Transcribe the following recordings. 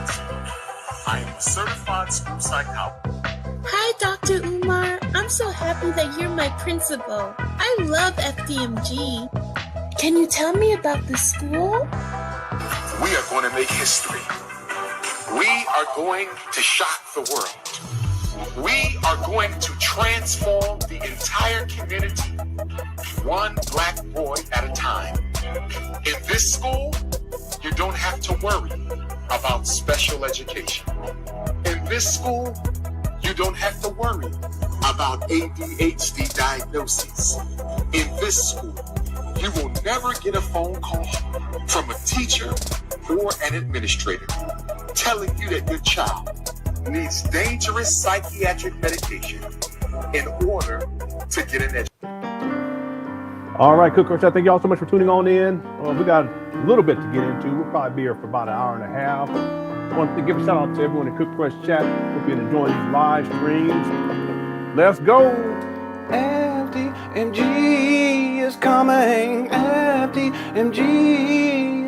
Johnson. I am a certified school psychologist. Hi, Dr. Umar. I'm so happy that you're my principal. I love FDMG. Can you tell me about the school? We are going to make history. We are going to shock the world. We are going to transform the entire community, one black boy at a time. In this school, you don't have to worry about special education. In this school, you don't have to worry about ADHD diagnoses. In this school, you will never get a phone call from a teacher or an administrator telling you that your child needs dangerous psychiatric medication in order to get an education. All right, Cookers, thank you all so much for tuning on in. We got a little bit to get into. We'll probably be here for about an hour and a half. I want to give a shout out to everyone in Cook Crush chat. Hope you're enjoying these live streams. Let's go. FDMG is coming. FDMG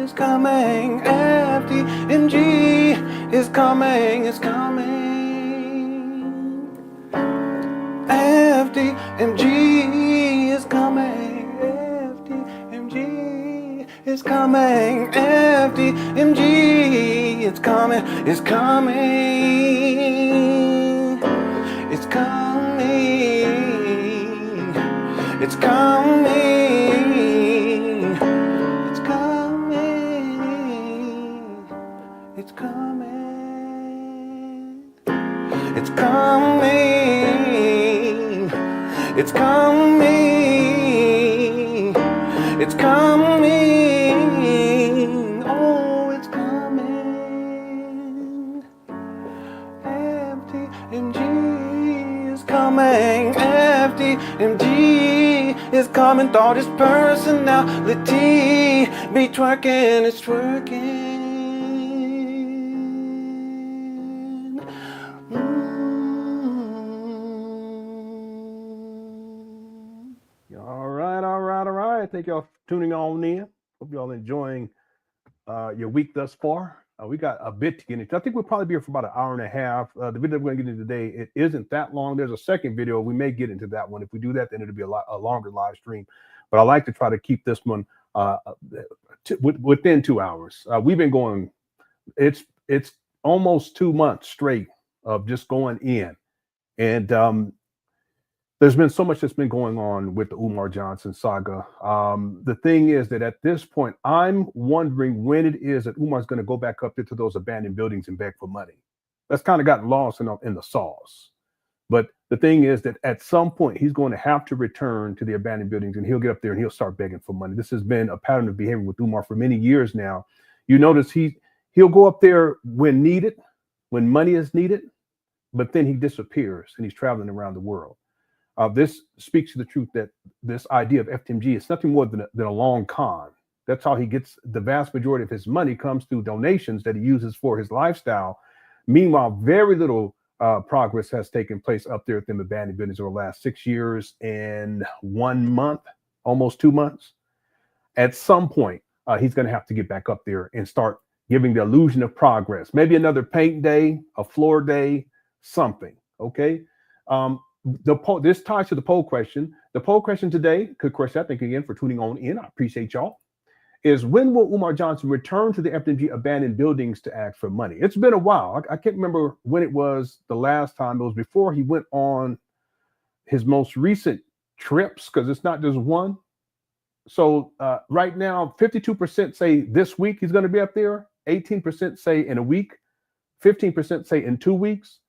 is coming. FDMG is coming. It's coming. FDMG is coming. FDMG is coming. FDMG it's coming. It's coming. It's coming. It's coming. It's coming. It's coming. It's coming. It's coming. It's coming. Oh, it's coming. FDMG is coming. FDMG is coming. Thought his personality be twerking. It's twerking. All right. Thank y'all for tuning on in. Hope y'all enjoying your week thus far. We got a bit to get into. I think we'll probably be here for about an hour and a half. The video we're going to get into today, it isn't that long. There's a second video. We may get into that one. If we do that, then it'll be a longer live stream. But I like to try to keep this one within 2 hours. We've been going, it's almost 2 months straight of just going in. And there's been so much that's been going on with the Umar Johnson saga. The thing is that at this point, I'm wondering when it is that Umar's going to go back up into those abandoned buildings and beg for money. That's kind of gotten lost in the sauce. But the thing is that at some point, he's going to have to return to the abandoned buildings and he'll get up there and he'll start begging for money. This has been a pattern of behavior with Umar for many years now. You notice he'll go up there when needed, when money is needed, but then he disappears and he's traveling around the world. This speaks to the truth that this idea of FDMG is nothing more than a long con. That's how he gets the vast majority of his money comes through donations that he uses for his lifestyle. Meanwhile, very little progress has taken place up there at the abandoned buildings over the last 6 years and 1 month, almost 2 months. At some point, he's going to have to get back up there and start giving the illusion of progress. Maybe another paint day, a floor day, something. Okay. This ties to the poll question. The poll question today, good question, thank you again for tuning on in. I appreciate y'all. Is when will Umar Johnson return to the FDMG abandoned buildings to ask for money? It's been a while. I can't remember when it was the last time. It was before he went on his most recent trips, because it's not just one. So right now, 52% say this week he's going to be up there. 18% say in a week. 15% say in 2 weeks.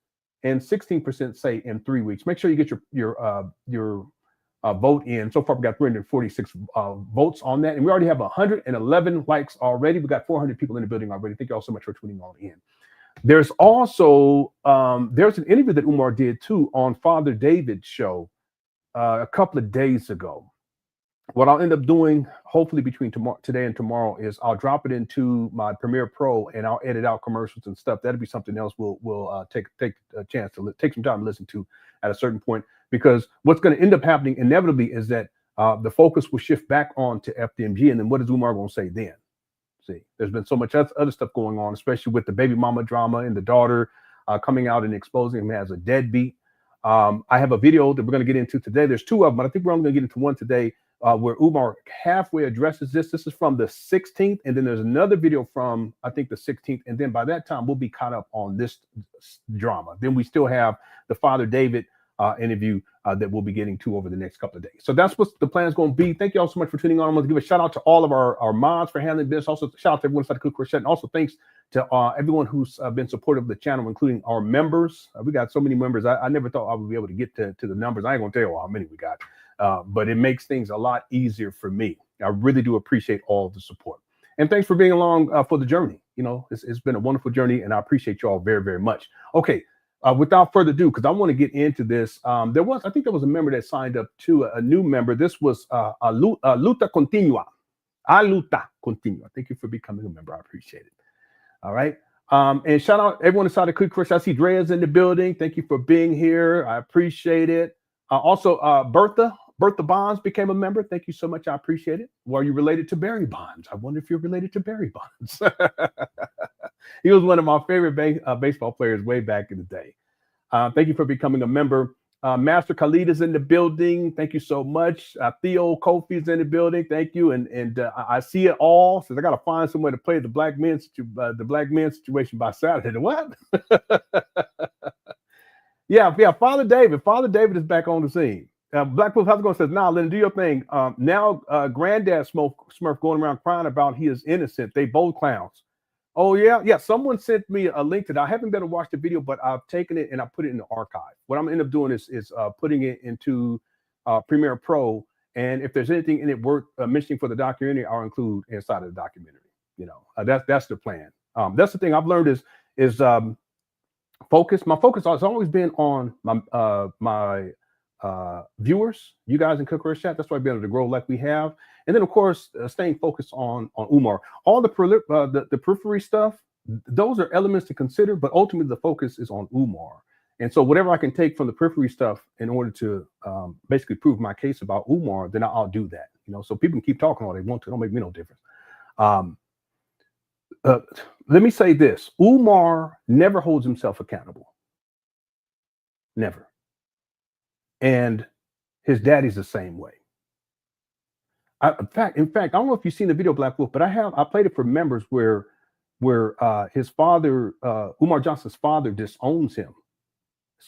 And 16% say in 3 weeks. Make sure you get your vote in. So far, we got 346 votes on that. And we already have 111 likes already. We got 400 people in the building already. Thank you all so much for tuning on in. There's also, there's an interview that Umar did too on Father David's show a couple of days ago. What I'll end up doing, hopefully between today and tomorrow, is I'll drop it into my Premiere Pro and I'll edit out commercials and stuff. That'll be something else we'll take a chance to take some time to listen to at a certain point, because what's going to end up happening inevitably is that the focus will shift back on to FDMG, and then what is Umar going to say then? See, there's been so much other stuff going on, especially with the baby mama drama and the daughter coming out and exposing him as a deadbeat. I have a video that we're going to get into today. There's two of them, but I think we're only going to get into one today where Umar halfway addresses this. This is from the 16th, and then there's another video from, I think, the 16th, and then by that time, we'll be caught up on this drama. Then we still have the Father David interview that we'll be getting to over the next couple of days. So that's what the plan is going to be. Thank you all so much for tuning on. I'm going to give a shout out to all of our mods for handling this. Also, shout out to everyone inside the Cook Chat, and also thanks to everyone who's been supportive of the channel, including our members. We got so many members. I never thought I would be able to get to the numbers. I ain't going to tell you how many we got, but it makes things a lot easier for me. I really do appreciate all the support. And thanks for being along for the journey. You know, it's been a wonderful journey, and I appreciate you all very, very much. Okay. Without further ado, because I want to get into this, I think there was a member that signed up to a new member. This was a luta continua. A luta continua. Thank you for becoming a member. I appreciate it. All right. And shout out everyone inside the Quick Crush. I see Drea's in the building. Thank you for being here. I appreciate it. Also, Bertha Bonds became a member. Thank you so much. I appreciate it. Well, are you related to Barry Bonds? I wonder if you're related to Barry Bonds. He was one of my favorite baseball players way back in the day. Thank you for becoming a member. Master Khalid is in the building. Thank you so much. Theo Kofi is in the building. Thank you. And I see it all. Says I got to find somewhere to play the black men situation by Saturday. What? yeah. Father David is back on the scene. Black Wolf, how's it going? Says, nah, Lenon, do your thing. Now, Granddad Smurf going around crying about he is innocent. They both clowns. Oh, yeah. Someone sent me a link to that. I haven't been able to watch the video, but I've taken it and I put it in the archive. What I'm going to end up doing is putting it into Premiere Pro. And if there's anything in it worth mentioning for the documentary, I'll include inside of the documentary. You know, that's the plan. That's the thing I've learned is focus. My focus has always been on my viewers, you guys in Cooker Chat. That's why I've been able to grow like we have. And then, of course, staying focused on Umar. All the periphery stuff, those are elements to consider, but ultimately the focus is on Umar. And so whatever I can take from the periphery stuff in order to basically prove my case about Umar, then I'll do that. You know, so people can keep talking all they want to. It don't make me no difference. Let me say this. Umar never holds himself accountable. Never. And his daddy's the same way. In fact, I don't know if you've seen the video, Black Wolf, but I played it for members where his father, Umar Johnson's father, disowns him.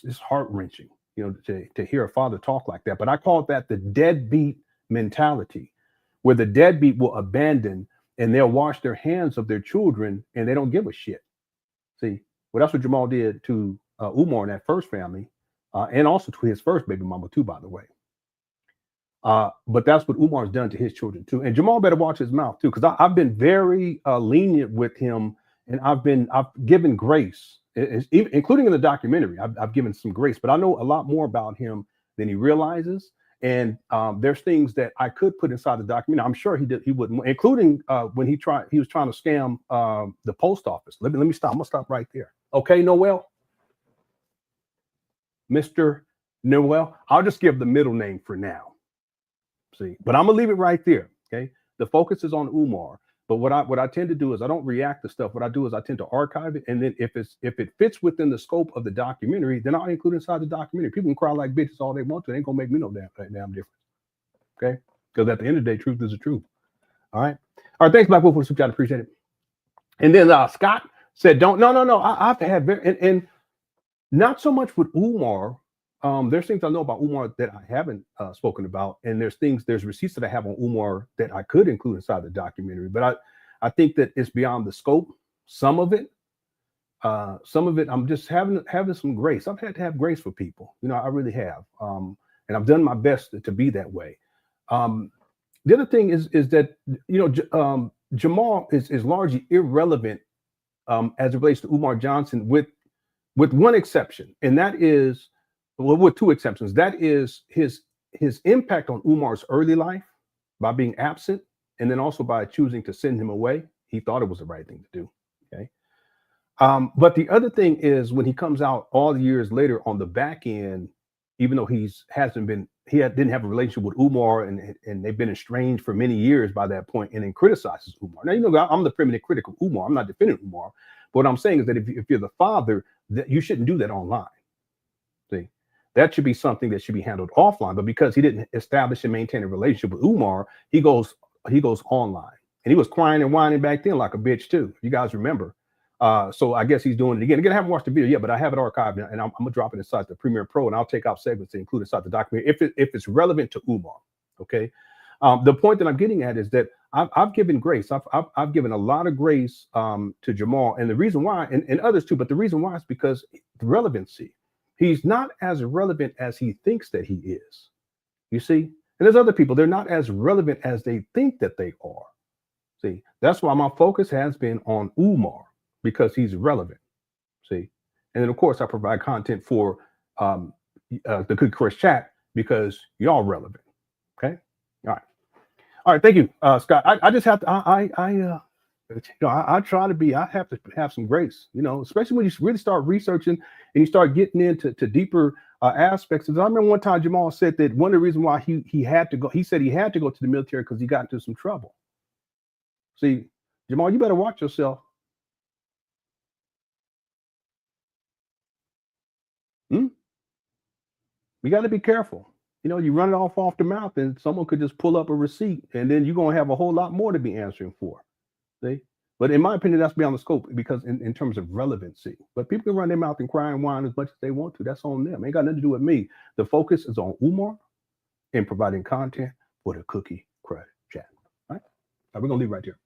It's heart-wrenching, you know, to hear a father talk like that. But I call that the deadbeat mentality, where the deadbeat will abandon and they'll wash their hands of their children and they don't give a shit. See, well, that's what Jamal did to Umar in that first family, and also to his first baby mama too, by the way. But that's what Umar's done to his children too. And Jamal better watch his mouth too, because I've been very lenient with him, and I've given grace, including in the documentary. I've given some grace, but I know a lot more about him than he realizes. And there's things that I could put inside the documentary. I'm sure he wouldn't, including when he was trying to scam the post office. Let me stop. I'm gonna stop right there. Okay, Noel, Mr. Noel. I'll just give the middle name for now. See, but I'm gonna leave it right there. Okay, the focus is on Umar. But what I tend to do is I don't react to stuff. What I do is I tend to archive it, and then if it fits within the scope of the documentary, then I'll include it inside the documentary. People can cry like bitches all they want to. It ain't gonna make me no damn difference. Okay, because at the end of the day, truth is the truth. All right. Thanks, Black Wolf, for the super chat. Appreciate it. And then Scott said, "No. I've had and not so much with Umar." There's things I know about Umar that I haven't spoken about, and there's receipts that I have on Umar that I could include inside the documentary. But I think that it's beyond the scope. Some of it, I'm just having some grace. I've had to have grace for people, you know. I really have, and I've done my best to be that way. The other thing is that, you know, Jamal is largely irrelevant as it relates to Umar Johnson, with one exception, and that is. Well, with two exceptions. That is his impact on Umar's early life by being absent, and then also by choosing to send him away. He thought it was the right thing to do. Okay. But the other thing is when he comes out all the years later on the back end, even though he hasn't been didn't have a relationship with Umar, and they've been estranged for many years by that point, and then criticizes Umar. Now, you know, I'm the primitive critic of Umar. I'm not defending Umar, but what I'm saying is that if you're the father, that you shouldn't do that online. See, that should be something that should be handled offline. But because he didn't establish and maintain a relationship with Umar, he goes online, and he was crying and whining back then like a bitch too. You guys remember? So I guess he's doing it again. Again, I haven't watched the video yet, but I have it archived now, and I'm gonna drop it inside the Premiere Pro, and I'll take out segments to include inside the document if it's relevant to Umar. Okay. The point that I'm getting at is that I've given grace. I've given a lot of grace to Jamal, and the reason why, and others too, but the reason why is because the relevancy. He's not as relevant as he thinks that he is. You see, and there's other people. They're not as relevant as they think that they are. See, that's why my focus has been on Umar, because he's relevant. See, and then of course I provide content for the Good Course chat because y'all relevant. Okay, all right. Thank you, Scott. I just have to. I try to be. I have to have some grace, you know, especially when you really start researching and you start getting into deeper aspects. I remember one time Jamal said that one of the reasons why he had to go. He said he had to go to the military because he got into some trouble. See, Jamal, you better watch yourself. You got to be careful. You know, you run it off the mouth, and someone could just pull up a receipt, and then you're gonna have a whole lot more to be answering for. See, but in my opinion, that's beyond the scope because in terms of relevancy. But people can run their mouth and cry and whine as much as they want to. That's on them. Ain't got nothing to do with me. The focus is on Umar and providing content for the Cookie Crud chat. All right, we're gonna leave right here.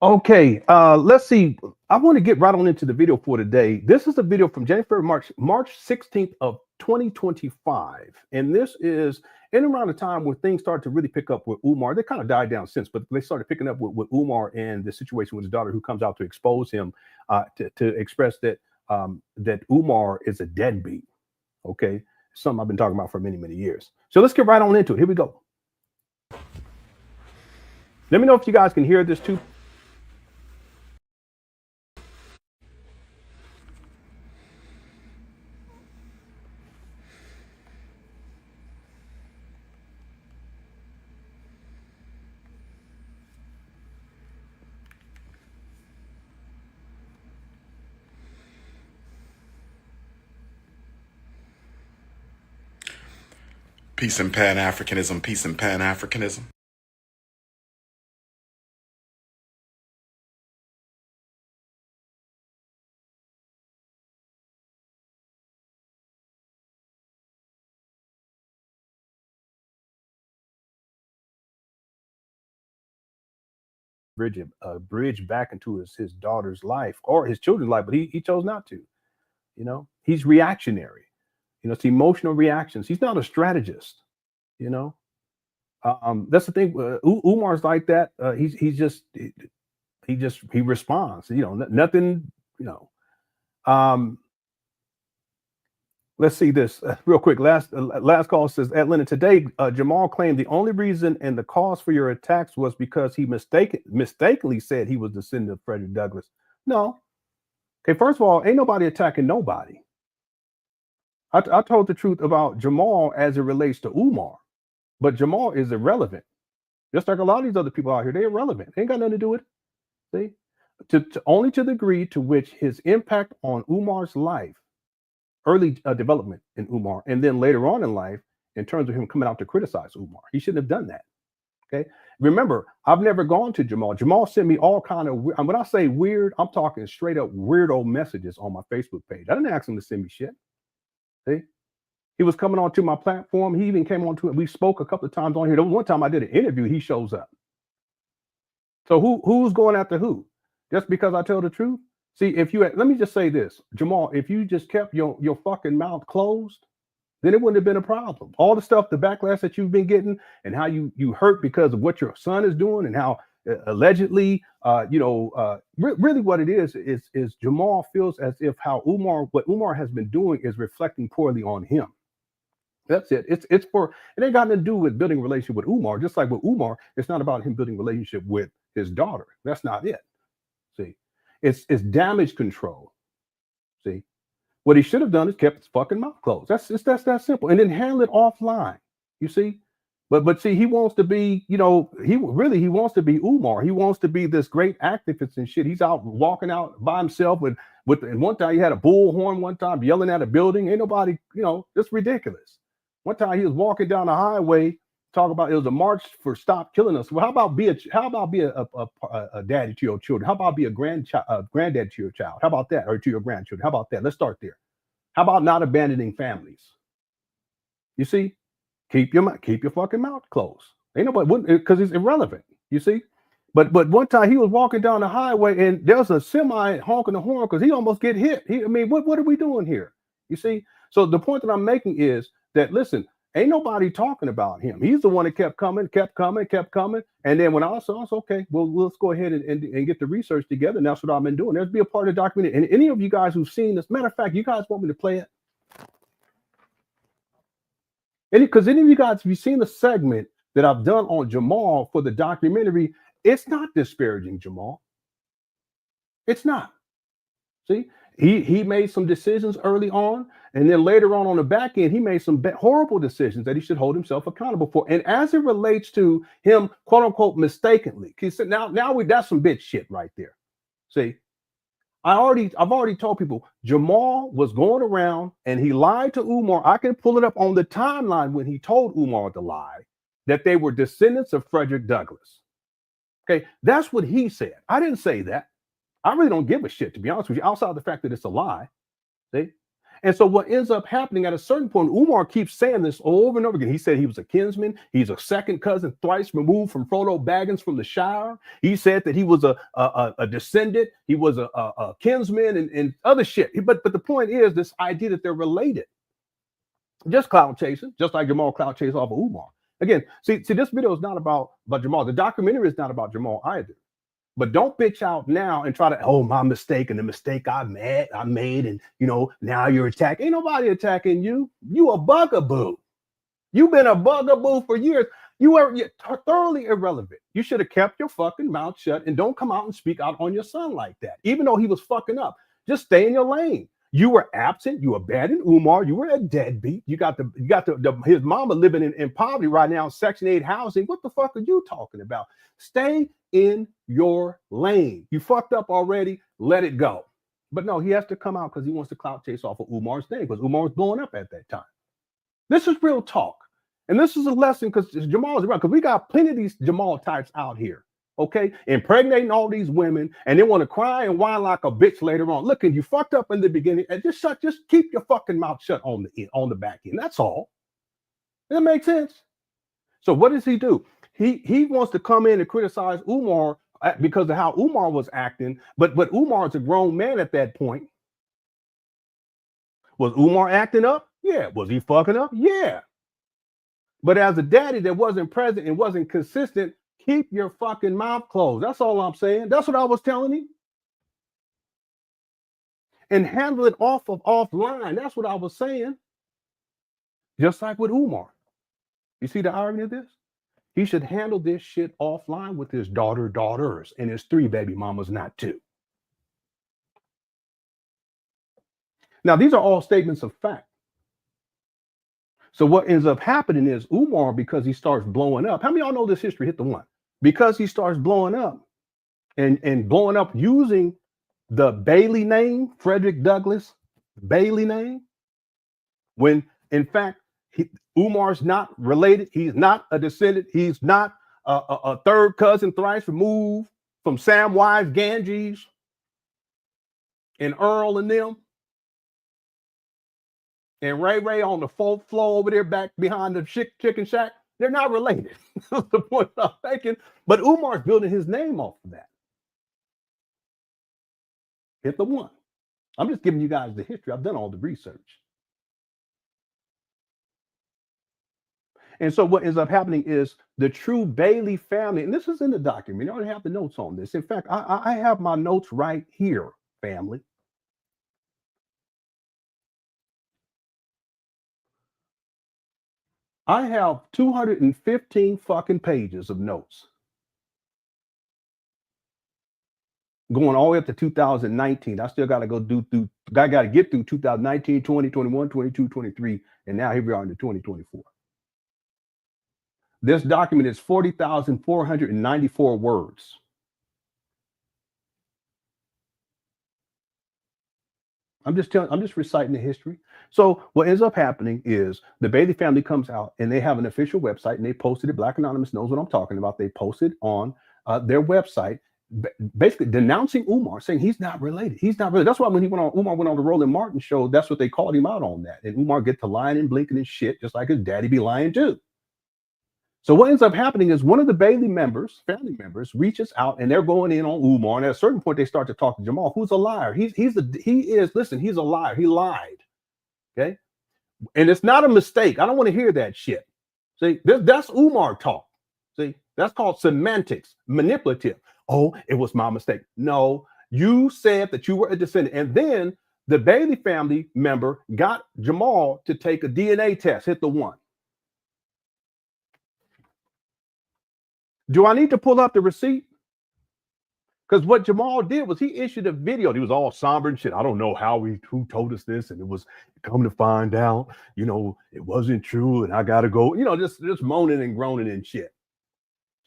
Okay, let's see. I want to get right on into the video for today. This is a video from March 16th of 2025. And this is in around the time where things started to really pick up with Umar. They kind of died down since, but they started picking up with Umar and the situation with his daughter, who comes out to expose him, to express that that Umar is a deadbeat. Okay, something I've been talking about for many, many years. So let's get right on into it. Here we go. Let me know if you guys can hear this too. Peace and Pan Africanism. Peace and Pan Africanism. Bridge back into his daughter's life or his children's life, but he chose not to. You know, he's reactionary. You know, it's emotional reactions. He's not a strategist. You know, that's the thing. Umar's like that. He responds. You know, nothing. You know. Let's see this real quick. Last call says, at Lenon, today, Jamal claimed the only reason and the cause for your attacks was because he mistakenly said he was descendant of Frederick Douglass. No. Okay, first of all, ain't nobody attacking nobody. I told the truth about Jamal as it relates to Umar, but Jamal is irrelevant. Just like a lot of these other people out here, they're irrelevant. They ain't got nothing to do with it. See, only to the degree to which his impact on Umar's life, early development in Umar, and then later on in life, in terms of him coming out to criticize Umar, he shouldn't have done that. Okay. Remember, I've never gone to Jamal. Jamal sent me all kind of weird. When I say weird, I'm talking straight up weirdo messages on my Facebook page. I didn't ask him to send me shit. See, he was coming onto my platform. He even came onto it. We spoke a couple of times on here. The one time I did an interview, he shows up. So who's going after who? Just because I tell the truth? See, let me just say this, Jamal, if you just kept your fucking mouth closed, then it wouldn't have been a problem. All the stuff, the backlash that you've been getting, and how you hurt because of what your son is doing, and how allegedly, really what it is Jamal feels as if what Umar has been doing is reflecting poorly on him. That's it. It ain't got nothing to do with building a relationship with Umar. Just like with Umar, it's not about him building a relationship with his daughter. That's not it. See, it's damage control. See, What he should have done is kept his fucking mouth closed. That's that simple. And then handle it offline. You see? But see, he wants to be, he wants to be Umar. He wants to be this great activist and shit. He's out walking out by himself and one time he had a bullhorn one time yelling at a building. Ain't nobody, it's ridiculous. One time he was walking down the highway, talking about it was a march for stop killing us. Well, how about be a daddy to your children? How about be a granddad to your child? How about that? Or to your grandchildren? How about that? Let's start there. How about not abandoning families? You see? Keep your fucking mouth closed. Ain't nobody, because it's irrelevant. You see, but one time he was walking down the highway and there was a semi honking the horn because he almost get hit. What are we doing here? You see, so the point that I'm making is that listen, ain't nobody talking about him. He's the one that kept coming, and then when I was okay, well, let's go ahead and get the research together. And that's what I've been doing. There's be a part of the documentary. And any of you guys who've seen this, matter of fact, you guys want me to play it? Because any of you guys, if you've seen the segment that I've done on Jamal for the documentary, it's not disparaging Jamal. It's not. See, he made some decisions early on, and then later on the back end, he made some horrible decisions that he should hold himself accountable for. And as it relates to him, quote unquote, mistakenly, he said, now that's some bitch shit right there. See. I've already told people Jamal was going around and he lied to Umar. I can pull it up on the timeline when he told Umar the lie that they were descendants of Frederick Douglass. Okay, that's what he said. I didn't say that. I really don't give a shit, to be honest with you, outside the fact that it's a lie. See? And so what ends up happening at a certain point, Umar keeps saying this over and over again. He said he was a kinsman. He's a second cousin thrice removed from Frodo Baggins from the Shire. He said that he was a descendant. He was a kinsman and other shit. But the point is this idea that they're related. Just cloud chasing, just like Jamal cloud chased off of Umar. Again, see, this video is not about Jamal. The documentary is not about Jamal either. But don't bitch out now and try to, my mistake and the mistake I made, and now you're attacking. Ain't nobody attacking you. You a bugaboo. You've been a bugaboo for years. You're thoroughly irrelevant. You should have kept your fucking mouth shut and don't come out and speak out on your son like that. Even though he was fucking up, just stay in your lane. You were absent. You abandoned Umar. You were a deadbeat. You got his mama living in poverty right now, Section 8 housing. What the fuck are you talking about? Stay in your lane. You fucked up already. Let it go. But no, he has to come out because he wants to clout chase off of Umar's name because Umar was blowing up at that time. This is real talk. And this is a lesson because Jamal is around because we got plenty of these Jamal types out here. Okay, impregnating all these women and they want to cry and whine like a bitch later on. Look, and you fucked up in the beginning and just keep your fucking mouth shut on the back end. That's all. That makes sense. So what does he do? He wants to come in and criticize Umar because of how Umar was acting, but Umar's a grown man at that point. Was Umar acting up? Yeah. Was he fucking up? Yeah. But as a daddy that wasn't present and wasn't consistent, keep your fucking mouth closed. That's all I'm saying. That's what I was telling him. And handle it offline. That's what I was saying. Just like with Umar. You see the irony of this? He should handle this shit offline with his daughters, and his 3 baby mamas, not 2. Now, these are all statements of fact. So what ends up happening is Umar, because he starts blowing up. How many of y'all know this history? Hit the 1. Because he starts blowing up and blowing up using the Bailey name, Frederick Douglass, Bailey name, when in fact, Umar's not related. He's not a descendant. He's not a third cousin thrice removed from Samwise Ganges and Earl and them. And Ray on the 4th floor over there back behind the chicken shack. They're not related. That's the point I'm making. But Umar's building his name off of that. Hit the 1. I'm just giving you guys the history. I've done all the research. And so what ends up happening is the true Bailey family, and this is in the document. I already have the notes on this. In fact, I have my notes right here, family. I have 215 fucking pages of notes. going all the way up to 2019. I still got to go through. I got to get through 2019, 20, 21, 22, 23, and now here we are in the 2024. This document is 40,494 words. I'm just reciting the history. So what ends up happening is the Bailey family comes out and they have an official website and they posted it. Black Anonymous knows what I'm talking about. They posted on their website, basically denouncing Umar, saying he's not related. He's not related. That's why when Umar went on the Roland Martin show, that's what they called him out on that. And Umar get to lying and blinking and shit, just like his daddy be lying too. So what ends up happening is one of the Bailey members, family members, reaches out and they're going in on Umar. And at a certain point, they start to talk to Jamal, who's a liar. He's a liar. He lied. Okay. And it's not a mistake. I don't want to hear that shit. See, that's Umar talk. See, that's called semantics, manipulative. Oh, it was my mistake. No, you said that you were a descendant. And then the Bailey family member got Jamal to take a DNA test, hit the 1. Do I need to pull up the receipt? Because what Jamal did was he issued a video. He was all somber and shit. I don't know who told us this, and it was come to find out, it wasn't true, and I gotta go, just moaning and groaning and shit.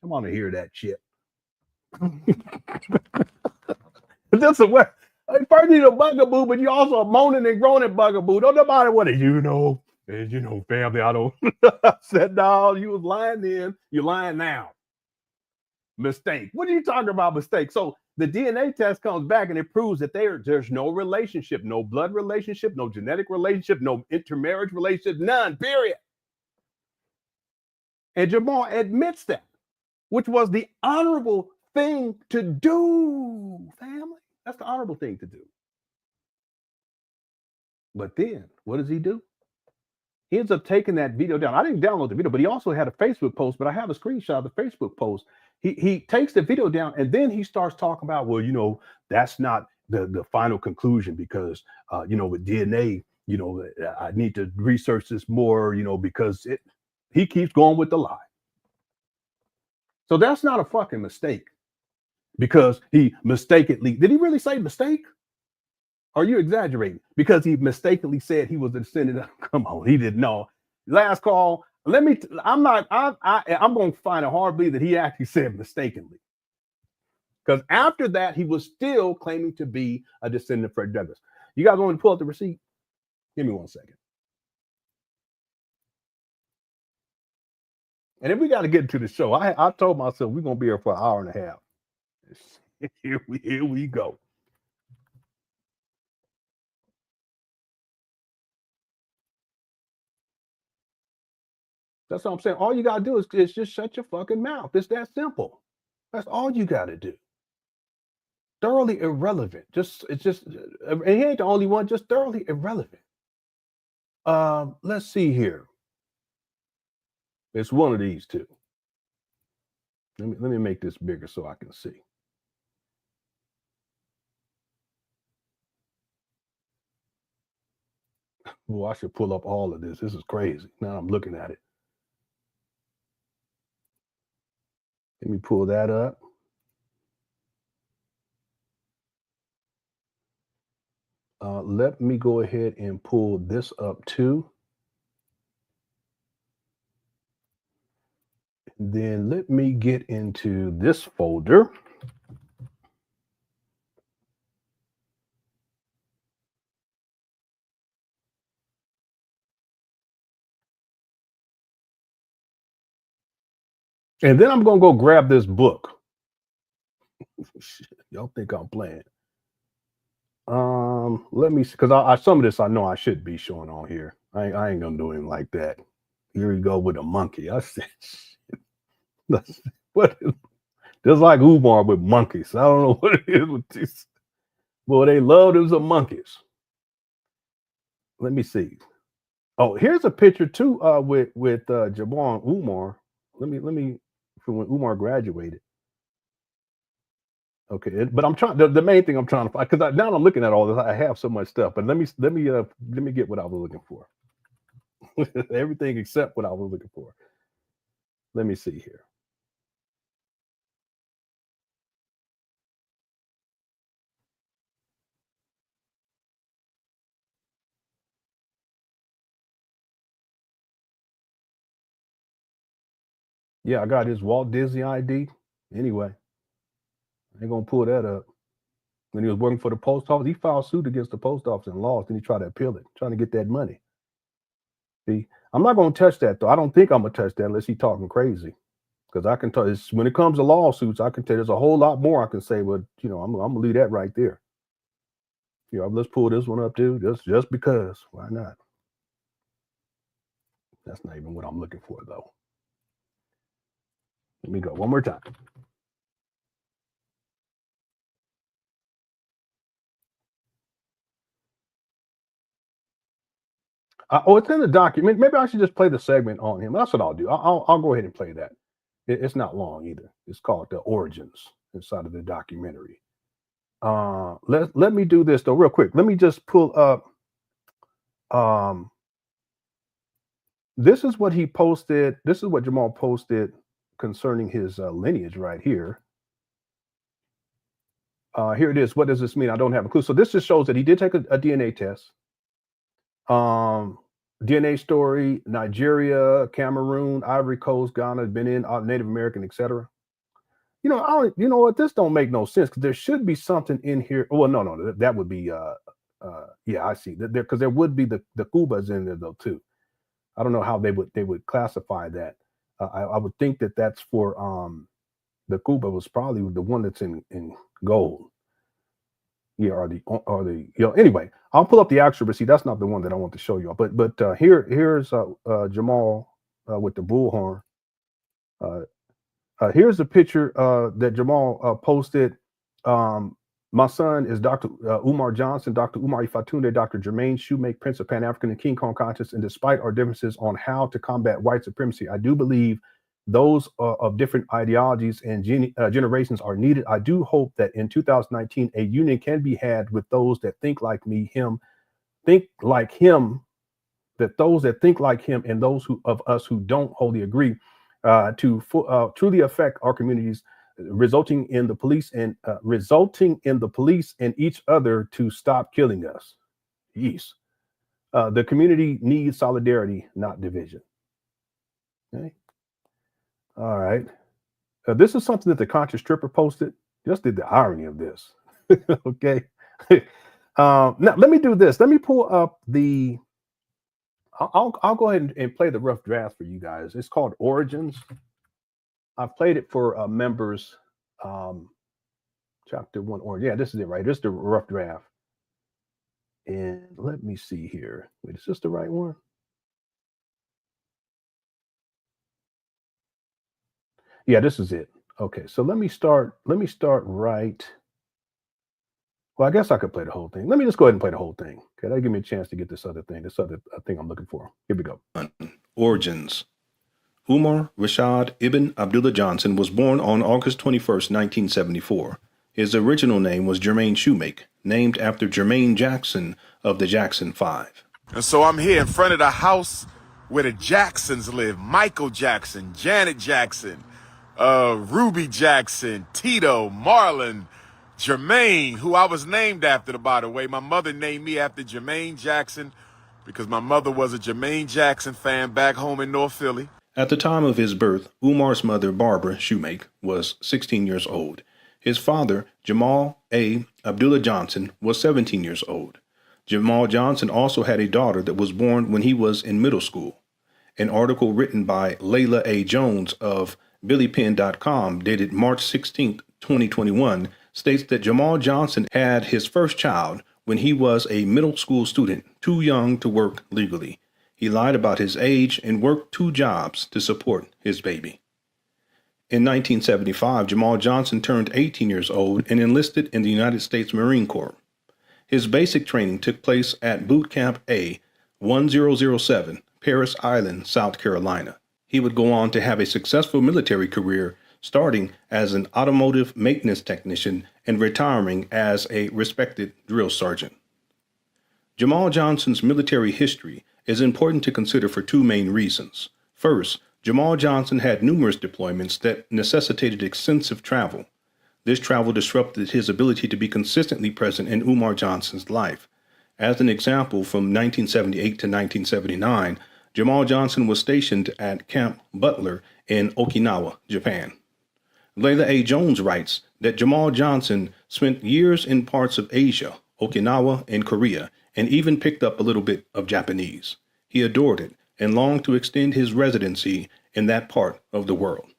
I want to hear that shit. That's a way. First you're a bugaboo, but you also a moaning and groaning bugaboo. Don't nobody want to, family. I don't. I said, no, you was lying then. You're lying now. Mistake. What are you talking about, mistake? So the DNA test comes back and it proves that there's no relationship, no blood relationship, no genetic relationship, no intermarriage relationship, none, period. And Jamal admits that, which was the honorable thing to do, family. That's the honorable thing to do. But then, what does he do? He ends up taking that video down. I didn't download the video, but he also had a Facebook post, but I have a screenshot of the Facebook post. He takes the video down and then he starts talking about, well, that's not the final conclusion because, with DNA, I need to research this more, because he keeps going with the lie. So that's not a fucking mistake because he mistakenly, did he really say mistake? Are you exaggerating? Because he mistakenly said he was a descendant. Come on, he didn't know. Last call. I'm going to find it hard to believe that he actually said mistakenly. Because after that, he was still claiming to be a descendant of Fred Douglass. You guys want to pull up the receipt? Give me 1 second. And then we got to get into the show. I told myself we're going to be here for an hour and a half. Here we go. That's what I'm saying. All you got to do is just shut your fucking mouth. It's that simple. That's all you got to do. Thoroughly irrelevant. And he ain't the only one, just thoroughly irrelevant. Let's see here. It's one of these two. Let me make this bigger so I can see. Well, I should pull up all of this. This is crazy. Now I'm looking at it. Let me pull that up. Let me go ahead and pull this up too. And then let me get into this folder. And then I'm going to go grab this book. Y'all think I'm playing. Let me see, because some of this I know I should be showing on here. I ain't going to do anything like that. Here we go with a monkey. I said, what? Just like Umar with monkeys. I don't know what it is with these. Well, they love them some monkeys. Let me see. Oh, here's a picture too with Jamal and Umar. Let me from when Umar graduated. Okay, but I'm trying. The main thing I'm trying to find, because now I'm looking at all this. I have so much stuff, but let me get what I was looking for. Everything except what I was looking for. Let me see here. Yeah, I got his Walt Disney ID. Anyway, I ain't gonna pull that up. When he was working for the post office, he filed suit against the post office and lost, and he tried to appeal it, trying to get that money. See, I'm not gonna touch that though. I don't think I'm gonna touch that unless he's talking crazy. Because I can tell when it comes to lawsuits, I can tell there's a whole lot more I can say, but I'm gonna leave that right there. Let's pull this one up too, just because. Why not? That's not even what I'm looking for though. Let me go one more time. It's in the document. Maybe I should just play the segment on him. That's what I'll do. I'll go ahead and play that. It's not long either. It's called The Origins inside of the documentary. Let me do this though real quick. Let me just pull up. This is what he posted. This is what Jamal posted concerning his lineage right here. Here it is. What does this mean? I don't have a clue. So this just shows that he did take a DNA test. DNA story, Nigeria, Cameroon, Ivory Coast, Ghana, Benin, Native American, etc. You know what? This don't make no sense because there should be something in here. Well, no, that would be yeah, I see that because there would be the Cubas in there though too. I don't know how they would classify that. I would think that that's for the Cuba was probably the one that's in gold. Yeah, or the anyway, I'll pull up the actual receipt. That's not the one that I want to show you. But here's Jamal with the bullhorn. Here's the picture that Jamal posted. My son is Dr. Umar Johnson, Dr. Umar Ifatunde, Dr. Jermaine Shoemake, Prince of Pan African and King Kong conscious. And despite our differences on how to combat white supremacy, I do believe those of different ideologies and generations are needed. I do hope that in 2019, a union can be had with those that think like me, that those that think like him and those of us who don't wholly agree to truly affect our communities, resulting in the police and each other to stop killing us. Yes. The community needs solidarity, not division. Okay. All right. This is something that the conscious stripper posted. Just did the irony of this. Okay. Now let me do this. Let me pull up the. I'll go ahead and play the rough draft for you guys. It's called Origins. I've played it for members. Chapter 1 or yeah, this is it right. This is the rough draft. And let me see here. Wait, is this the right one? Yeah, this is it. Okay, so let me start right. Well, I guess I could play the whole thing. Let me just go ahead and play the whole thing. Okay, that'll give me a chance to get this other thing I'm looking for. Here we go. Origins. Umar Rashad Ibn Abdullah Johnson was born on August 21st, 1974. His original name was Jermaine Shoemake, named after Jermaine Jackson of the Jackson 5. And so I'm here in front of the house where the Jacksons live. Michael Jackson, Janet Jackson, Ruby Jackson, Tito, Marlon, Jermaine, who I was named after, by the way. My mother named me after Jermaine Jackson because my mother was a Jermaine Jackson fan back home in North Philly. At the time of his birth, Umar's mother, Barbara Shoemake, was 16 years old. His father, Jamal A. Abdullah Johnson, was 17 years old. Jamal Johnson also had a daughter that was born when he was in middle school. An article written by Layla A. Jones of BillyPen.com dated March 16, 2021, states that Jamal Johnson had his first child when he was a middle school student, too young to work legally. He lied about his age and worked 2 jobs to support his baby. In 1975, Jamal Johnson turned 18 years old and enlisted in the United States Marine Corps. His basic training took place at Boot Camp A, 1007, Paris Island, South Carolina. He would go on to have a successful military career, starting as an automotive maintenance technician and retiring as a respected drill sergeant. Jamal Johnson's military history is important to consider for 2 main reasons. First, Jamal Johnson had numerous deployments that necessitated extensive travel. This travel disrupted his ability to be consistently present in Umar Johnson's life. As an example, from 1978 to 1979, Jamal Johnson was stationed at Camp Butler in Okinawa, Japan. Layla A. Jones writes that Jamal Johnson spent years in parts of Asia, Okinawa, and Korea, and even picked up a little bit of Japanese. He adored it and longed to extend his residency in that part of the world.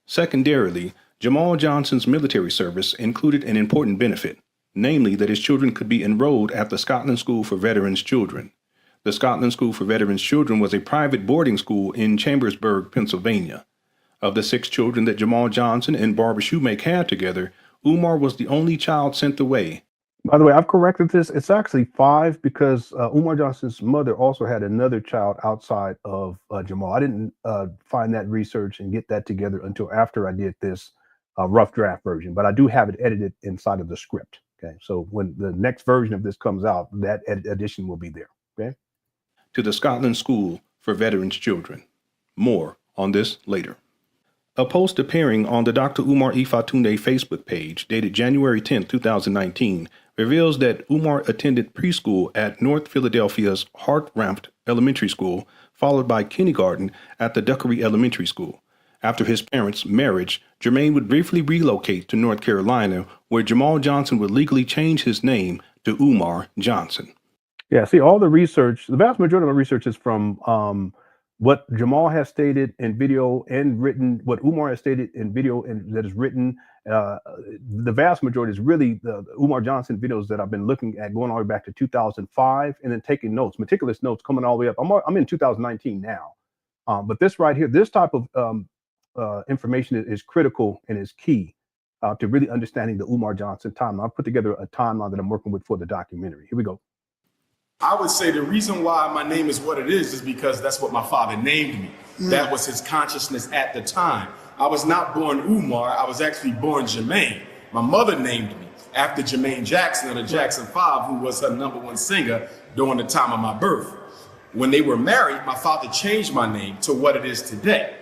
Secondarily, Jamal Johnson's military service included an important benefit, namely that his children could be enrolled at the Scotland School for Veterans Children. The Scotland School for Veterans Children was a private boarding school in Chambersburg, Pennsylvania. Of the 6 children that Jamal Johnson and Barbara Shoemake had together, Umar was the only child sent away. By the way, I've corrected this. It's actually 5 because Umar Johnson's mother also had another child outside of Jamal. I didn't find that research and get that together until after I did this rough draft version, but I do have it edited inside of the script. Okay, so when the next version of this comes out, that edition will be there. Okay. To the Scotland School for Veterans Children. More on this later. A post appearing on the Dr. Umar Ifatunde Facebook page dated January 10, 2019, reveals that Umar attended preschool at North Philadelphia's Hart-Rampt Elementary School, followed by kindergarten at the Duckery Elementary School. After his parents' marriage, Jermaine would briefly relocate to North Carolina, where Jamal Johnson would legally change his name to Umar Johnson. Yeah, see, all the research, the vast majority of the research is from what Jamal has stated in video and written, what Umar has stated in video and that is written. The vast majority is really the Umar Johnson videos that I've been looking at going all the way back to 2005 and then taking notes, meticulous notes coming all the way up. I'm in 2019 now. But this right here, this type of information is critical and is key to really understanding the Umar Johnson timeline. I've put together a timeline that I'm working with for the documentary. Here we go. I would say the reason why my name is what it is because that's what my father named me. That was his consciousness at the time. I was not born Umar, I was actually born Jermaine. My mother named me after Jermaine Jackson of the Jackson 5, who was her #1 singer during the time of my birth. When they were married, my father changed my name to what it is today.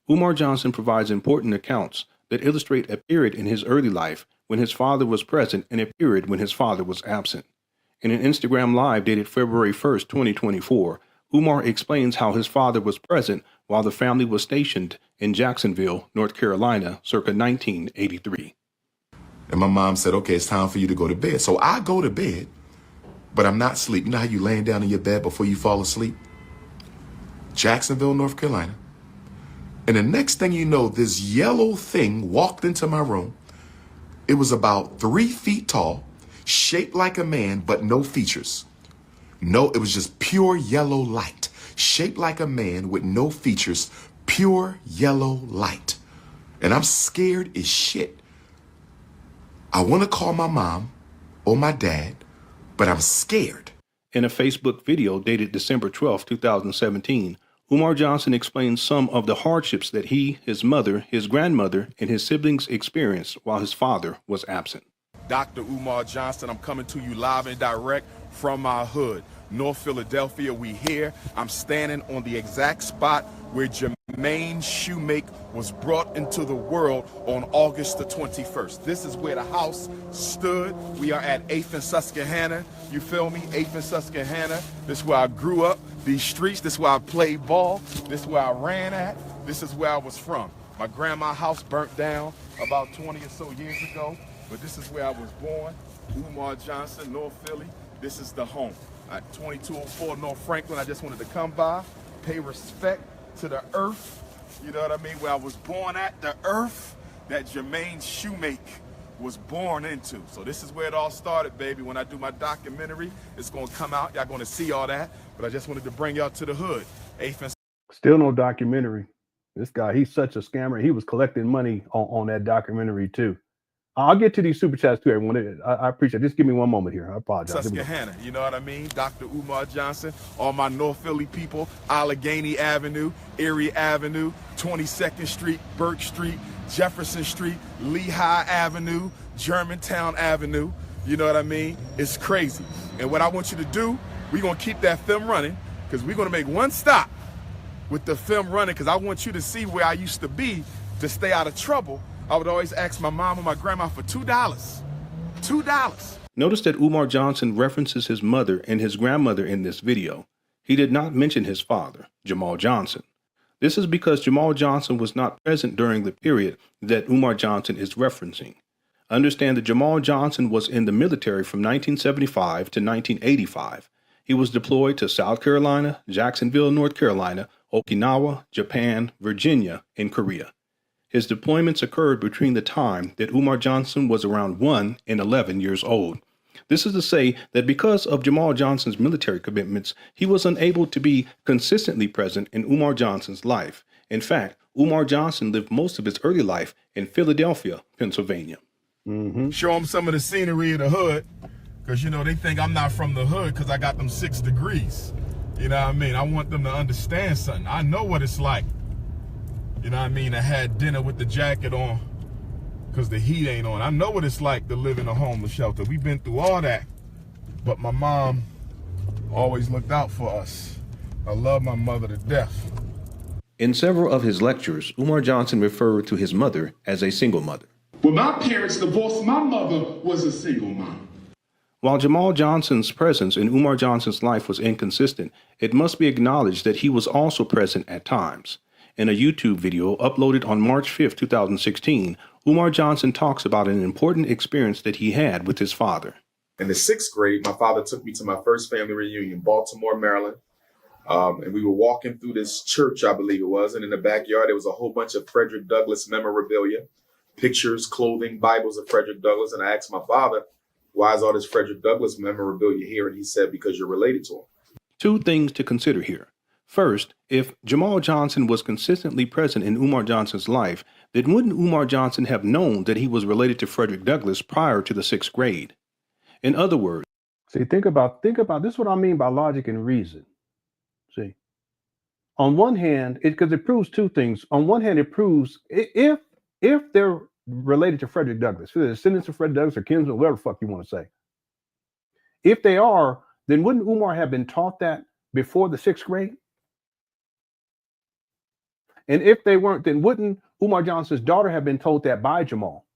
Umar Johnson provides important accounts that illustrate a period in his early life when his father was present and a period when his father was absent. In an Instagram Live dated February 1st, 2024, Umar explains how his father was present while the family was stationed in Jacksonville, North Carolina, circa 1983. And my mom said, okay, it's time for you to go to bed. So I go to bed, but I'm not asleep. You know how you laying down in your bed before you fall asleep? Jacksonville, North Carolina. And the next thing you know, this yellow thing walked into my room. It was about 3 feet tall, shaped like a man, but no features. No, it was just pure yellow light, shaped like a man with no features, pure yellow light. And I'm scared as shit. I want to call my mom or my dad, but I'm scared. In a Facebook video dated December 12, 2017, Umar Johnson explains some of the hardships that he, his mother, his grandmother, and his siblings experienced while his father was absent. Dr. Umar Johnson, I'm coming to you live and direct from my hood, North Philadelphia. We here. I'm standing on the exact spot where Jermaine Shoemake was brought into the world on August the 21st. This is where the house stood. We are at 8th and Susquehanna. You feel me? 8th and Susquehanna. This is where I grew up. These streets, this is where I played ball. This is where I ran at. This is where I was from. My grandma's house burnt down about 20 or so years ago. But this is where I was born, Umar Johnson, North Philly. This is the home. At 2204 North Franklin, I just wanted to come by, pay respect to the earth, you know what I mean, where I was born at, the earth that Jermaine Shoemake was born into. So this is where it all started, baby. When I do my documentary, it's going to come out. Y'all going to see all that. But I just wanted to bring y'all to the hood. Still no documentary. This guy, he's such a scammer. He was collecting money on that documentary, too. I'll get to these super chats too, everyone. I appreciate it. Just give me one moment here. I apologize. Susquehanna, you know what I mean? Dr. Umar Johnson, all my North Philly people, Allegheny Avenue, Erie Avenue, 22nd Street, Burke Street, Jefferson Street, Lehigh Avenue, Germantown Avenue. You know what I mean? It's crazy. And what I want you to do, we're going to keep that film running because we're going to make one stop with the film running because I want you to see where I used to be to stay out of trouble. I would always ask my mom or my grandma for $2. $2. Notice that Umar Johnson references his mother and his grandmother in this video. He did not mention his father, Jamal Johnson. This is because Jamal Johnson was not present during the period that Umar Johnson is referencing. Understand that Jamal Johnson was in the military from 1975 to 1985. He was deployed to South Carolina, Jacksonville, North Carolina, Okinawa, Japan, Virginia, and Korea. His deployments occurred between the time that Umar Johnson was around 1 and 11 years old. This is to say that because of Jamal Johnson's military commitments, he was unable to be consistently present in Umar Johnson's life. In fact, Umar Johnson lived most of his early life in Philadelphia, Pennsylvania. Show them some of the scenery of the hood, because, you know, they think I'm not from the hood because I got them 6 degrees. You know what I mean? I want them to understand something. I know what it's like. You know what I mean? I had dinner with the jacket on because the heat ain't on. I know what it's like to live in a homeless shelter. We've been through all that. But my mom always looked out for us. I love my mother to death. In several of his lectures, Umar Johnson referred to his mother as a single mother. When my parents divorced, my mother was a single mom. While Jamal Johnson's presence in Umar Johnson's life was inconsistent, it must be acknowledged that he was also present at times. In a YouTube video uploaded on March 5, 2016, Umar Johnson talks about an important experience that he had with his father. In the 6th grade, my father took me to my first family reunion, Baltimore, Maryland. And we were walking through this church, I believe it was, and in the backyard, there was a whole bunch of Frederick Douglass memorabilia, pictures, clothing, Bibles of Frederick Douglass. And I asked my father, why is all this Frederick Douglass memorabilia here? And he said, because you're related to him. 2 things to consider here. First, if Jamal Johnson was consistently present in Umar Johnson's life, then wouldn't Umar Johnson have known that he was related to Frederick Douglass prior to the 6th grade? In other words, See, think about this is what I mean by logic and reason. See, on one hand, because it proves 2 things. On one hand, it proves if they're related to Frederick Douglass, if they're descendants of Frederick Douglass or kinsmen, whatever the fuck you want to say. If they are, then wouldn't Umar have been taught that before the 6th grade? And if they weren't, then wouldn't Umar Johnson's daughter have been told that by Jamal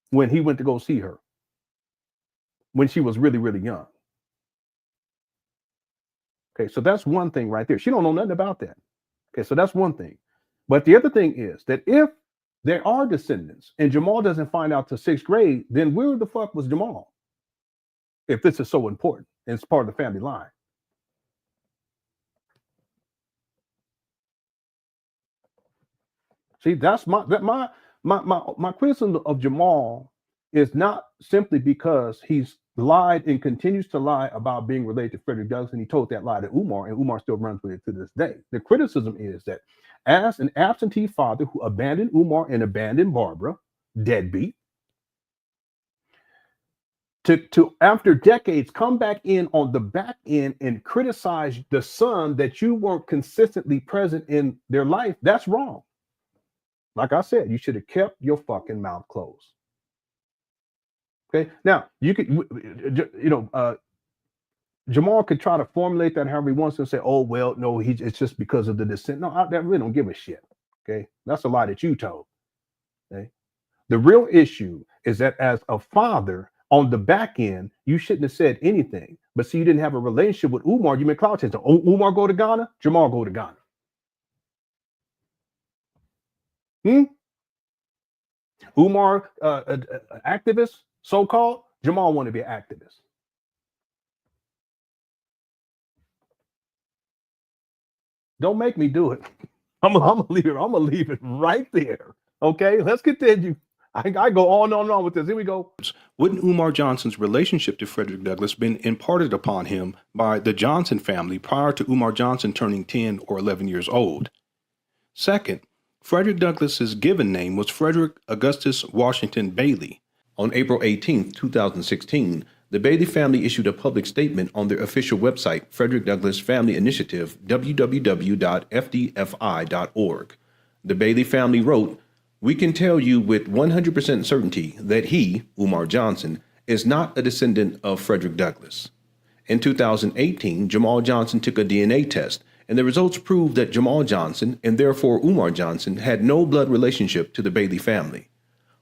when he went to go see her when she was really, really young? Okay, so that's one thing right there. She don't know nothing about that. Okay, so that's one thing. But the other thing is that if there are descendants and Jamal doesn't find out till 6th grade, then where the fuck was Jamal? If this is so important and it's part of the family line. See, that's my criticism of Jamal is not simply because he's lied and continues to lie about being related to Frederick Douglass, and he told that lie to Umar, and Umar still runs with it to this day. The criticism is that as an absentee father who abandoned Umar and abandoned Barbara, deadbeat, to after decades come back in on the back end and criticize the son that you weren't consistently present in their life, that's wrong. Like I said, you should have kept your fucking mouth closed. Okay. Now you could, Jamal could try to formulate that however he wants to say, "Oh well, no, it's just because of the descent." No, I really don't give a shit. Okay, that's a lie that you told. Okay, the real issue is that as a father on the back end, you shouldn't have said anything. But see, you didn't have a relationship with Umar. You made cloud chase. Oh, Umar go to Ghana, Jamal go to Ghana. Umar, activist, so-called. Jamal want to be an activist. Don't make me do it. I'm gonna leave it. I'm gonna leave it right there. Okay, let's continue. I go on and on with this. Here we go. Wouldn't Umar Johnson's relationship to Frederick Douglass been imparted upon him by the Johnson family prior to Umar Johnson turning 10 or 11 years old? Second, Frederick Douglass's given name was Frederick Augustus Washington Bailey. On April 18, 2016, the Bailey family issued a public statement on their official website, Frederick Douglass Family Initiative, www.fdfi.org. The Bailey family wrote, "We can tell you with 100% certainty that he, Umar Johnson, is not a descendant of Frederick Douglass." In 2018, Jamal Johnson took a DNA test, and the results proved that Jamal Johnson, and therefore Umar Johnson, had no blood relationship to the Bailey family.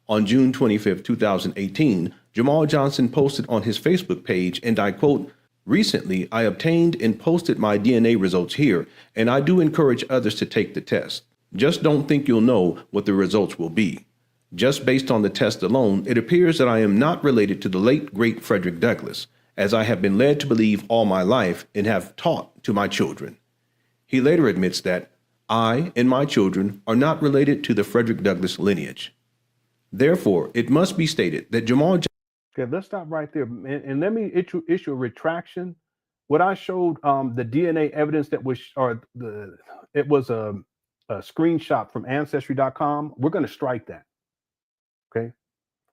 On June 25, 2018, Jamal Johnson posted on his Facebook page, and I quote, Recently, I obtained and posted my DNA results here, and I do encourage others to take the test. Just don't think you'll know what the results will be. Just based on the test alone, it appears that I am not related to the late great Frederick Douglass, as I have been led to believe all my life and have taught to my children. He later admits that I and my children are not related to the Frederick Douglass lineage. Therefore, it must be stated that Jamal. Okay, let's stop right there, and let me issue a retraction. What I showed, the DNA evidence that was, it was a screenshot from Ancestry.com. We're going to strike that. Okay,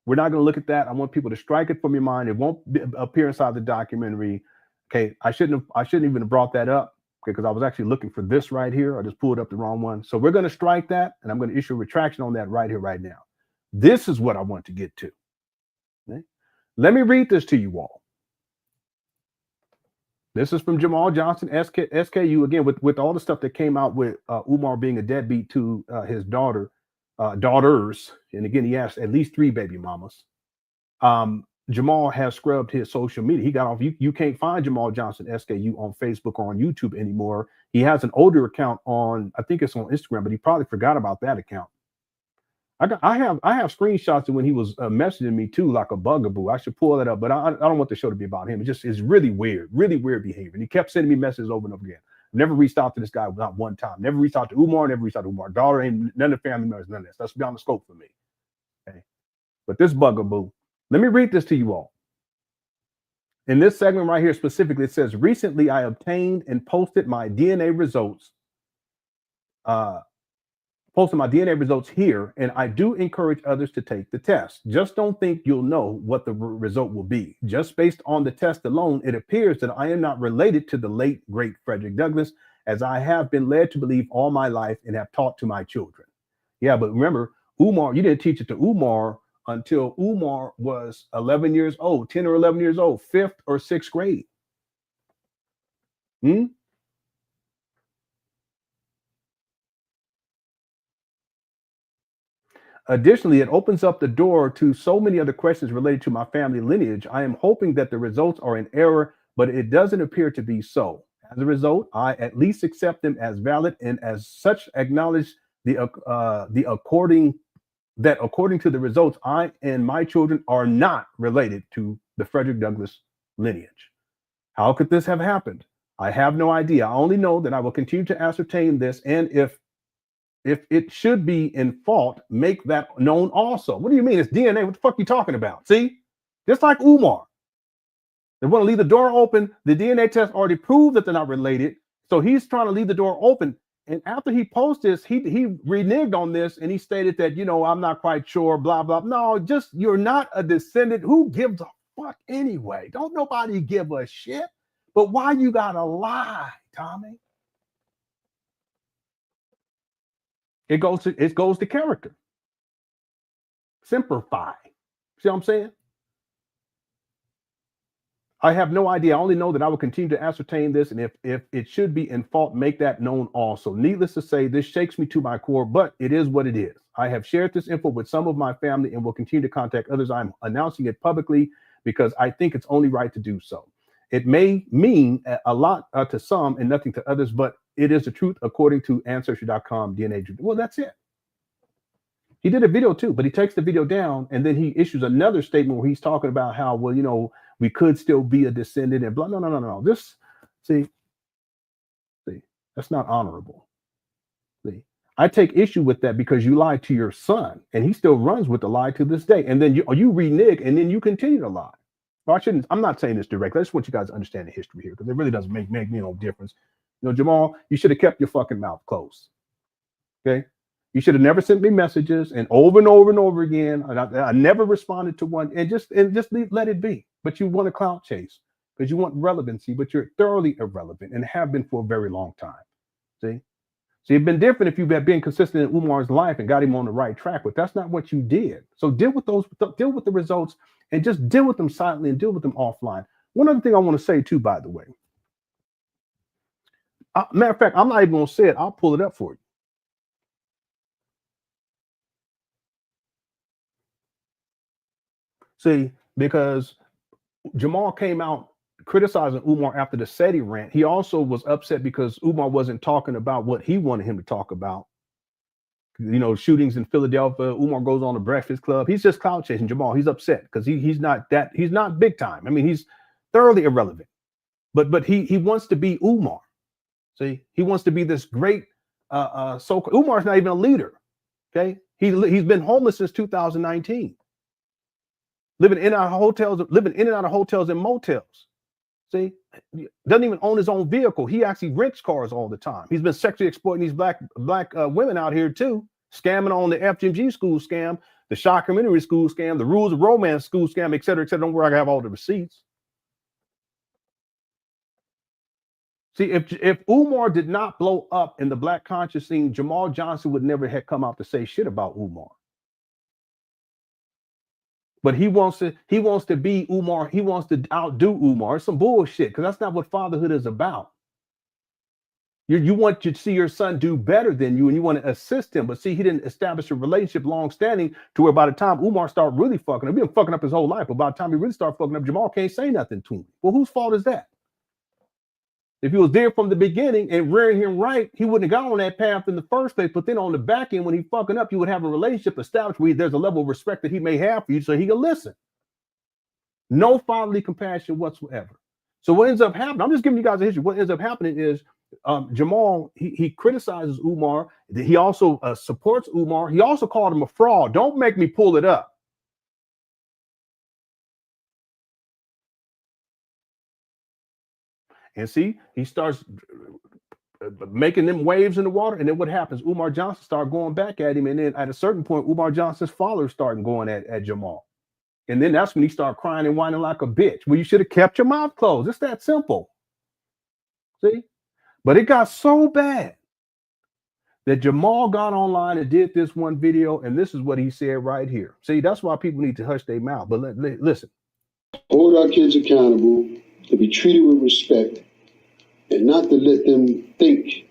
we're not going to look at that. I want people to strike it from your mind. It won't appear inside the documentary. Okay, I shouldn't even have brought that up, because I was actually looking for this right here. I just pulled up the wrong one. So we're going to strike that, and I'm going to issue a retraction on that right here, right now. This is what I want to get to. Okay? Let me read this to you all. This is from Jamal Johnson, SKU, again, with all the stuff that came out with Umar being a deadbeat to his daughters. And again, he has at least 3 baby mamas. Jamal has scrubbed his social media. He got off. You can't find Jamal Johnson, SKU, on Facebook or on YouTube anymore. He has an older account on, I think it's on Instagram, but he probably forgot about that account. I have screenshots of when he was messaging me too, like a bugaboo. I should pull that up, but I don't want the show to be about him. It's really weird behavior. And he kept sending me messages over and over again. Never reached out to this guy not one time. Never reached out to Umar. Never reached out to Umar. Daughter ain't none of the family members. None of this. That's beyond the scope for me. Okay, but this bugaboo. Let me read this to you all. In this segment right here specifically, it says, recently I obtained and posted my DNA results. Here, and I do encourage others to take the test. Just don't think you'll know what the result will be. Just based on the test alone, it appears that I am not related to the late, great Frederick Douglass, as I have been led to believe all my life and have taught to my children. Yeah, but remember, Umar, you didn't teach it to Umar until Umar was 11 years old, 10 or 11 years old, 5th or 6th grade. Additionally, it opens up the door to so many other questions related to my family lineage. I am hoping that the results are in error, but it doesn't appear to be so. As a result, I at least accept them as valid, and as such acknowledge according to the results, I and my children are not related to the Frederick Douglass lineage. How could this have happened? I have no idea. I only know that I will continue to ascertain this, and if it should be in fault, make that known also. What do you mean? It's DNA. What the fuck are you talking about? See? Just like Umar. They want to leave the door open. The DNA test already proved that they're not related. So he's trying to leave the door open. And after he posted this, he reneged on this, and he stated that, I'm not quite sure, blah, blah. No, just you're not a descendant. Who gives a fuck anyway? Don't nobody give a shit. But why you gotta lie, Tommy? It goes to character. Simplify. See what I'm saying? I have no idea. I only know that I will continue to ascertain this, and if it should be in fault, make that known also. Needless to say, this shakes me to my core, but it is what it is. I have shared this info with some of my family and will continue to contact others. I'm announcing it publicly because I think it's only right to do so. It may mean a lot to some and nothing to others, but it is the truth according to Ancestry.com DNA. Well, that's it. He did a video too, but he takes the video down and then he issues another statement where he's talking about how, well, we could still be a descendant and blah. No. This, see, that's not honorable. See, I take issue with that because you lied to your son and he still runs with the lie to this day. And then you renege and then you continue to lie. Well, I'm not saying this directly. I just want you guys to understand the history here because it really doesn't make no difference. Jamal, you should have kept your fucking mouth closed. Okay? You should have never sent me messages and over again. I never responded to one and just let it be. But you want a clout chase because you want relevancy, but you're thoroughly irrelevant and have been for a very long time. See? So it'd been different if you had been consistent in Umar's life and got him on the right track, but that's not what you did. So deal with the results and just deal with them silently and deal with them offline. One other thing I want to say too, by the way. Matter of fact, I'm not even going to say it. I'll pull it up for you. See, because Jamal came out criticizing Umar after the SETI rant, he also was upset because Umar wasn't talking about what he wanted him to talk about. You know, shootings in Philadelphia. Umar goes on the Breakfast Club. He's just clout chasing. Jamal, he's upset because he's not big time. I mean, he's thoroughly irrelevant. But he wants to be Umar. See, he wants to be this great Umar's not even a leader. Okay, he's been homeless since 2019, living in and out of hotels and motels. See, doesn't even own his own vehicle. He actually rents cars all the time. He's been sexually exploiting these black women out here too, scamming on the FDMG school scam, the Shaw Community School scam, the Rules of Romance school scam, et cetera, et cetera. Don't worry, I have all the receipts. See, if Umar did not blow up in the black conscious scene, Jamal Johnson would never have come out to say shit about Umar. But he wants to be Umar. He wants to outdo Umar. It's some bullshit, because that's not what fatherhood is about. You want to see your son do better than you, and you want to assist him. But see, he didn't establish a relationship long-standing to where by the time Umar started really fucking up, he's been fucking up his whole life. But by the time he really started fucking up, Jamal can't say nothing to him. Well, whose fault is that? If he was there from the beginning and rearing him right, he wouldn't have gone on that path in the first place. But then on the back end, when he fucking up, you would have a relationship established where there's a level of respect that he may have for you so he can listen. No fatherly compassion whatsoever. So what ends up happening, I'm just giving you guys a history. What ends up happening is Jamal, he criticizes Umar. He also supports Umar. He also called him a fraud. Don't make me pull it up. And see, he starts making them waves in the water. And then what happens? Umar Johnson started going back at him. And then at a certain point, Umar Johnson's followers started going at Jamal. And then that's when he started crying and whining like a bitch. Well, you should have kept your mouth closed. It's that simple. See? But it got so bad that Jamal got online and did this one video. And this is what he said right here. See, that's why people need to hush their mouth. But listen. Hold our kids accountable, to be treated with respect, and not to let them think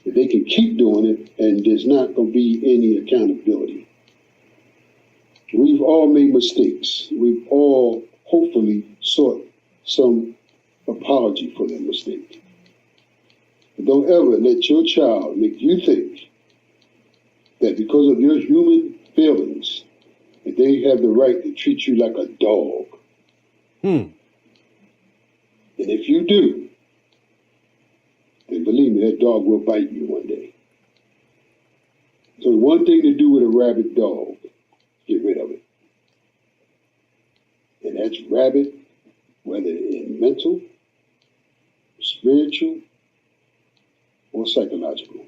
that they can keep doing it and there's not going to be any accountability. We've all made mistakes. We've all hopefully sought some apology for that mistake. But don't ever let your child make you think that because of your human feelings that they have the right to treat you like a dog. And if you do, then believe me, that dog will bite you one day. So one thing to do with a rabid dog, get rid of it. And that's rabid, whether in mental, spiritual, or psychological.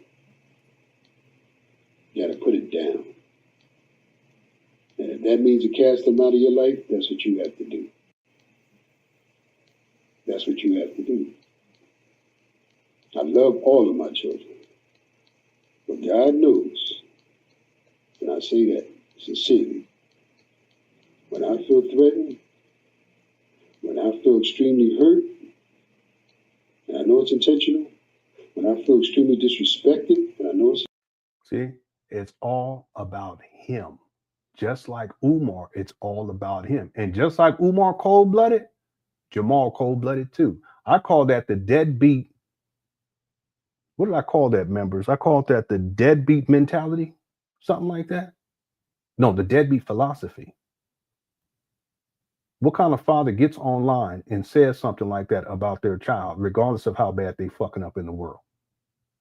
You gotta put it down. And if that means to cast them out of your life, that's what you have to do. That's what you have to do. I love all of my children. But God knows, and I say that sincerely, when I feel threatened, when I feel extremely hurt, and I know it's intentional, when I feel extremely disrespected, and I know it's... See, it's all about him. Just like Umar, it's all about him. And just like Umar cold-blooded, Jamal cold-blooded too. I call that the deadbeat. What did I call that, members? I called that the deadbeat mentality, something like that. No, the deadbeat philosophy. What kind of father gets online and says something like that about their child, regardless of how bad they fucking up in the world?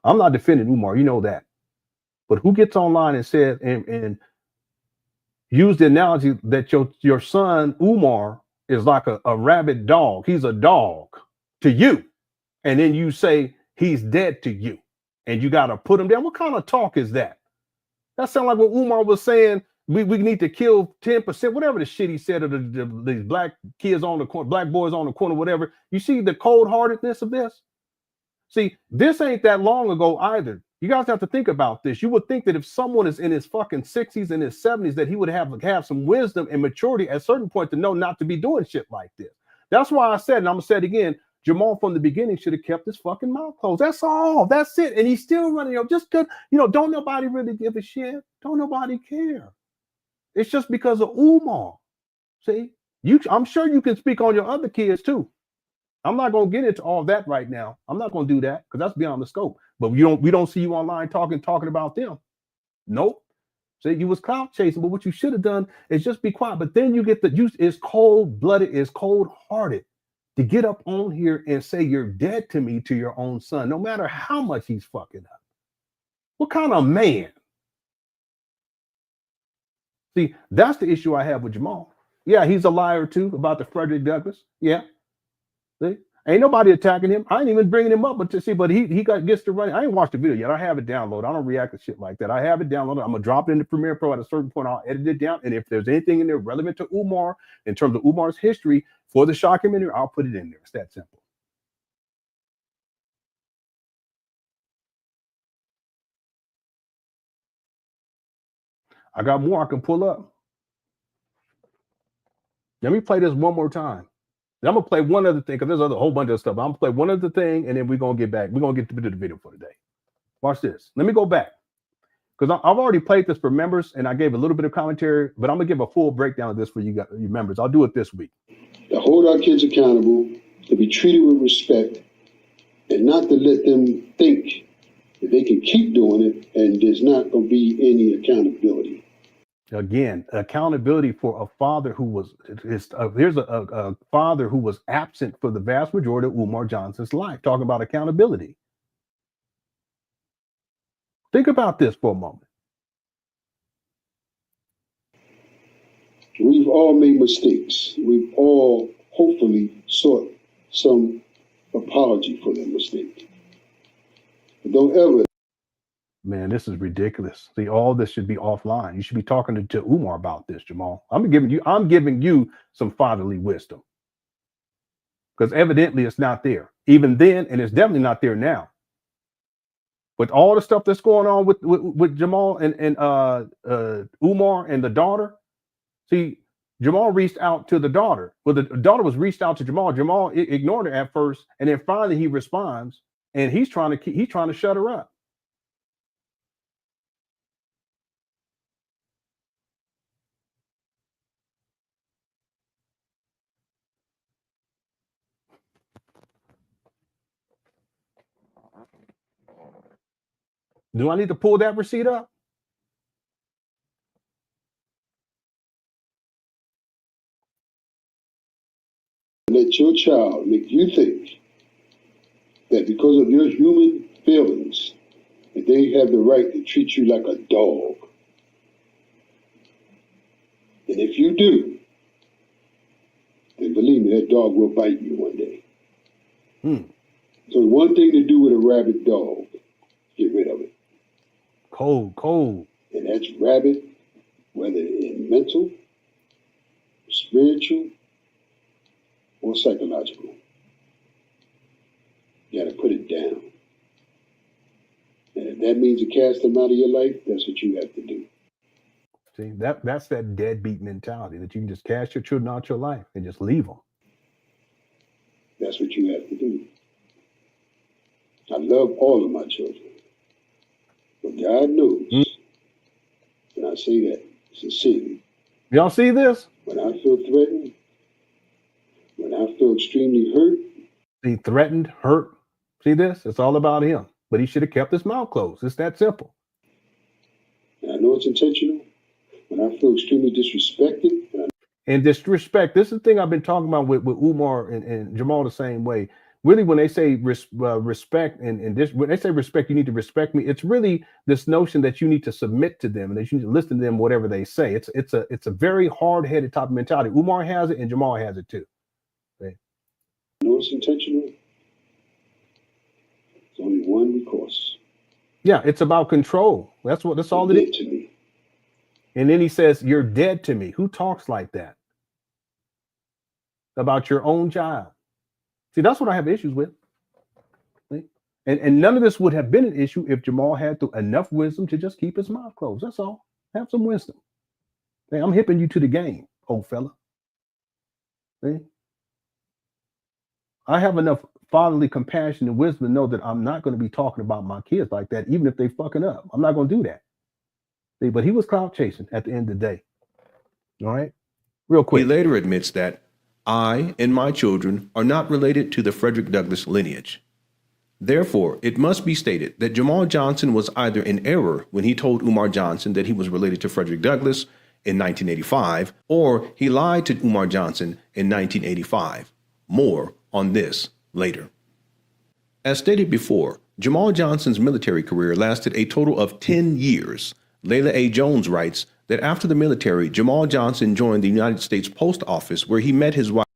I'm not defending Umar, you know that. But who gets online and says and use the analogy that your son Umar is like a rabid dog. He's a dog to you. And then you say he's dead to you. And you got to put him down. What kind of talk is that? That sounds like what Umar was saying. We need to kill 10%, whatever the shit he said of these black kids on the corner, black boys on the corner, whatever. You see the cold-heartedness of this? See, this ain't that long ago either. You guys have to think about this. You would think that if someone is in his fucking 60s and his 70s, that he would have some wisdom and maturity at a certain point to know not to be doing shit like this. That's why I said, and I'm gonna say it again, Jamal from the beginning should have kept his fucking mouth closed. That's all. That's it. And he's still running, just good. Don't nobody really give a shit. Don't nobody care. It's just because of Umar. See, I'm sure you can speak on your other kids too. I'm not going to get into all that right now. I'm not going to do that because that's beyond the scope. But we don't see you online talking about them. Nope. So you was clout chasing, but what you should have done is just be quiet. But then you get the use is cold-blooded, is cold-hearted to get up on here and say you're dead to me to your own son, no matter how much he's fucking up. What kind of man? See, that's the issue I have with Jamal. Yeah, he's a liar too about the Frederick Douglass. Yeah. See? Ain't nobody attacking him. I ain't even bringing him up, but he gets to running. I ain't watched the video yet. I have it downloaded. I don't react to shit like that. I have it downloaded. I'm gonna drop it into Premiere Pro at a certain point. I'll edit it down, and if there's anything in there relevant to Umar in terms of Umar's history for the documentary, I'll put it in there. It's that simple. I got more I can pull up. Let me play this one more time. And I'm gonna play one other thing because there's a whole bunch of stuff. I'm gonna play one other thing, and then we're gonna get back. We're gonna get to the video for today. Watch this. Let me go back because I've already played this for members, and I gave a little bit of commentary, but I'm gonna give a full breakdown of this for you members. I'll do it this week. To hold our kids accountable, to be treated with respect, and not to let them think that they can keep doing it and there's not gonna be any accountability. Again, accountability for a father who was here's a father who was absent for the vast majority of Umar Johnson's life. Talking about accountability. Think about this for a moment. We've all made mistakes. We've all hopefully sought some apology for that mistake. But don't ever. Man, this is ridiculous. See, all this should be offline. You should be talking to Umar about this, Jamal. I'm giving you some fatherly wisdom. Because evidently it's not there. Even then, and it's definitely not there now. With all the stuff that's going on with Jamal and Umar and the daughter. See, Jamal reached out to the daughter. Well, the daughter was reached out to Jamal. Jamal ignored her at first, and then finally he responds, and he's trying to shut her up. Do I need to pull that receipt up? Let your child make you think that because of your human feelings, that they have the right to treat you like a dog. And if you do, then believe me, that dog will bite you one day. So one thing to do with a rabid dog, get rid of it. Cold. And that's rabid, whether in mental, spiritual, or psychological. You gotta put it down. And if that means to cast them out of your life, that's what you have to do. See, that's that deadbeat mentality that you can just cast your children out your life and just leave them. That's what you have to do. I love all of my children. But God knows, and I say that sincerely. Y'all see this? When I feel threatened, when I feel extremely hurt. See, threatened, hurt. See this? It's all about him. But he should have kept his mouth closed. It's that simple. And I know it's intentional. When I feel extremely disrespected. And disrespect, this is the thing I've been talking about with Umar and Jamal the same way. Really, when they say respect and this, when they say respect, you need to respect me. It's really this notion that you need to submit to them and that you need to listen to them, whatever they say. It's a very hard-headed type of mentality. Umar has it and Jamal has it too. Okay. I know it's intentional. It's only one recourse. Yeah, it's about control. That's all it is. To me. And then he says, "You're dead to me." Who talks like that about your own child? See, that's what I have issues with. And none of this would have been an issue if Jamal had enough wisdom to just keep his mouth closed. That's all. Have some wisdom. Hey, I'm hipping you to the game, old fella. See? I have enough fatherly compassion and wisdom to know that I'm not going to be talking about my kids like that, even if they fucking up. I'm not going to do that. See, but he was clout chasing at the end of the day. All right? Real quick. He later admits that I and my children are not related to the Frederick Douglass lineage. Therefore, it must be stated that Jamal Johnson was either in error when he told Umar Johnson that he was related to Frederick Douglass in 1985, or he lied to Umar Johnson in 1985. More on this later. As stated before, Jamal Johnson's military career lasted a total of 10 years. Layla A. Jones writes that after the military, Jamal Johnson joined the United States Post Office, where he met his wife.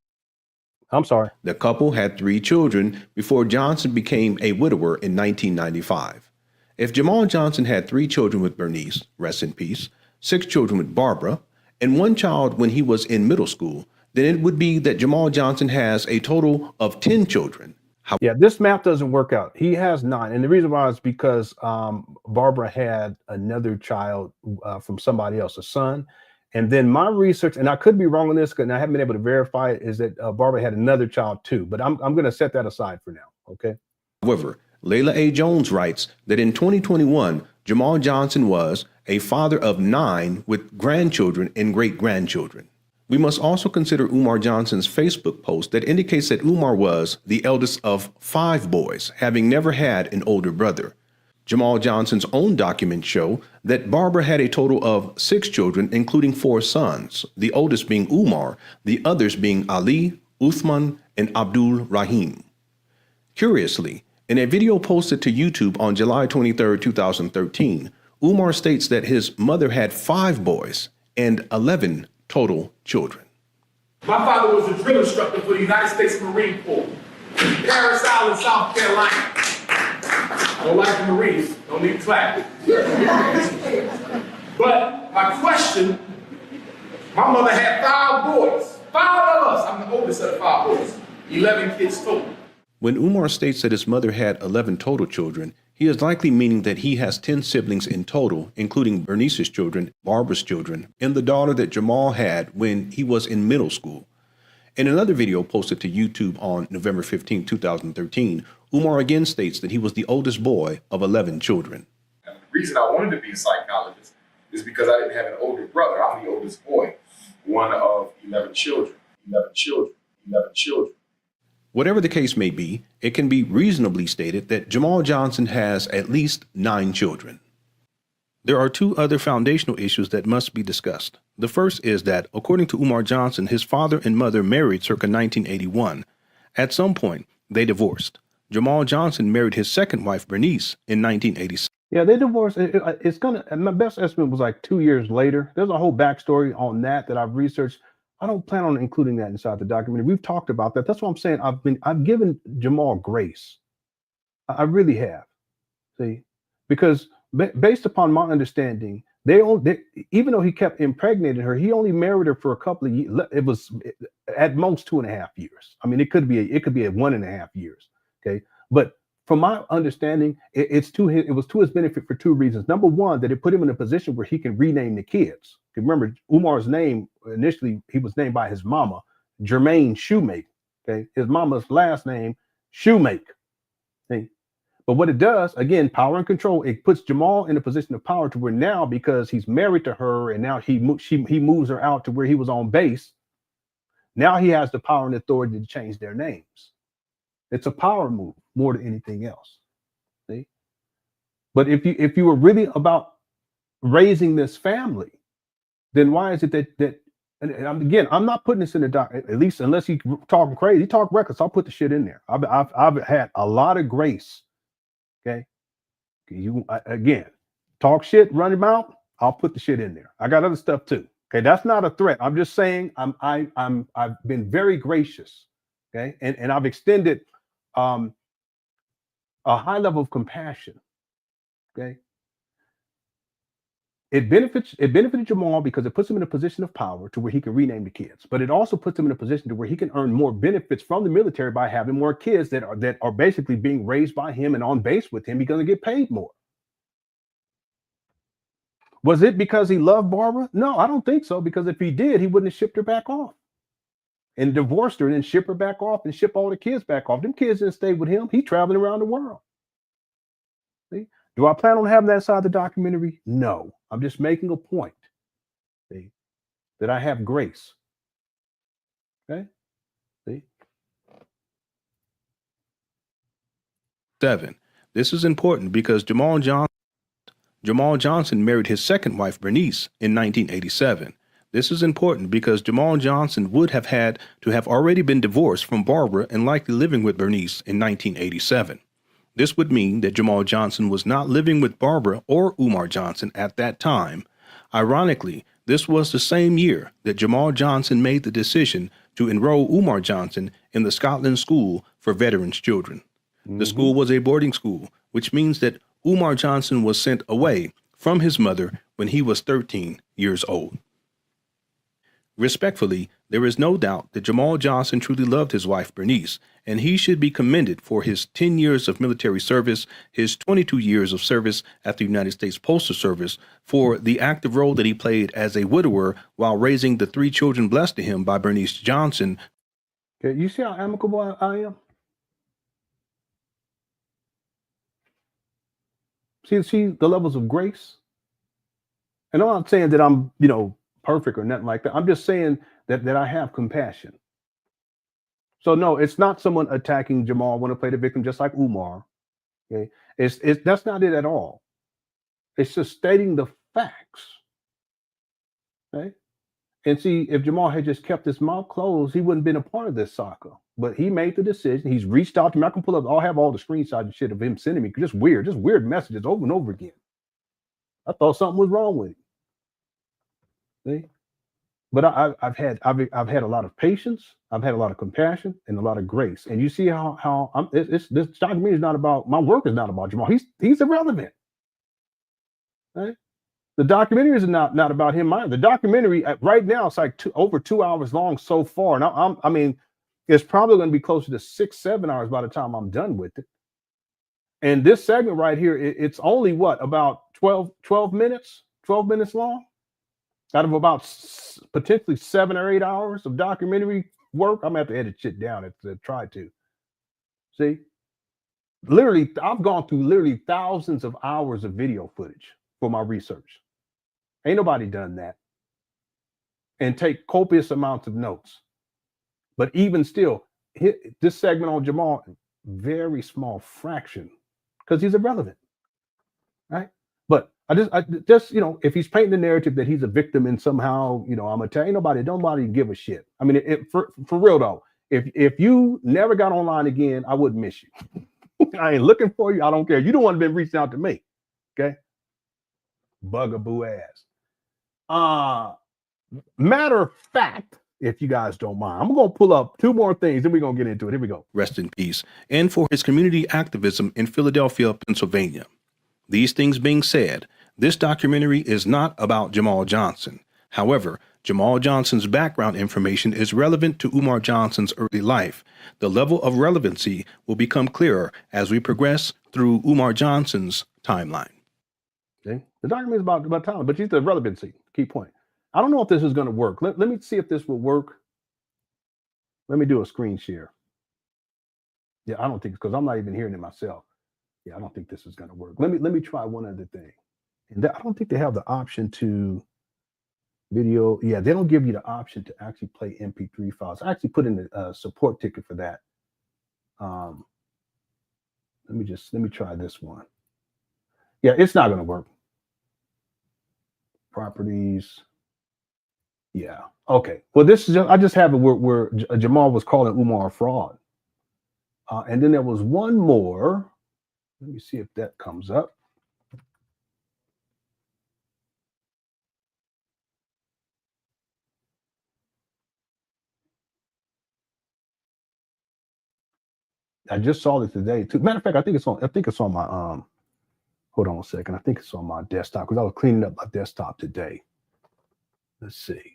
I'm sorry. The couple had 3 children before Johnson became a widower in 1995. If Jamal Johnson had 3 children with Bernice, rest in peace, 6 children with Barbara, and 1 child when he was in middle school, then it would be that Jamal Johnson has a total of 10 children. Yeah, this math doesn't work out. He has 9. And the reason why is because Barbara had another child from somebody else, a son. And then my research, and I could be wrong on this, and I haven't been able to verify it, is that Barbara had another child too. But I'm going to set that aside for now. Okay. However, Layla A. Jones writes that in 2021, Jamal Johnson was a father of 9 with grandchildren and great-grandchildren. We must also consider Umar Johnson's Facebook post that indicates that Umar was the eldest of 5 boys, having never had an older brother. Jamal Johnson's own documents show that Barbara had a total of 6 children, including 4 sons, the oldest being Umar, the others being Ali, Uthman, and Abdul Rahim. Curiously, in a video posted to YouTube on July 23, 2013, Umar states that his mother had 5 boys and 11 total children. My father was a drill instructor for the United States Marine Corps, Paris Island, South Carolina. Don't like the Marines, don't need to clap. But my question, my mother had 5 boys, 5 of us. I'm the oldest of the 5 boys, 11 kids total. When Umar states that his mother had 11 total children, he is likely meaning that he has 10 siblings in total, including Bernice's children, Barbara's children, and the daughter that Jamal had when he was in middle school. In another video posted to YouTube on November 15, 2013, Umar again states that he was the oldest boy of 11 children. The reason I wanted to be a psychologist is because I didn't have an older brother. I'm the oldest boy, one of 11 children, 11 children, 11 children. Whatever the case may be, it can be reasonably stated that Jamal Johnson has at least 9 children. There are 2 other foundational issues that must be discussed. The first is that, according to Umar Johnson, his father and mother married circa 1981. At some point, they divorced. Jamal Johnson married his second wife, Bernice, in 1986. Yeah, they divorced. It's gonna. My best estimate was like 2 years later. There's a whole backstory on that I've researched. I don't plan on including that inside the documentary. We've talked about that. That's what I'm saying. I've given Jamal grace. I really have. See, because based upon my understanding, even though he kept impregnating her, he only married her for a couple of years. It was at most 2.5 years. I mean, it could be a 1.5 years. Okay, but from my understanding, it was to his benefit for 2 reasons. Number one, that it put him in a position where he can rename the kids. Remember, Umar's name, initially, he was named by his mama, Jermaine Shoemake. Okay, his mama's last name, Shoemake. Okay? But what it does, again, power and control, it puts Jamal in a position of power to where now, because he's married to her and now he moves her out to where he was on base, now he has the power and authority to change their names. It's a power move more than anything else. See? But if you were really about raising this family, then why is it that and again, I'm not putting this in the doc, at least unless he's talking crazy. He talk reckless, I'll put the shit in there. I've had a lot of grace. Okay. Again, talk shit, run him out, I'll put the shit in there. I got other stuff too. Okay, that's not a threat. I'm just saying I've been very gracious. Okay, and I've extended a high level of compassion. Okay. It benefited Jamal because it puts him in a position of power to where he can rename the kids, but it also puts him in a position to where he can earn more benefits from the military by having more kids that are basically being raised by him and on base with him. He's going to get paid more. Was it because he loved Barbara? No, I don't think so, because if he did, he wouldn't have shipped her back off and divorced her and then ship her back off and ship all the kids back off. Them kids didn't stay with him. He's traveling around the world. See? Do I plan on having that side of the documentary? No. I'm just making a point, see, that I have grace. Okay. This is important because Jamal Johnson married his second wife, Bernice, in 1987. This is important because Jamal Johnson would have had to have already been divorced from Barbara and likely living with Bernice in 1987. This would mean that Jamal Johnson was not living with Barbara or Umar Johnson at that time. Ironically, this was the same year that Jamal Johnson made the decision to enroll Umar Johnson in the Scotland School for Veterans Children. The school was a boarding school, which means that Umar Johnson was sent away from his mother when he was 13 years old. Respectfully, there is no doubt that Jamal Johnson truly loved his wife Bernice, and he should be commended for his 10 years of military service, his 22 years of service at the United States Postal Service, for the active role that he played as a widower while raising the 3 children blessed to him by Bernice Johnson. Okay, you see how amicable I am? See the levels of grace? And I'm not saying that I'm, perfect or nothing like that. I'm just saying that I have compassion. So no, it's not someone attacking Jamal want to play the victim just like Umar. Okay, that's not it at all. It's just stating the facts. Okay, and see, if Jamal had just kept his mouth closed, he wouldn't have been a part of this saga. But he made the decision. He's reached out to me. I can pull up. I'll have all the screenshots and shit of him sending me just weird messages over and over again. I thought something was wrong with him. See? But I've had a lot of patience. I've had a lot of compassion and a lot of grace. And you see how this documentary is not about my work. Is not about Jamal. He's irrelevant. Right? The documentary is not about him either. The documentary right now it's like over 2 hours long so far. And I mean, it's probably going to be closer to 6-7 hours by the time I'm done with it. And this segment right here, it's only about 12 minutes long. Out of about potentially 7 or 8 hours of documentary work, I'm gonna have to edit shit down to try to. See, literally, I've gone through literally thousands of hours of video footage for my research. Ain't nobody done that. And take copious amounts of notes. But even still, this segment on Jamal, very small fraction, because he's irrelevant, right? But I just if he's painting the narrative that he's a victim and somehow, I'm attacking nobody give a shit. I mean, for real though, if you never got online again, I wouldn't miss you. I ain't looking for you. I don't care. You don't want to be reaching out to me. Okay. Bugaboo ass. Matter of fact, if you guys don't mind, I'm going to pull up 2 more things, then we're going to get into it. Here we go. Rest in peace. And for his community activism in Philadelphia, Pennsylvania. These things being said, this documentary is not about Jamal Johnson. However, Jamal Johnson's background information is relevant to Umar Johnson's early life. The level of relevancy will become clearer as we progress through Umar Johnson's timeline. Okay. The documentary is about talent, but it's the relevancy, key point. I don't know if this is going to work. Let me see if this will work. Let me do a screen share. Yeah, I don't think because I'm not even hearing it myself. Yeah, I don't think this is going to work. Let me try one other thing. And I don't think they have the option to video. Yeah, they don't give you the option to actually play MP3 files. I actually put in a support ticket for that. Let me try this one. Yeah, it's not going to work. Properties. Yeah. Okay. Well, this is I just have it where Jamal was calling Umar a fraud. And then there was one more. Let me see if that comes up. I just saw it today too. Matter of fact, I think it's on my hold on a second. I think it's on my desktop because I was cleaning up my desktop today. Let's see.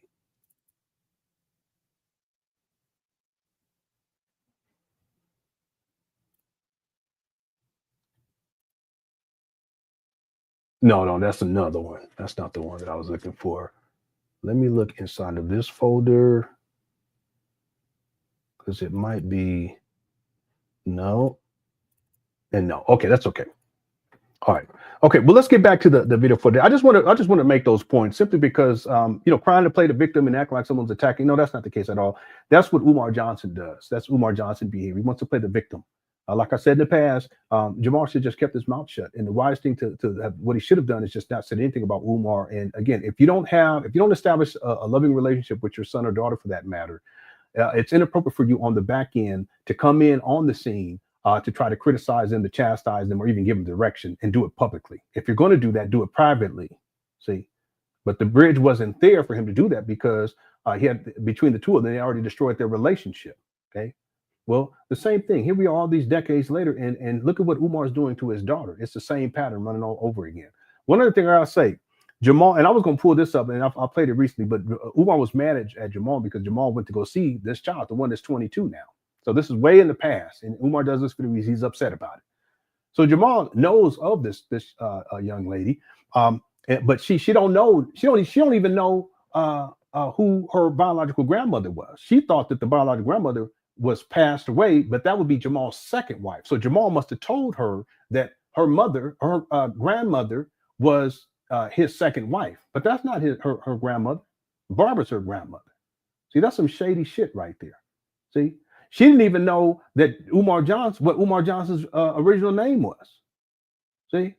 No, that's another one. That's not the one that I was looking for. Let me look inside of this folder because it might be no and no. Okay, that's okay. All right. Okay, well, let's get back to the video footage. I just want to make those points simply because trying to play the victim and act like someone's attacking. No, that's not the case at all. That's what Umar Johnson does. That's Umar Johnson behavior. He wants to play the victim. Like I said in the past, Jamal should just kept his mouth shut. And the wisest thing to have, what he should have done is just not said anything about Umar. And again, if you don't establish a loving relationship with your son or daughter, for that matter, it's inappropriate for you on the back end to come in on the scene to try to criticize them, to chastise them, or even give them direction, and do it publicly. If you're going to do that, do it privately. See, but the bridge wasn't there for him to do that because he had, between the two of them, they already destroyed their relationship. Okay. Well, the same thing. Here we are all these decades later, and look at what Umar is doing to his daughter. It's the same pattern running all over again. One other thing I'll say, Jamal, and I was going to pull this up, and I played it recently, but Umar was mad at Jamal because Jamal went to go see this child, the one that's 22 now. So this is way in the past, and Umar does this for the reason he's upset about it. So Jamal knows of this young lady, but she don't know. She don't even know who her biological grandmother was. She thought that the biological grandmother was passed away, but that would be Jamal's second wife. So Jamal must have told her that her mother, her grandmother, was his second wife, but that's not her grandmother. Barbara's her grandmother. See, that's some shady shit right there. See, she didn't even know that what Umar Johnson's original name was. See,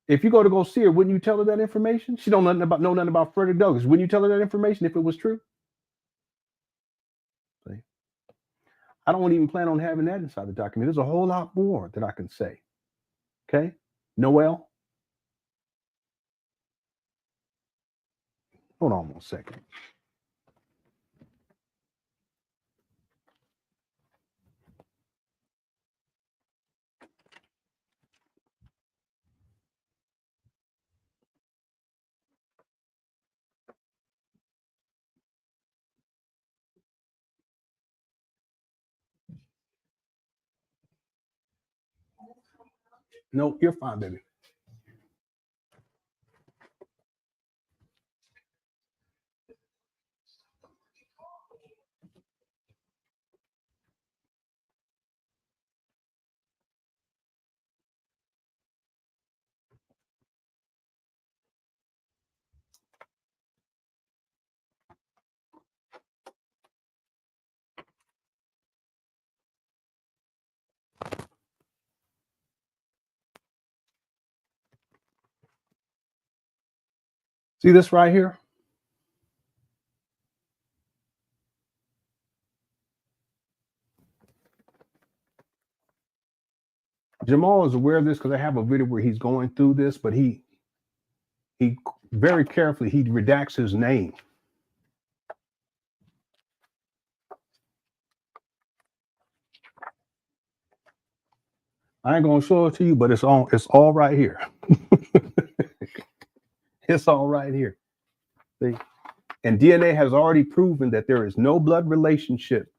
if you go see her, wouldn't you tell her that information? She don't know nothing about Frederick Douglass. Wouldn't you tell her that information if it was true? See, I don't even plan on having that inside the document. There's a whole lot more that I can say. Okay, Noel. Hold on 1 second. No, you're fine, baby. See this right here? Jamal is aware of this because I have a video where he's going through this, but he very carefully, he redacts his name. I ain't gonna show it to you, but it's all right here. It's all right here. See? And DNA has already proven that there is no blood relationship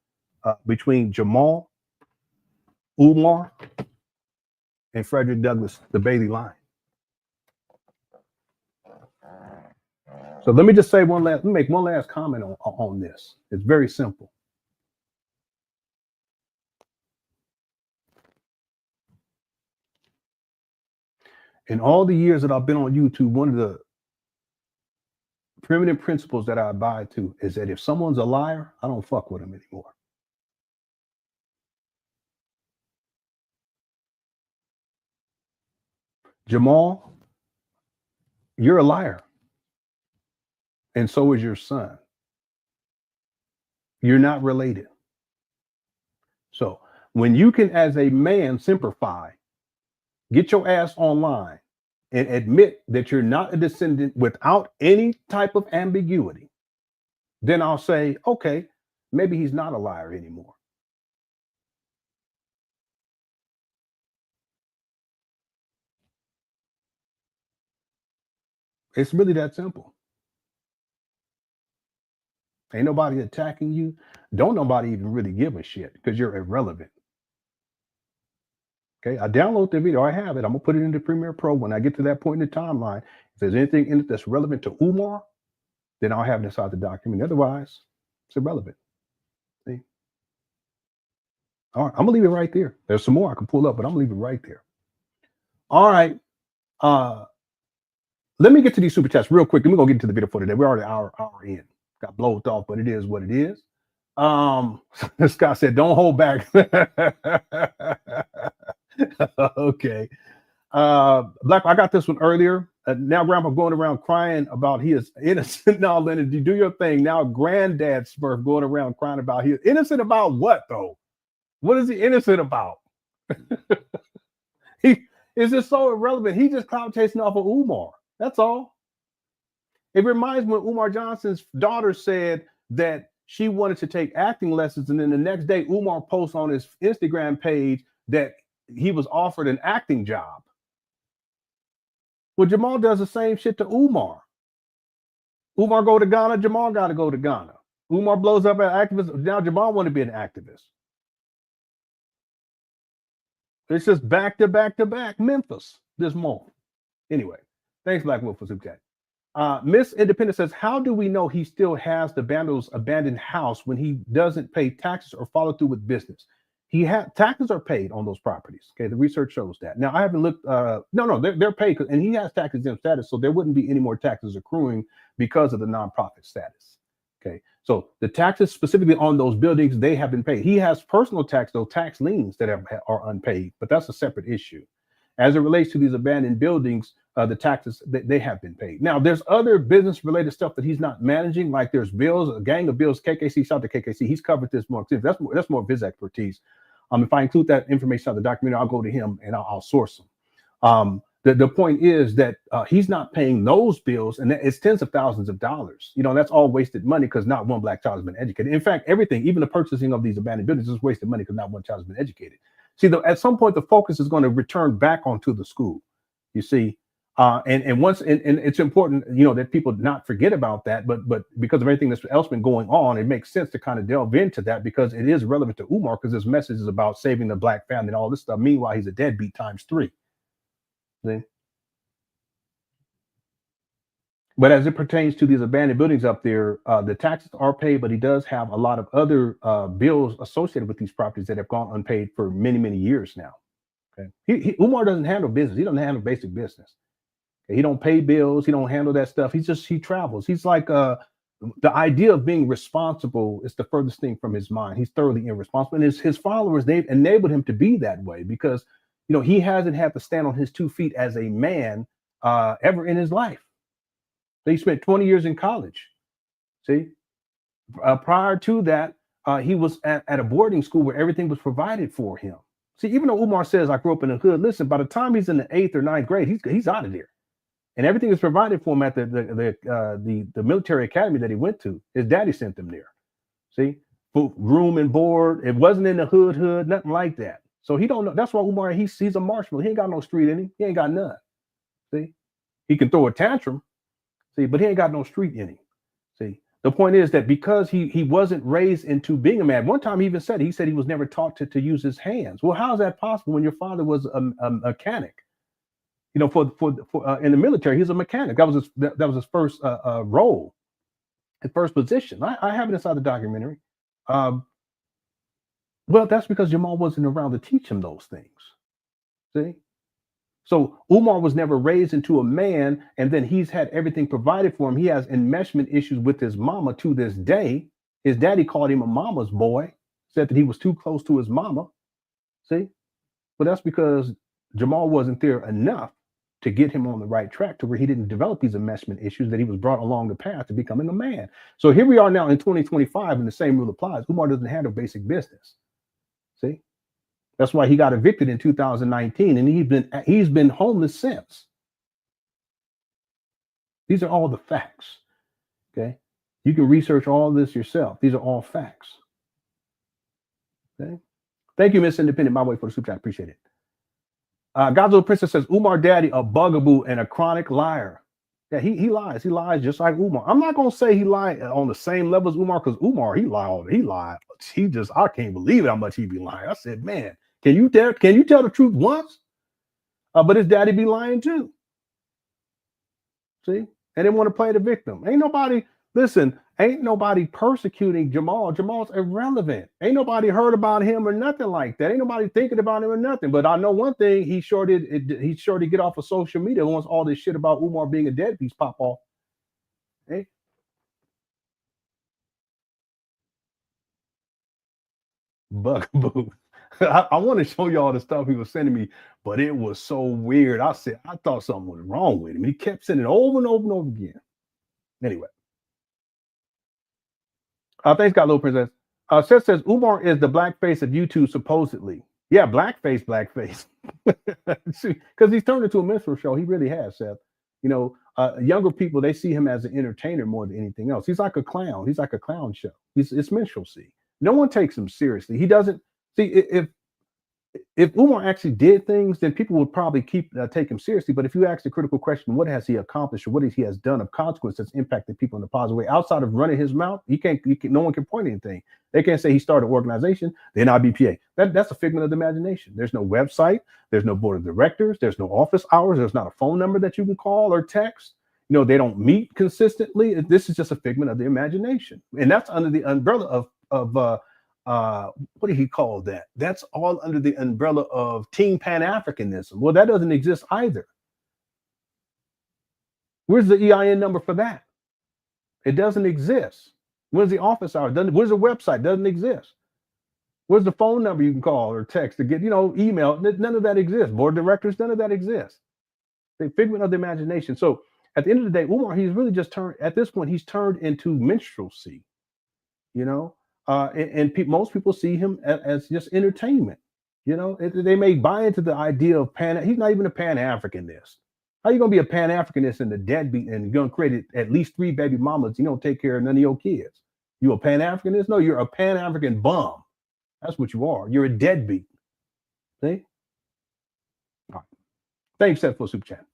between Jamal, Umar, and Frederick Douglass, the Bailey line. So let me just say let me make one last comment on this. It's very simple. In all the years that I've been on YouTube, one of the primitive principles that I abide to is that if someone's a liar, I don't fuck with them anymore. Jamal, you're a liar. And so is your son. You're not related. So when you can, as a man, simplify, get your ass online and admit that you're not a descendant without any type of ambiguity, then I'll say, okay, maybe he's not a liar anymore. It's really that simple. Ain't nobody attacking you. Don't nobody even really give a shit because you're irrelevant. Okay, I download the video. I have it. I'm gonna put it into Premiere Pro. When I get to that point in the timeline, if there's anything in it that's relevant to Umar, then I'll have it inside the document. Otherwise, it's irrelevant. See? All right, I'm gonna leave it right there. There's some more I can pull up, but I'm gonna leave it right there. All right. Let me get to these super chats real quick. Then we're gonna get into the video for today. We're already an hour in. Got blowed off, but it is what it is. Scott said, don't hold back. Okay. Black, I got this one earlier. Now grandpa going around crying about he is innocent. Now, Leonard, you do your thing. Now granddad Smurf going around crying about he is innocent about what though? What is he innocent about? He is just so irrelevant. He just clout chasing off of Umar. That's all. It reminds me when Umar Johnson's daughter said that she wanted to take acting lessons, and then the next day Umar posts on his Instagram page that he was offered an acting job. Well, Jamal does the same shit to Umar. Umar go to Ghana, Jamal got to go to Ghana. Umar blows up an activist. Now Jamal want to be an activist. It's just back to back to back Memphis this month. Anyway, thanks, Black Wolf, for Super Chat. Miss Independent says, how do we know he still has the Vandals' abandoned house when he doesn't pay taxes or follow through with business? He had taxes are paid on those properties. Okay, the research shows that. Now I haven't looked. No, they're paid, and he has tax exempt status, so there wouldn't be any more taxes accruing because of the nonprofit status. Okay, so the taxes specifically on those buildings, they have been paid. He has personal tax, though, tax liens that are unpaid, but that's a separate issue. As it relates to these abandoned buildings, the taxes, they have been paid. Now, there's other business-related stuff that he's not managing, like there's bills, a gang of bills, KKC, shout out to KKC. He's covered this more. That's more of his expertise. If I include that information on the documentary, I'll go to him and I'll source him. The point is that he's not paying those bills, and it's tens of thousands of dollars. You know, that's all wasted money because not one black child has been educated. In fact, everything, even the purchasing of these abandoned buildings, is wasted money because not one child has been educated. See, at some point, the focus is going to return back onto the school. You see, and once, and it's important, you know, that people not forget about that. But because of everything that's else been going on, it makes sense to kind of delve into that because it is relevant to Umar, because his message is about saving the black family and all this stuff. Meanwhile, he's a deadbeat times 3. See? But as it pertains to these abandoned buildings up there, the taxes are paid, but he does have a lot of other bills associated with these properties that have gone unpaid for many, many years now. Okay, Umar doesn't handle business. He doesn't handle basic business. Okay? He don't pay bills. He don't handle that stuff. He travels. He's like the idea of being responsible is the furthest thing from his mind. He's thoroughly irresponsible, and his followers, they've enabled him to be that way because, you know, he hasn't had to stand on his 2 feet as a man ever in his life. He spent 20 years in college. See, prior to that, he was at a boarding school where everything was provided for him. See, even though Umar says I grew up in the hood, listen, by the time he's in the 8th or 9th grade, he's out of there, and everything is provided for him at the military academy that he went to. His daddy sent him there. See, room and board. It wasn't in the hood, nothing like that. So he don't know. That's why Umar, he's a marshmallow. He ain't got no street in him. He ain't got none. See, he can throw a tantrum. See, but he ain't got no street in him. See, the point is that because he wasn't raised into being a man. One time he even said he was never taught to use his hands. Well, how is that possible when your father was a mechanic? You know, for in the military, he's a mechanic. That was his first role, his first position. I have it inside the documentary. Well, that's because Jamal wasn't around to teach him those things. See. So Umar was never raised into a man, and then he's had everything provided for him. He has enmeshment issues with his mama to this day. His daddy called him a mama's boy, said that he was too close to his mama. See? But that's because Jamal wasn't there enough to get him on the right track to where he didn't develop these enmeshment issues that he was brought along the path to becoming a man. So here we are now in 2025, and the same rule applies. Umar doesn't handle basic business. See? That's why he got evicted in 2019, and he's been homeless since. These are all the facts. Okay, you can research all this yourself. These are all facts. Okay, thank you, Miss Independent, my way for the super chat. Appreciate it. Godzilla Princess says Umar Daddy a bugaboo and a chronic liar. Yeah, he lies. He lies just like Umar. I'm not gonna say he lied on the same level as Umar, because Umar he lied. I can't believe how much he be lying. I said, man. Can you tell the truth once? But his daddy be lying too. See? And they want to play the victim. Ain't nobody persecuting Jamal. Jamal's irrelevant. Ain't nobody heard about him or nothing like that. Ain't nobody thinking about him or nothing. But I know one thing, he sure did get off of social media once all this shit about Umar being a deadbeat pop off. Hey? bugaboo. I want to show y'all the stuff he was sending me, but it was so weird. I thought something was wrong with him. He kept sending it over and over and over again. Anyway. Thanks, God, little princess. Seth says Umar is the blackface of YouTube, supposedly. Yeah, blackface. Because he's turned into a minstrel show. He really has, Seth. You know, younger people, they see him as an entertainer more than anything else. He's like a clown. He's like a clown show. It's minstrelsy. No one takes him seriously. He doesn't see if Umar actually did things, then people would probably take him seriously. But if you ask the critical question, what has he accomplished or what he has done of consequence that's impacted people in a positive way, outside of running his mouth, no one can point anything. They can't say he started an organization, the NIBPA. That's a figment of the imagination. There's no website, there's no board of directors, there's no office hours, there's not a phone number that you can call or text. You know, they don't meet consistently. This is just a figment of the imagination. And that's under the umbrella of what did he call that? That's all under the umbrella of Team Pan Africanism. Well, that doesn't exist either. Where's the EIN number for that? It doesn't exist. Where's the office hour? Where's the website? Doesn't exist. Where's the phone number you can call or text to get, email? None of that exists. Board of directors, none of that exists. The figment of the imagination. So at the end of the day, Umar, he's really just he's turned into minstrelsy, most people see him as just entertainment. They may buy into the idea of he's not even a Pan-Africanist. How you going to be a Pan-Africanist and a deadbeat and you're going to create at least 3 baby mamas? You don't take care of none of your kids. You a Pan-Africanist? No, you're a Pan-African bum. That's what you are. You're a deadbeat. See? All right. Thanks, Seth, for super chat.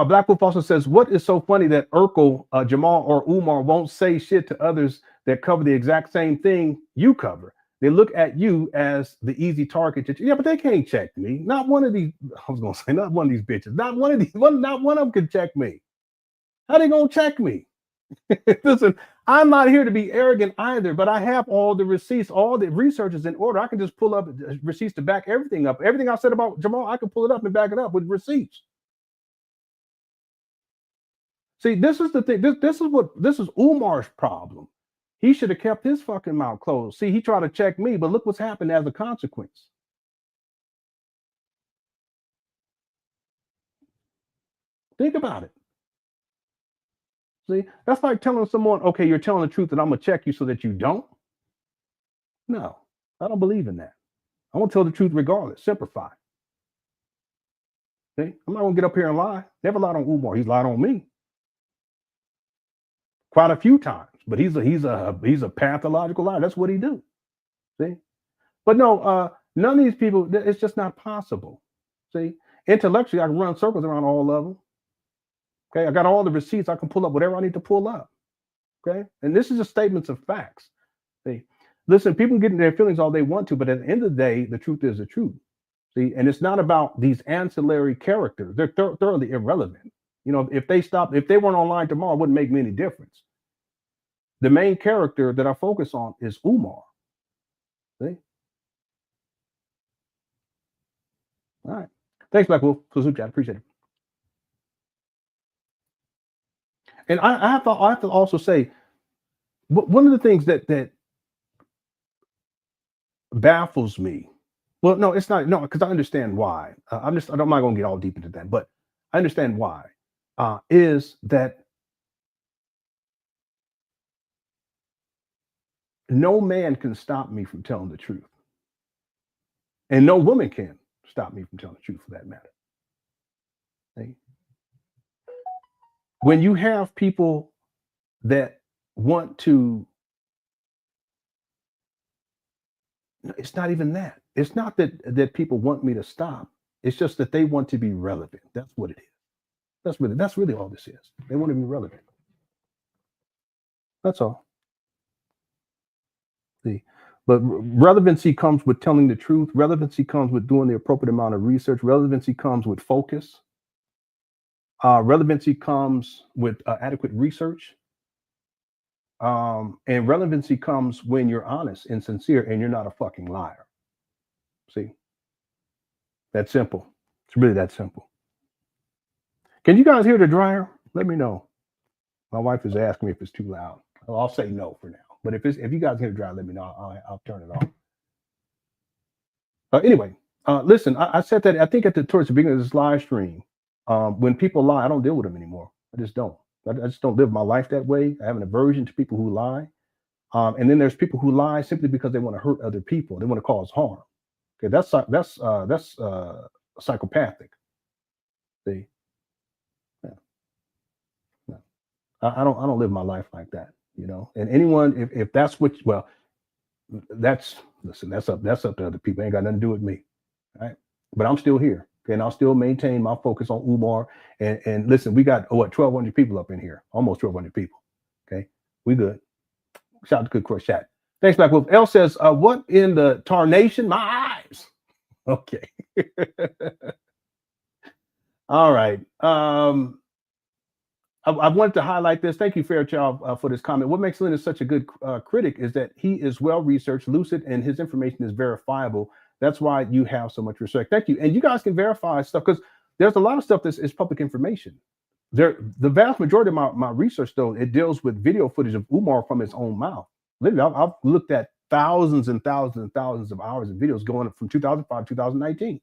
Black Wolf also says, what is so funny that Urkel, Jamal, or Umar won't say shit to others that cover the exact same thing you cover? They look at you as the easy target. Yeah, but they can't check me. Not one of these, I was going to say, not one of these bitches. Not one of them can check me. How they going to check me? Listen, I'm not here to be arrogant either, but I have all the receipts, all the research is in order. I can just pull up receipts to back everything up. Everything I said about Jamal, I can pull it up and back it up with receipts. See, this is the thing. This is Umar's problem. He should have kept his fucking mouth closed. See, he tried to check me, but look what's happened as a consequence. Think about it. See, that's like telling someone, okay, you're telling the truth and I'm going to check you so that you don't. No, I don't believe in that. I want to tell the truth regardless. Simplify. See, I'm not going to get up here and lie. Never lied on Umar. He's lied on me quite a few times, but he's a pathological liar. That's what he do. See, but no, none of these people. It's just not possible. See, intellectually, I can run circles around all of them. Okay, I got all the receipts. I can pull up whatever I need to pull up. Okay, and this is just statements of facts. See, listen, people can get in their feelings all they want to, but at the end of the day, the truth is the truth. See, and it's not about these ancillary characters. They're thoroughly irrelevant. If they weren't online tomorrow, it wouldn't make me any difference. The main character that I focus on is Umar. See? All right. Thanks, Black Wolf, for super chat. Appreciate it. And I have to also say, one of the things that baffles me. Well, no, it's not. No, because I understand why. I'm not going to get all deep into that, but I understand why. Is that no man can stop me from telling the truth. And no woman can stop me from telling the truth for that matter. See? When you have people that want to, it's not even that. It's not that people want me to stop. It's just that they want to be relevant. That's what it is. That's really all this is. They want to be relevant. That's all. See, but relevancy comes with telling the truth. Relevancy comes with doing the appropriate amount of research. Relevancy comes with focus. Relevancy comes with adequate research. And relevancy comes when you're honest and sincere and you're not a fucking liar. See, that's simple. It's really that simple. Can you guys hear the dryer? Let me know. My wife is asking me if it's too loud. I'll say no for now. But if you guys hear the dryer, let me know. I'll turn it off. Anyway, listen, I said that I think towards the beginning of this live stream, when people lie, I don't deal with them anymore. I just don't. I just don't live my life that way. I have an aversion to people who lie. And then there's people who lie simply because they want to hurt other people. They want to cause harm. Okay, that's psychopathic. See, yeah. No. I don't live my life like that, you know. And anyone, if that's what, well, that's up to other people. Ain't got nothing to do with me, right? But I'm still here, okay, and I'll still maintain my focus on Umar. And listen, we got 1,200 people up in here, almost 1,200 people. Okay, we good. Shout out to Good Cross Chat. Thanks, Black Wolf. L says, what in the tarnation? My eyes. Okay. All right. I wanted to highlight this. Thank you, Fairchild, for this comment. What makes Lenon such a good critic is that he is well-researched, lucid, and his information is verifiable. That's why you have so much respect. Thank you. And you guys can verify stuff because there's a lot of stuff is public information. The vast majority of my research, though, it deals with video footage of Umar from his own mouth. Literally, I've looked at thousands and thousands and thousands of hours of videos going from 2005 to 2019.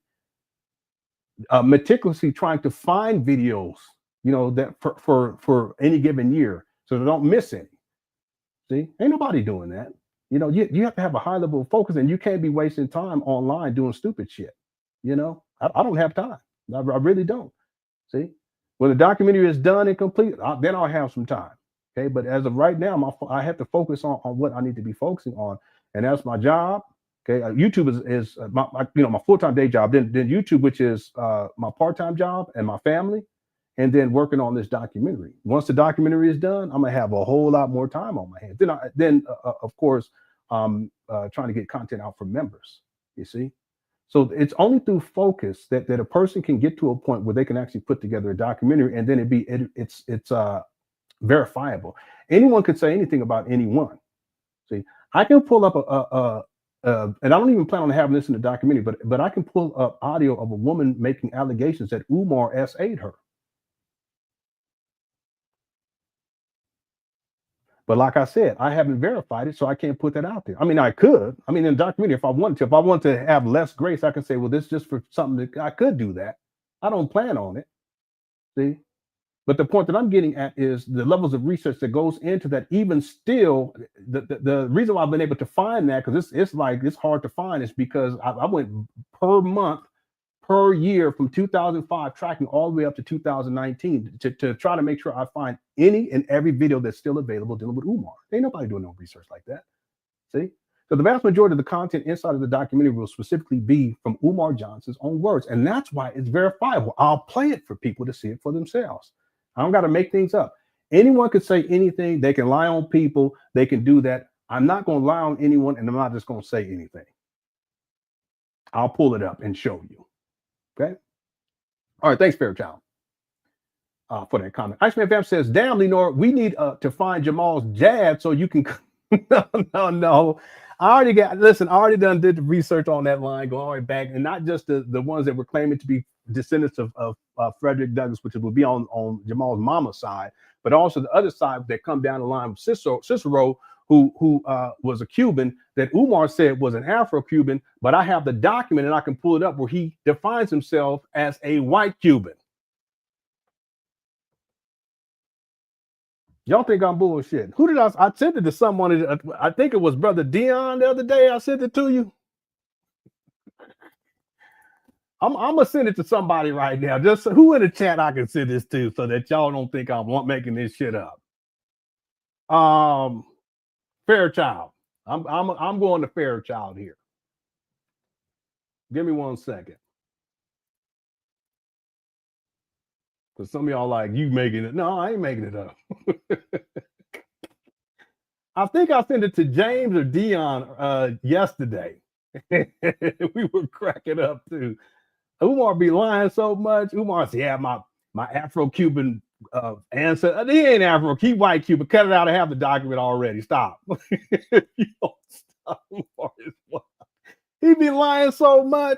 Meticulously trying to find videos, you know, that for any given year, so they don't miss any. See, ain't nobody doing that. You know, you have to have a high level of focus, and you can't be wasting time online doing stupid shit. You know, I don't have time. I really don't. See, when the documentary is done and complete, then I'll have some time. Okay, but as of right now, I have to focus on what I need to be focusing on, and that's my job. Okay, YouTube is my full-time day job. Then YouTube, which is my part-time job, and my family, and then working on this documentary. Once the documentary is done, I'm gonna have a whole lot more time on my hands. Then of course, trying to get content out for members. You see, so it's only through focus that a person can get to a point where they can actually put together a documentary, and then it's verifiable. Anyone could say anything about anyone. See, I can pull up and I don't even plan on having this in the documentary, but I can pull up audio of a woman making allegations that Umar SA'd her. But like I said, I haven't verified it, so I can't put that out there. I mean, I could. I mean, in the documentary, if I wanted to have less grace, I can say, well, this is just for something that I could do that. I don't plan on it. See? But the point that I'm getting at is the levels of research that goes into that. Even still, the reason why I've been able to find that, because it's hard to find, is because I went per month, per year from 2005, tracking all the way up to 2019 to try to make sure I find any and every video that's still available dealing with Umar. Ain't nobody doing no research like that. See? So the vast majority of the content inside of the documentary will specifically be from Umar Johnson's own words. And that's why it's verifiable. I'll play it for people to see it for themselves. I don't got to make things up. Anyone could say anything. They can lie on people. They can do that. I'm not going to lie on anyone, and I'm not just going to say anything. I'll pull it up and show you. Okay? All right. Thanks, Fairchild, for that comment. Iceman Vamp says, damn, Lenore, we need to find Jamal's jab so you can... No. I already did the research on that line going all the way back, and not just the ones that were claiming to be descendants of Frederick Douglass, which would be on Jamal's mama's side, but also the other side that come down the line of Cicero, who was a Cuban that Umar said was an Afro-Cuban, but I have the document and I can pull it up where he defines himself as a white Cuban. Y'all think I'm bullshit. Who did I sent it to someone? I think it was Brother Dion the other day. I sent it to you. I'm gonna send it to somebody right now. Just who in the chat I can send this to, so that y'all don't think I'm making this shit up. Fairchild. I'm going to Fairchild here. Give me 1 second. Because some of y'all like, you making it. No, I ain't making it up. I think I sent it to James or Dion yesterday. We were cracking up too. Umar be lying so much. Umar said, yeah, my Afro-Cuban ancestor. He ain't Afro, he white Cuban. Cut it out. I have the document already. Stop. You don't stop. Umar is wild. He be lying so much.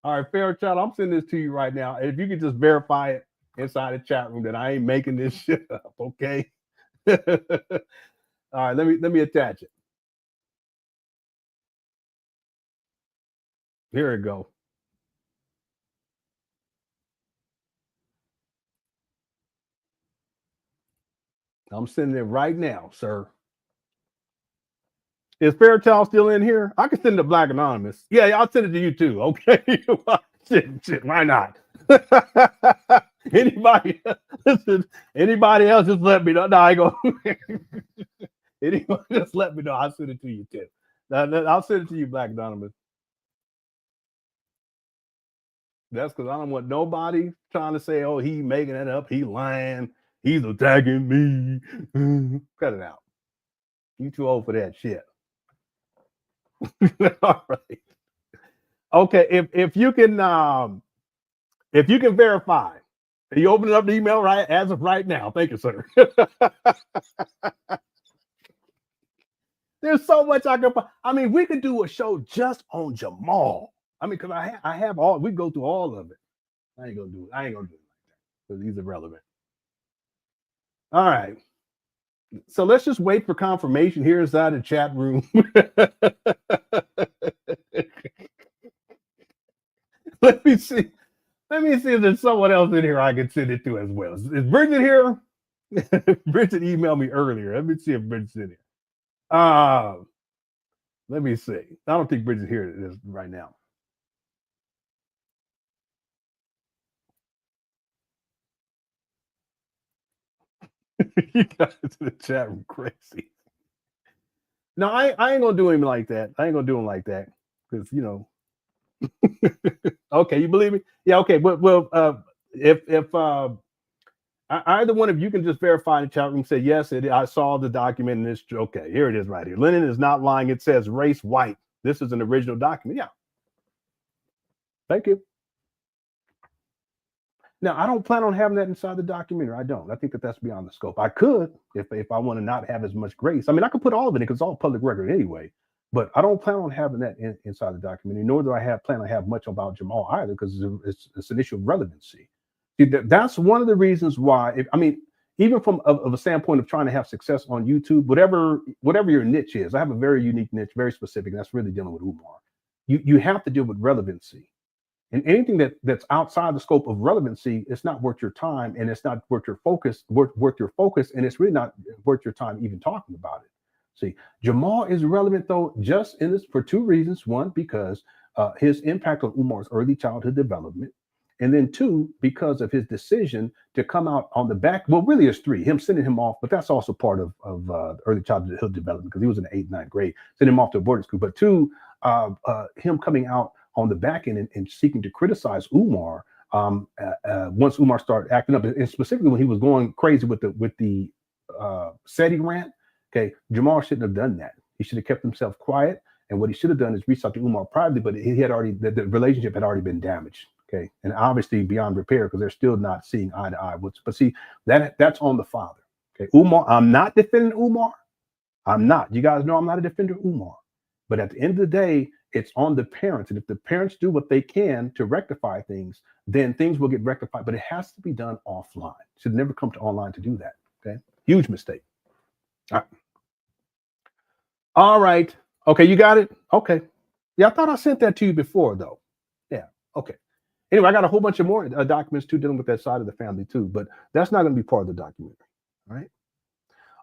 All right, Fairchild, I'm sending this to you right now. If you could just verify it inside the chat room that I ain't making this shit up, okay? All right, let me attach it. Here we go. I'm sending it right now, sir. Is Fairchild still in here? I can send it to Black Anonymous. Yeah, I'll send it to you too. Okay. shit, why not? Anybody, listen, anybody else, just let me know. No, I go. Anybody, just let me know. I'll send it to you too. I'll send it to you, Black Anonymous. That's because I don't want nobody trying to say, "Oh, he making it up. He lying. He's attacking me." Cut it out. You too old for that shit. All right. Okay. If you can verify, you open up the email right as of right now. Thank you, sir. There's so much I can. I mean, we could do a show just on Jamal. I mean, because I have all. We go through all of it. I ain't gonna do it like that because he's irrelevant. All right. So let's just wait for confirmation here inside the chat room. Let me see. Let me see if there's someone else in here I can send it to as well. Is Bridget here? Bridget emailed me earlier. Let me see if Bridget's in here. Let me see. I don't think Bridget's here right now. You guys in the chat room crazy. No, I ain't gonna do him like that. I ain't gonna do him like that because you know. Okay, you believe me? Yeah. Okay. Well, if either one of you can just verify in the chat room, say yes, I saw the document and it's okay. Here it is, right here. Lenon is not lying. It says race white. This is an original document. Yeah. Thank you. Now, I don't plan on having that inside the documentary. I don't. I think that's beyond the scope. I could, if I want to not have as much grace. I mean, I could put all of it in because it's all public record anyway. But I don't plan on having that inside the documentary, nor do I plan to have much about Jamal either, because it's an issue of relevancy. See, that's one of the reasons why. Even from a standpoint of trying to have success on YouTube, whatever your niche is, I have a very unique niche, very specific. And that's really dealing with Umar. You have to deal with relevancy. And anything that's outside the scope of relevancy, it's not worth your time, and it's not worth your focus, worth your focus, and it's really not worth your time even talking about it. See, Jamal is relevant though, just in this for two reasons. One, because his impact on Umar's early childhood development, and then two, because of his decision to come out on the back. Well, really, it's three: him sending him off, but that's also part of early childhood development because he was in the 8th, 9th grade, sending him off to a boarding school. But two, him coming out on the back end and seeking to criticize Umar once Umar started acting up, and specifically when he was going crazy with the SETI rant. Okay, Jamal shouldn't have done that. He should have kept himself quiet, and what he should have done is reached out to Umar privately, but he had already the relationship had already been damaged. Okay, and obviously beyond repair because they're still not seeing eye to eye. But see, that's on the father. Okay, Umar, I'm not defending Umar. I'm not. You guys know I'm not a defender of Umar. But at the end of the day, it's on the parents. And if the parents do what they can to rectify things, then things will get rectified. But it has to be done offline. Should never come to online to do that. Okay, huge mistake. All right. Okay, you got it? Okay. Yeah, I thought I sent that to you before, though. Yeah, okay. Anyway, I got a whole bunch of more documents, too, dealing with that side of the family, too. But that's not going to be part of the documentary, all right?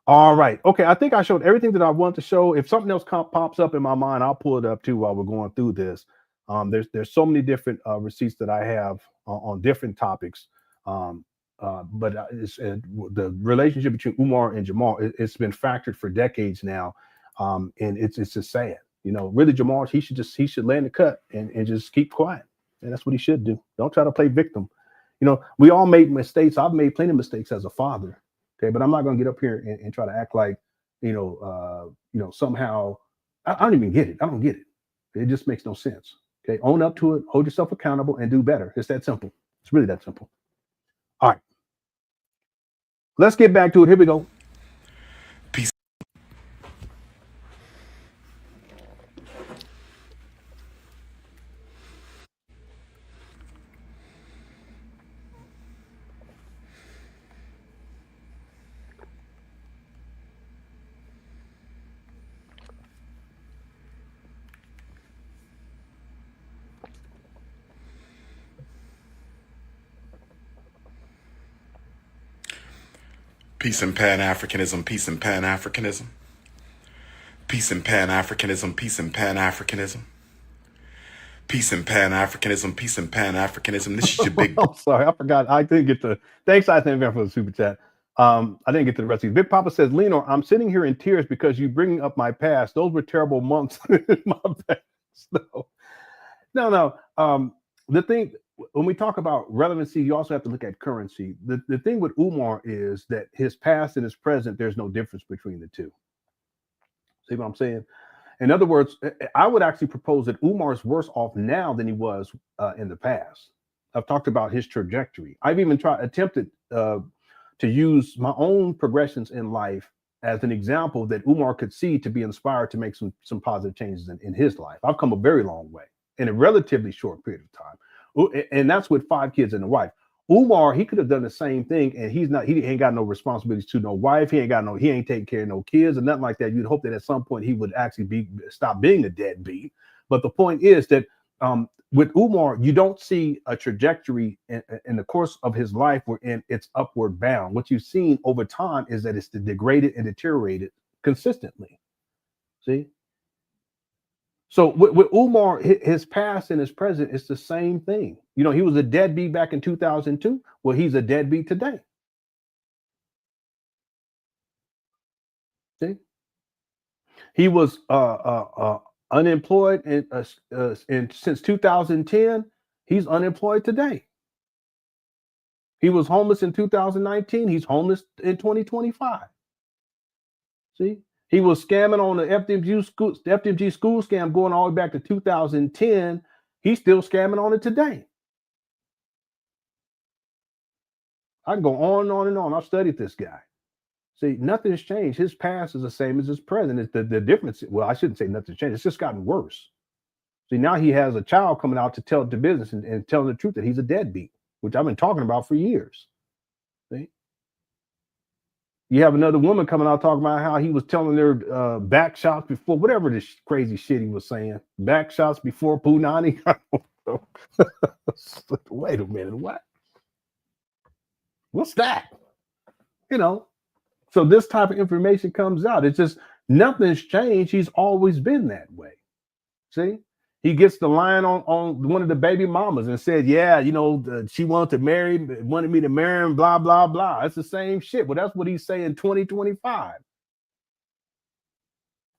All right. Okay, I think I showed everything that I want to show. If something else pops up in my mind, I'll pull it up, too, while we're going through this. There's so many different receipts that I have on different topics. But the relationship between Umar and Jamal, it's been factored for decades now. And it's just sad, you know. Really, Jamal, he should land the cut and just keep quiet, and that's what he should do. Don't try to play victim. You know, we all made mistakes. I've made plenty of mistakes as a father. Okay, but I'm not going to get up here and try to act like, somehow I don't even get it. I don't get it. It just makes no sense. Okay, own up to it, hold yourself accountable, and do better. It's that simple. It's really that simple. All right, let's get back to it. Here we go. Peace. Peace and Pan Africanism, peace and Pan Africanism. Peace and Pan Africanism, peace and Pan Africanism. Peace and Pan Africanism, peace and Pan Africanism. This is your big. I'm sorry, I forgot. I didn't get to. Thanks, I thank you for the super chat. I didn't get to the rest of these. Big Papa says, Lenon, I'm sitting here in tears because you bringing up my past. Those were terrible months in my past. No. The thing, when we talk about relevancy, you also have to look at currency. The thing with Umar is that his past and his present, there's no difference between the two. See what I'm saying? In other words, I would actually propose that Umar's worse off now than he was in the past. I've talked about his trajectory. I've even attempted to use my own progressions in life as an example that Umar could see to be inspired to make some positive changes in his life. I've come a very long way in a relatively short period of time. And that's with 5 kids and a wife. Umar, he could have done the same thing, and he ain't got no responsibilities to no wife. He ain't taking care of no kids or nothing like that. You'd hope that at some point he would actually stop being a deadbeat. But the point is that with Umar, you don't see a trajectory in the course of his life wherein it's upward bound. What you've seen over time is that it's degraded and deteriorated consistently. See? So with Umar, his past and his present, it's the same thing. You know, he was a deadbeat back in 2002. Well, he's a deadbeat today. See? He was unemployed and since 2010, he's unemployed today. He was homeless in 2019. He's homeless in 2025. See? He was scamming on the FDMG school scam going all the way back to 2010. He's still scamming on it today. I can go on and on and on. I've studied this guy. See, nothing's changed. His past is the same as his present. It's the difference. Well, I shouldn't say nothing's changed. It's just gotten worse. See, now he has a child coming out to tell the business and telling the truth that he's a deadbeat, which I've been talking about for years. See? You have another woman coming out talking about how he was telling her back shots before, whatever this crazy shit he was saying. Back shots before Punani. Wait a minute, what? What's that? You know, so this type of information comes out. It's just nothing's changed. He's always been that way. See? He gets the line on one of the baby mamas and said, yeah, you know, she wanted me to marry him, blah, blah, blah. It's the same shit. Well, that's what he's saying 2025.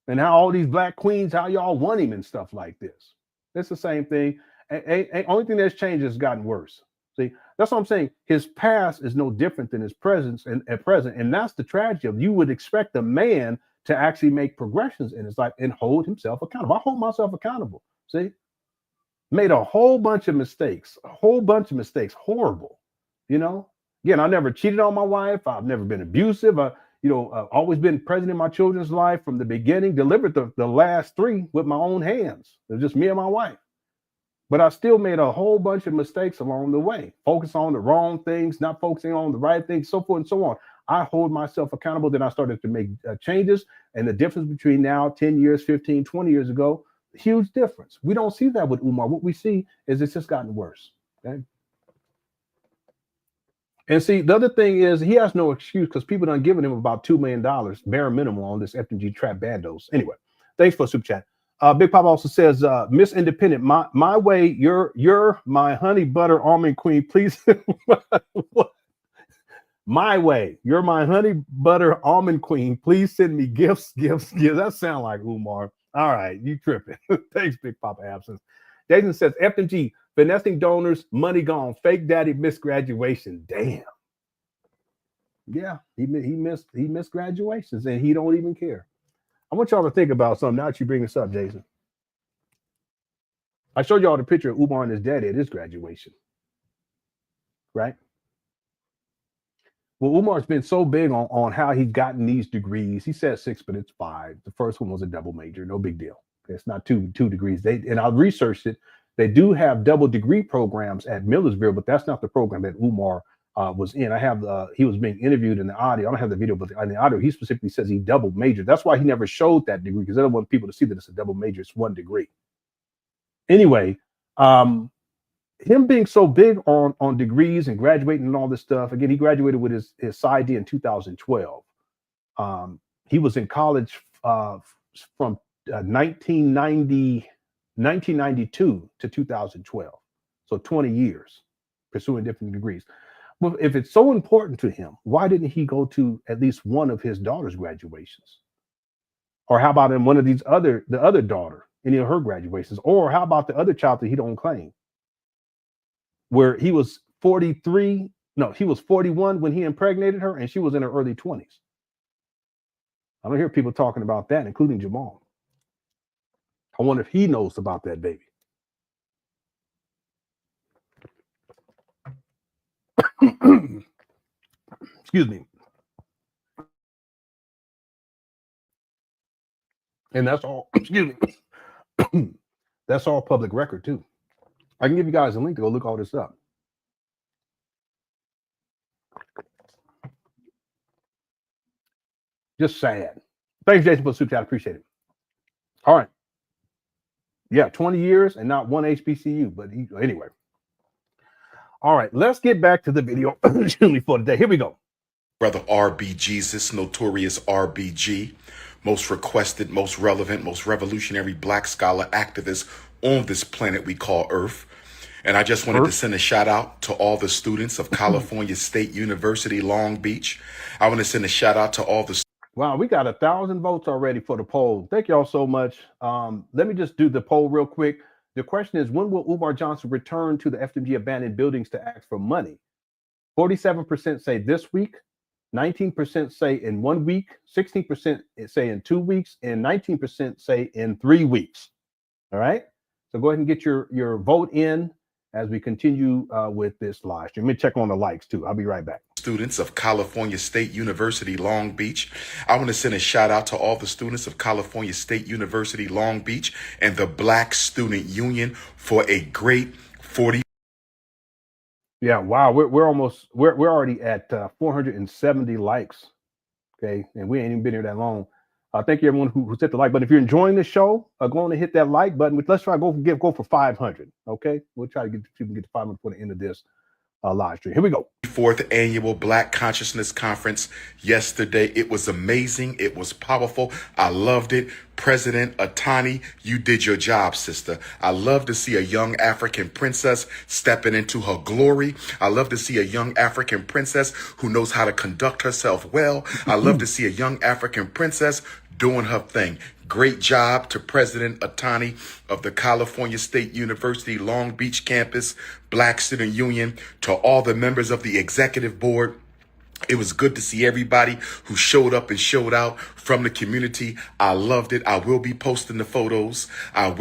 And how all these black queens, how y'all want him and stuff like this. It's the same thing. Only thing that's changed has gotten worse. See, that's what I'm saying. His past is no different than his present. And that's the tragedy of you would expect a man to actually make progressions in his life and hold himself accountable. I hold myself accountable. See, made a whole bunch of mistakes, horrible, you know. Again, I never cheated on my wife. I've never been abusive. I've always been present in my children's life from the beginning, delivered the last 3 with my own hands. It was just me and my wife. But I still made a whole bunch of mistakes along the way, focus on the wrong things, not focusing on the right things, so forth and so on. I hold myself accountable. Then I started to make changes. And the difference between now, 10 years, 15, 20 years ago, huge difference. We don't see that with Umar. What we see is it's just gotten worse. Okay. And see, the other thing is he has no excuse because people done given him about $2 million bare minimum on this FDMG trap bandos. Anyway, thanks for the super chat. Big Pop also says, Miss Independent, my way, you're my honey butter almond queen. Please. My way, you're my honey butter almond queen. Please send me gifts. That sound like Umar. All right, you tripping. Thanks, Big Papa Absence. Jason says, FDMG, finessing donors, money gone, fake daddy missed graduation. Damn. Yeah, he missed graduations and he don't even care. I want y'all to think about something now that you bring this up, Jason. I showed y'all the picture of Umar and his daddy at his graduation. Right? Well, Umar's been so big on how he's gotten these degrees. He said 6, but it's 5. The first one was a double major. No big deal. It's not two degrees. And I researched it. They do have double degree programs at Millersville, but that's not the program that Umar was in. I have he was being interviewed in the audio. I don't have the video, but in the audio, he specifically says he double majored. That's why he never showed that degree, because I don't want people to see that it's a double major. It's 1 degree. Anyway, him being so big on degrees and graduating and all this stuff. Again, he graduated with his PsyD in 2012. He was in college from 1992 to 2012. So 20 years pursuing different degrees. Well, if it's so important to him, why didn't he go to at least one of his daughter's graduations? Or how about in one of the other daughter, any of her graduations? Or how about the other child that he don't claim? Where he was 41 when he impregnated her, and she was in her early 20s. I don't hear people talking about that, including Jamal. I wonder if he knows about that baby. Excuse me. And that's all, excuse me. That's all public record too. I can give you guys a link to go look all this up. Just sad. Thanks, Jason, for the super chat. Appreciate it. All right. Yeah, 20 years and not one HBCU, but anyway. All right, let's get back to the video for today. Here we go. Brother RB Jesus, notorious RBG, most requested, most relevant, most revolutionary black scholar activist on this planet we call Earth. And I just wanted to send a shout out to all the students of California State University, Long Beach. I want to send a shout out to all the. Wow, we got 1,000 votes already for the poll. Thank y'all so much. Let me just do the poll real quick. The question is, when will Umar Johnson return to the FDMG abandoned buildings to ask for money? 47% say this week, 19% say in 1 week, 16% say in 2 weeks, and 19% say in 3 weeks. All right. So go ahead and get your vote in as we continue with this live stream. Let me check on the likes too. I'll be right back. Students of California State University, Long Beach. I want to send a shout out to all the students of California State University, Long Beach and the Black Student Union for a great 40. Yeah, wow, we're already at 470 likes. Okay, and we ain't even been here that long. Thank you everyone who hit the like button. If you're enjoying the show, go on and hit that like button. Let's try to go for 500. Okay, we'll try to get to 500 before the end of this live stream. Here we go. 4th annual Black Consciousness Conference yesterday. It was amazing. It was powerful. I loved it. President Atani, you did your job, sister. I love to see a young African princess stepping into her glory. I love to see a young African princess who knows how to conduct herself well. I love to see a young African princess doing her thing. Great job to President Atani of the California State University Long Beach campus, Black Student Union, to all the members of the executive board. It was good to see everybody who showed up and showed out from the community. I loved it. I will be posting the photos. But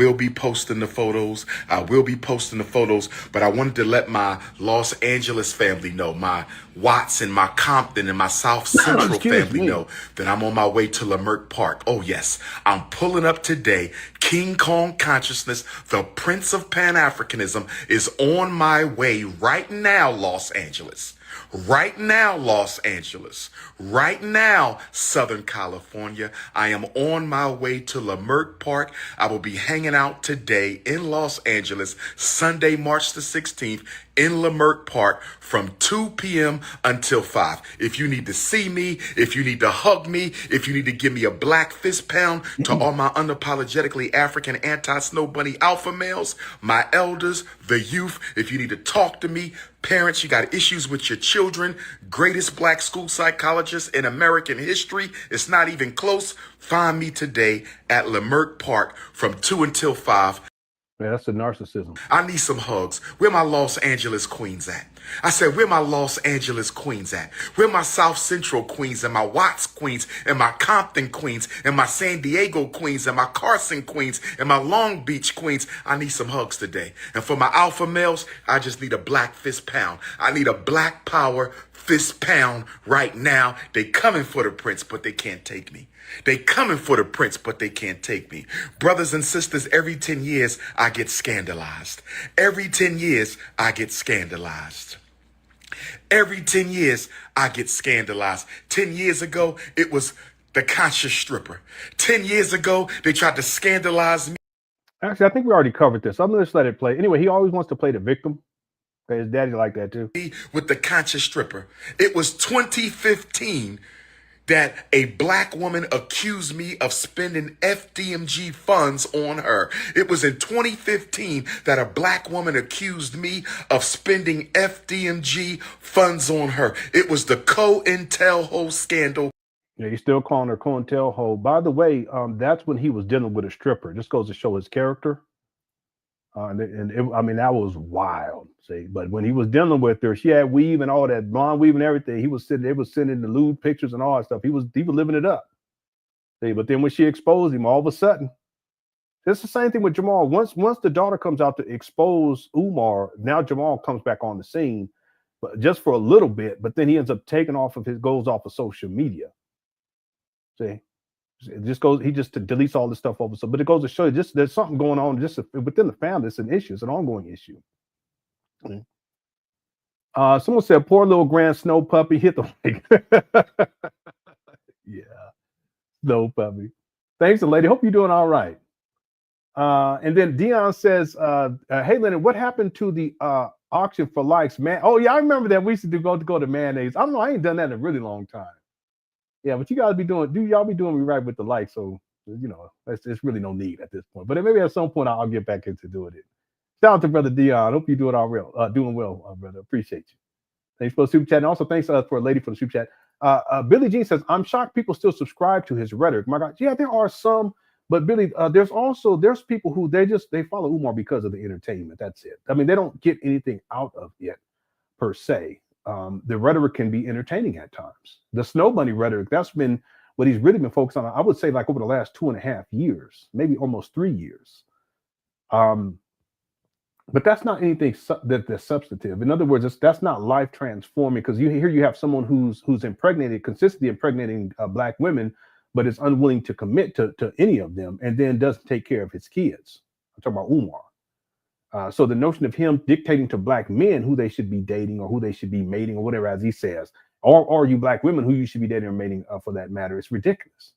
I wanted to let my Los Angeles family know, my Watts and my Compton and my South Central family know that I'm on my way to Leimert Park. Oh, yes, I'm pulling up today. King Kong Consciousness, the Prince of Pan Africanism, is on my way right now, Los Angeles. Right now, Los Angeles. Right now, Southern California. I am on my way to Leimert Park. I will be hanging out today in Los Angeles, Sunday, March the 16th, in Leimert Park from 2 p.m. until 5. If you need to see me, if you need to hug me, if you need to give me a black fist pound to all my unapologetically African anti-snow bunny alpha males, my elders, the youth, if you need to talk to me, parents, you got issues with your children, greatest black school psychologist in American history, it's not even close, find me today at Leimert Park from 2 until 5. Man, that's a narcissism. I need some hugs. Where my Los Angeles queens at? I said, where my Los Angeles queens at? Where my South Central queens and my Watts queens and my Compton queens and my San Diego queens and my Carson queens and my Long Beach queens? I need some hugs today. And for my alpha males, I just need a black fist pound. I need a black power fist pound right now. They coming for the prince, but they can't take me. They coming for the prince, but they can't take me. Brothers and sisters, every 10 years, I get scandalized. Every 10 years, I get scandalized. Every 10 years, I get scandalized. 10 years ago, it was the conscious stripper. 10 years ago, they tried to scandalize me. Actually, I think we already covered this. I'm going to just let it play. Anyway, he always wants to play the victim. His daddy like that too. With the conscious stripper. It was 2015 that a black woman accused me of spending FDMG funds on her. It was in 2015 that a black woman accused me of spending FDMG funds on her. It was the COINTELPRO scandal. Yeah, he's still calling her COINTELPRO. By the way, that's when he was dealing with a stripper. Just goes to show his character. I mean, that was wild. See, but when he was dealing with her, she had weave and all that blonde weave and everything. They was sending the lewd pictures and all that stuff. He was living it up. See, but then when she exposed him, all of a sudden, it's the same thing with Jamal. Once the daughter comes out to expose Umar, now Jamal comes back on the scene, but just for a little bit. But then he ends up taking goes off of social media. See. It just goes. He just deletes all this stuff over. So, but it goes to show you, just there's something going on just within the family. It's an issue. It's an ongoing issue. Someone said, "Poor little grand snow puppy hit the leg." Yeah, snow puppy. Thanks, lady. Hope you're doing all right. And then Dion says, "Hey, Lenon, what happened to the auction for likes, man? Oh yeah, I remember that. We used to go to mayonnaise. I don't know. I ain't done that in a really long time." Yeah, but you guys y'all be doing me right with the likes, so you know, there's really no need at this point. But maybe at some point I'll get back into doing it. Shout out to Brother Dion. Hope you're doing well, brother. Appreciate you. Thanks for the super chat. And also thanks for a lady for the super chat. Billy Jean says, I'm shocked people still subscribe to his rhetoric. My God, yeah, there are some, but Billy, there's people who they follow Umar because of the entertainment. That's it. I mean, they don't get anything out of it per se. The rhetoric can be entertaining at times. The snow bunny rhetoric, that's been what he's really been focused on. I would say like over the last 2.5 years, maybe almost 3 years. But that's not anything that's substantive. In other words, that's not life transforming, because you have someone who's consistently impregnating black women, but is unwilling to commit to any of them, and then doesn't take care of his kids. I'm talking about Umar. So the notion of him dictating to black men who they should be dating or who they should be mating or whatever, as he says, or you black women who you should be dating or mating for that matter, it's ridiculous.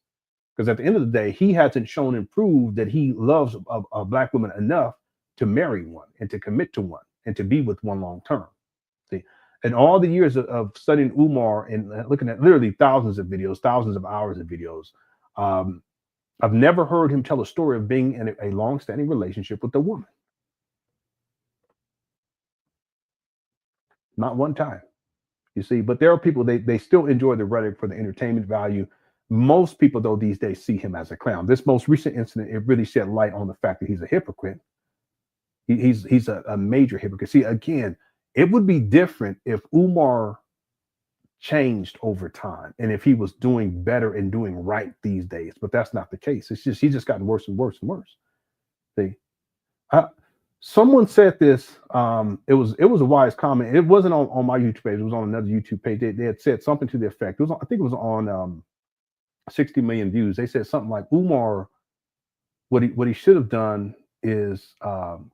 Because at the end of the day, he hasn't shown and proved that he loves a black woman enough to marry one and to commit to one and to be with one long term. See, and all the years of studying Umar and looking at literally thousands of videos, thousands of hours of videos, I've never heard him tell a story of being in a long-standing relationship with a woman. Not one time, you see. But there are people, they still enjoy the rhetoric for the entertainment value. Most people, though, these days see him as a clown. This most recent incident, it really shed light on the fact that he's a hypocrite. He's a major hypocrite. See, again, it would be different if Umar changed over time and if he was doing better and doing right these days. But that's not the case. It's just he's just gotten worse and worse and worse. See. Someone said this. It was a wise comment. It wasn't on my YouTube page. It was on another YouTube page. They had said something to the effect. I think it was on 60 million views. They said something like, Umar, what he should have done is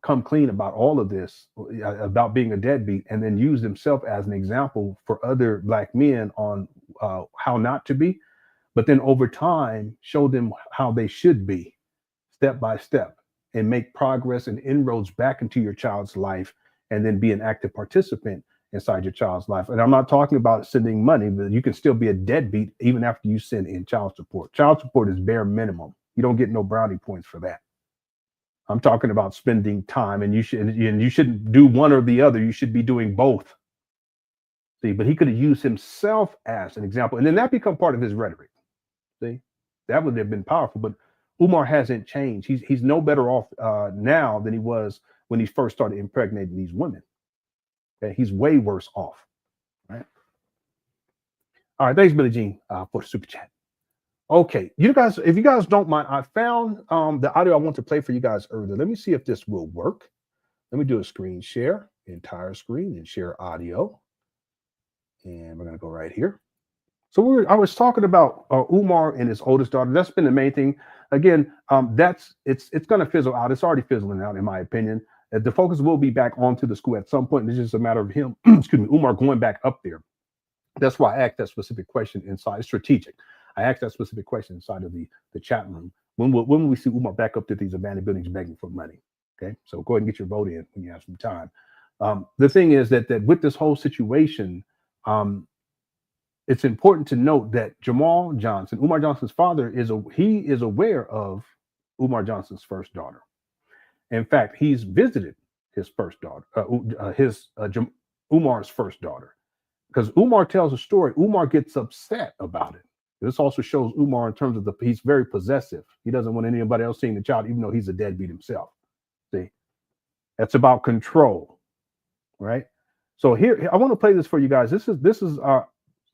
come clean about all of this, about being a deadbeat, and then use himself as an example for other black men on how not to be. But then over time, show them how they should be, step by step, and make progress and inroads back into your child's life, and then be an active participant inside your child's life. And I'm not talking about sending money, but you can still be a deadbeat even after you send in child support. Child support is bare minimum. You don't get no brownie points for that. I'm talking about spending time, and you shouldn't do one or the other. You should be doing both. See, but he could have used himself as an example, and then that become part of his rhetoric. See, that would have been powerful, but Umar hasn't changed. He's no better off now than he was when he first started impregnating these women. Okay, he's way worse off. Right. All right. Thanks, Billie Jean, for the super chat. Okay, you guys, if you guys don't mind, I found the audio I want to play for you guys earlier. Let me see if this will work. Let me do a screen share, entire screen, and share audio. And we're gonna go right here. So I was talking about Umar and his oldest daughter. That's been the main thing. Again, it's going to fizzle out. It's already fizzling out, in my opinion. The focus will be back onto the school at some point. It's just a matter of him, excuse me, Umar going back up there. That's why I asked that specific question inside. It's strategic. I asked that specific question inside of the chat room. When will we see Umar back up to these abandoned buildings begging for money? Okay, so go ahead and get your vote in when you have some time. The thing is that with this whole situation, it's important to note that Umar Johnson's father, is aware of Umar Johnson's first daughter. In fact, he's visited his first daughter, Umar's first daughter, because Umar tells a story. Umar gets upset about it. This also shows Umar in terms of he's very possessive. He doesn't want anybody else seeing the child, even though he's a deadbeat himself. See, that's about control, right? So here, I want to play this for you guys. This is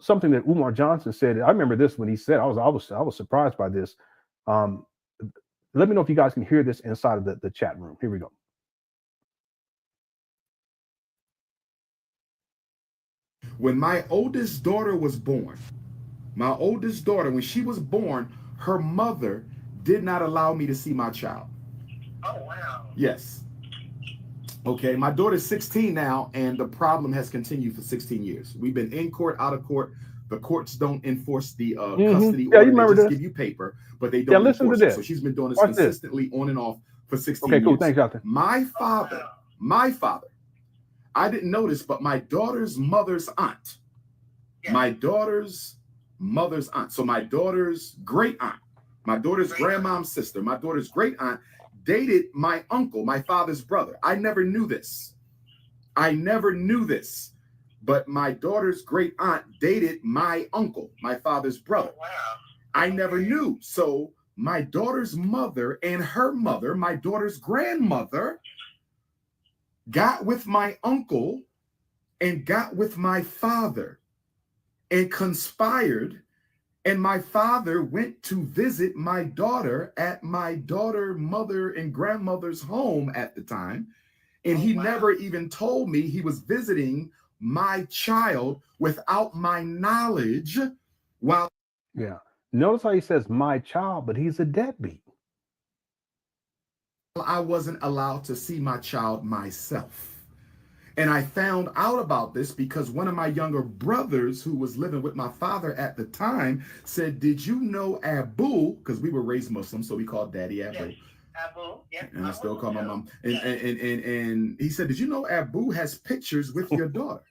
something that Umar Johnson said. I remember this when he said. I was surprised by this. Let me know if you guys can hear this inside of the chat room. Here we go. When my oldest daughter was born, when she was born, her mother did not allow me to see my child. Oh, wow. Yes. Okay, my daughter's 16 now, and the problem has continued for 16 years. We've been in court, out of court. The courts don't enforce the custody order. They just give you paper, but they don't enforce it. So she's been doing this consistently on and off for 16 years. Okay, cool. Thanks, Jonathan. My father, I didn't notice, but my daughter's mother's aunt, my daughter's mother's aunt, so my daughter's great aunt, my daughter's grandmom's sister, my daughter's great aunt dated my uncle, my father's brother. I never knew this. But my daughter's great aunt dated my uncle, my father's brother. Oh, wow. I never knew. So my daughter's mother and her mother, my daughter's grandmother, got with my uncle and got with my father and conspired. And my father went to visit my daughter at my daughter, mother, and grandmother's home at the time. And he never even told me he was visiting my child without my knowledge. Yeah. Notice how he says my child, but he's a deadbeat. I wasn't allowed to see my child myself. And I found out about this because one of my younger brothers who was living with my father at the time said, did you know Abu? Because we were raised Muslim, so we called Daddy Abu. Yes. Abu, yeah. And I still call my mom. And he said, did you know Abu has pictures with your daughter?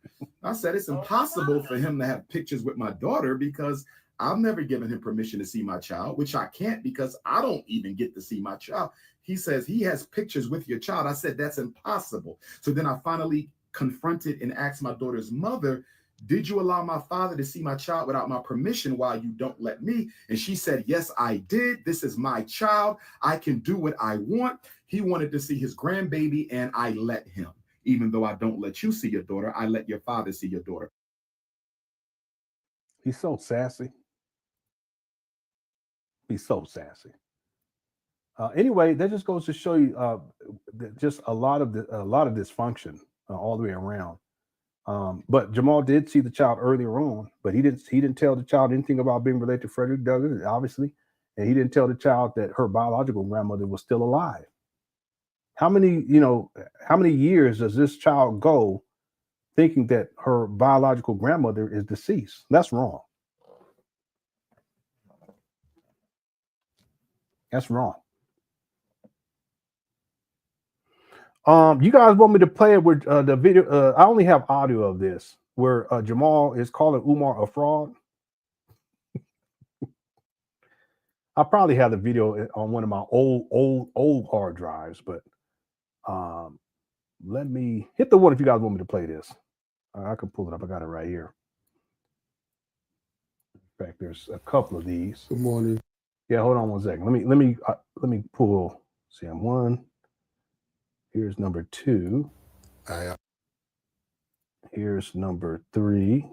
I said, it's impossible for him to have pictures with my daughter because I've never given him permission to see my child, which I can't because I don't even get to see my child. He says he has pictures with your child. I said, that's impossible. So then I finally confronted and asked my daughter's mother, did you allow my father to see my child without my permission while you don't let me? And she said, yes, I did. This is my child. I can do what I want. He wanted to see his grandbaby and I let him. Even though I don't let you see your daughter, I let your father see your daughter. He's so sassy. He's so sassy. Anyway, that just goes to show you just a lot of dysfunction all the way around. But Jamal did see the child earlier on, but he didn't tell the child anything about being related to Frederick Douglass, obviously, and he didn't tell the child that her biological grandmother was still alive. How many years does this child go thinking that her biological grandmother is deceased? That's wrong. That's wrong. You guys want me to play it with the video? I only have audio of this where Jamal is calling Umar a fraud. I probably have the video on one of my old hard drives, but let me hit the one if you guys want me to play this. I can pull it up. I got it right here. In fact, there's a couple of these. Good morning. Yeah, hold on one second. Let me pull. See, I'm one. Here's number 2. Here's number 3.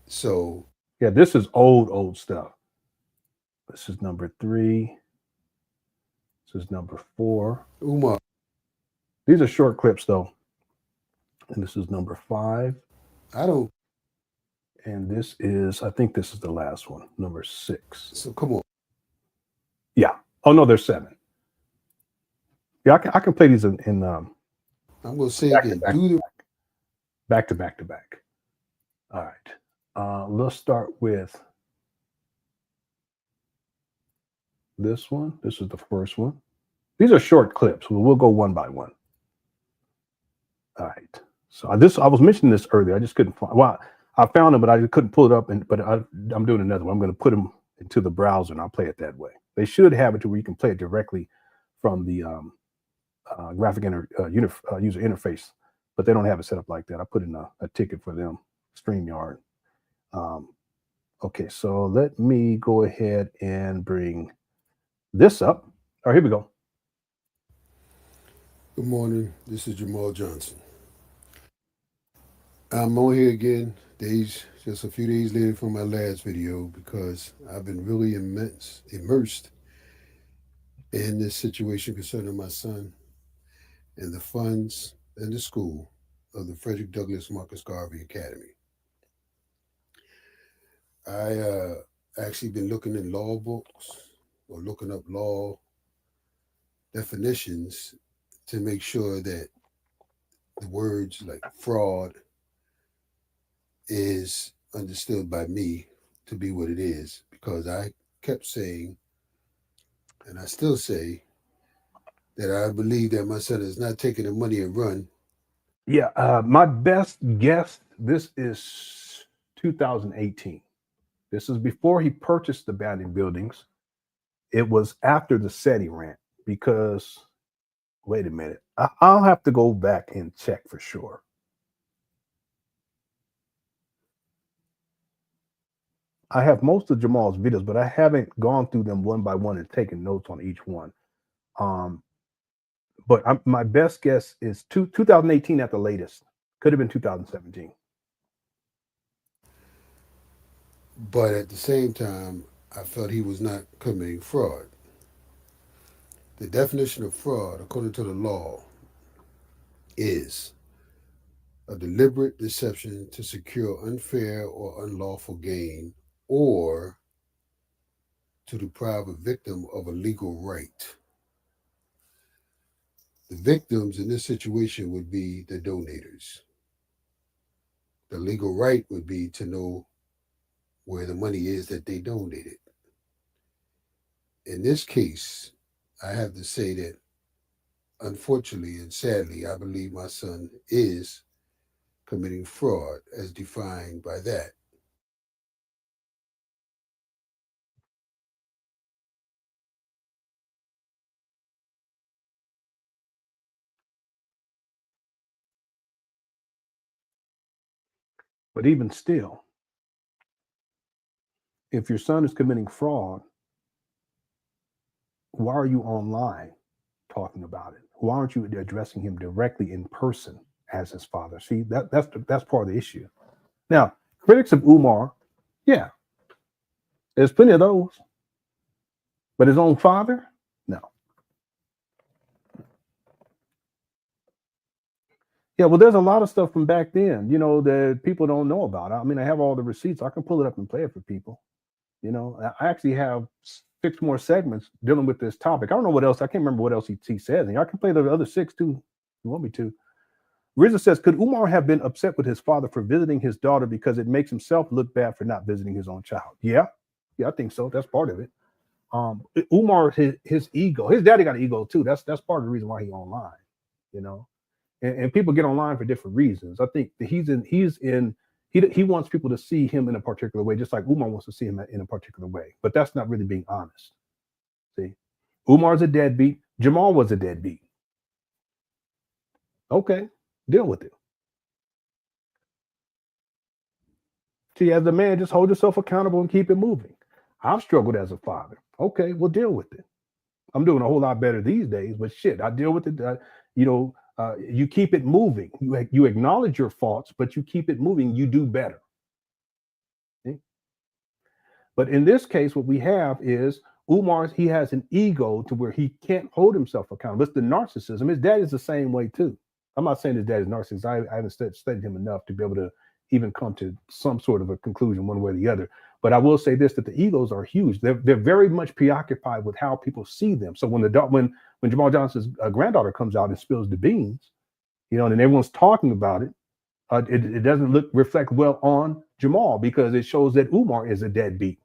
So yeah, this is old stuff. This is number 3. This is number 4. Umar. These are short clips though. And this is number 5. And this is, I think this is the last one, number 6. So come on. Yeah. Oh no, there's 7. Yeah, I can play these in I'm gonna say again. Back to back. All right. Let's start with this one. This is the first one. These are short clips. We'll go one by one. All right. So I was mentioning this earlier. I just couldn't find. Well, I found them, but I couldn't pull it up. But I'm doing another one. I'm going to put them into the browser, and I'll play it that way. They should have it to where you can play it directly from the graphic user interface, but they don't have it set up like that. I put in a ticket for them, StreamYard. Okay, so let me go ahead and bring this up. All right, here we go. Good morning. This is Umar Johnson. I'm on here again, just a few days later from my last video, because I've been really immersed in this situation concerning my son and the funds and the school of the Frederick Douglass Marcus Garvey Academy. I actually been looking in law books or looking up law definitions to make sure that the words like fraud is understood by me to be what it is, because I kept saying, and I still say, that I believe that my son is not taking the money and run. Yeah, my best guess, this is 2018. This is before he purchased the abandoned buildings. It was after the SETI rant, because, wait a minute, I'll have to go back and check for sure. I have most of Jamal's videos, but I haven't gone through them one by one and taken notes on each one. But my best guess is 2018 at the latest. Could have been 2017. But at the same time, I felt he was not committing fraud. The definition of fraud, according to the law, is a deliberate deception to secure unfair or unlawful gain, or to deprive a victim of a legal right. The victims in this situation would be the donators. The legal right would be to know where the money is that they donated. In this case, I have to say that, unfortunately and sadly, I believe my son is committing fraud as defined by that. But even still, if your son is committing fraud, why are you online talking about it? Why aren't you addressing him directly in person as his father? See, that's part of the issue. Now, critics of Umar, yeah, there's plenty of those. But his own father, no. Yeah, well, there's a lot of stuff from back then, that people don't know about. I mean, I have all the receipts. I can pull it up and play it for people. I actually have 6 more segments dealing with this topic. I don't know what else. I can't remember what else he says. And I can play the other 6 too, if you want me to. Rizza says, could Umar have been upset with his father for visiting his daughter because it makes himself look bad for not visiting his own child? Yeah, I think so. That's part of it. Umar, his ego, his daddy got an ego too. That's part of the reason why he's online, and people get online for different reasons. I think that he wants people to see him in a particular way, just like Umar wants to see him in a particular way. But that's not really being honest. See, Umar's a deadbeat. Jamal was a deadbeat. Okay, deal with it. See, as a man, just hold yourself accountable and keep it moving. I've struggled as a father. Okay, we'll deal with it. I'm doing a whole lot better these days, but shit, I deal with it. You keep it moving. You acknowledge your faults, but you keep it moving. You do better. Okay? But in this case, what we have is Umar, he has an ego to where he can't hold himself accountable. It's the narcissism. His dad is the same way too. I'm not saying his dad is narcissist. I haven't studied him enough to be able to even come to some sort of a conclusion one way or the other. But I will say this, that the egos are huge. They're very much preoccupied with how people see them. So when Jamal Johnson's granddaughter comes out and spills the beans, and everyone's talking about it, it doesn't reflect well on Jamal, because it shows that Umar is a deadbeat.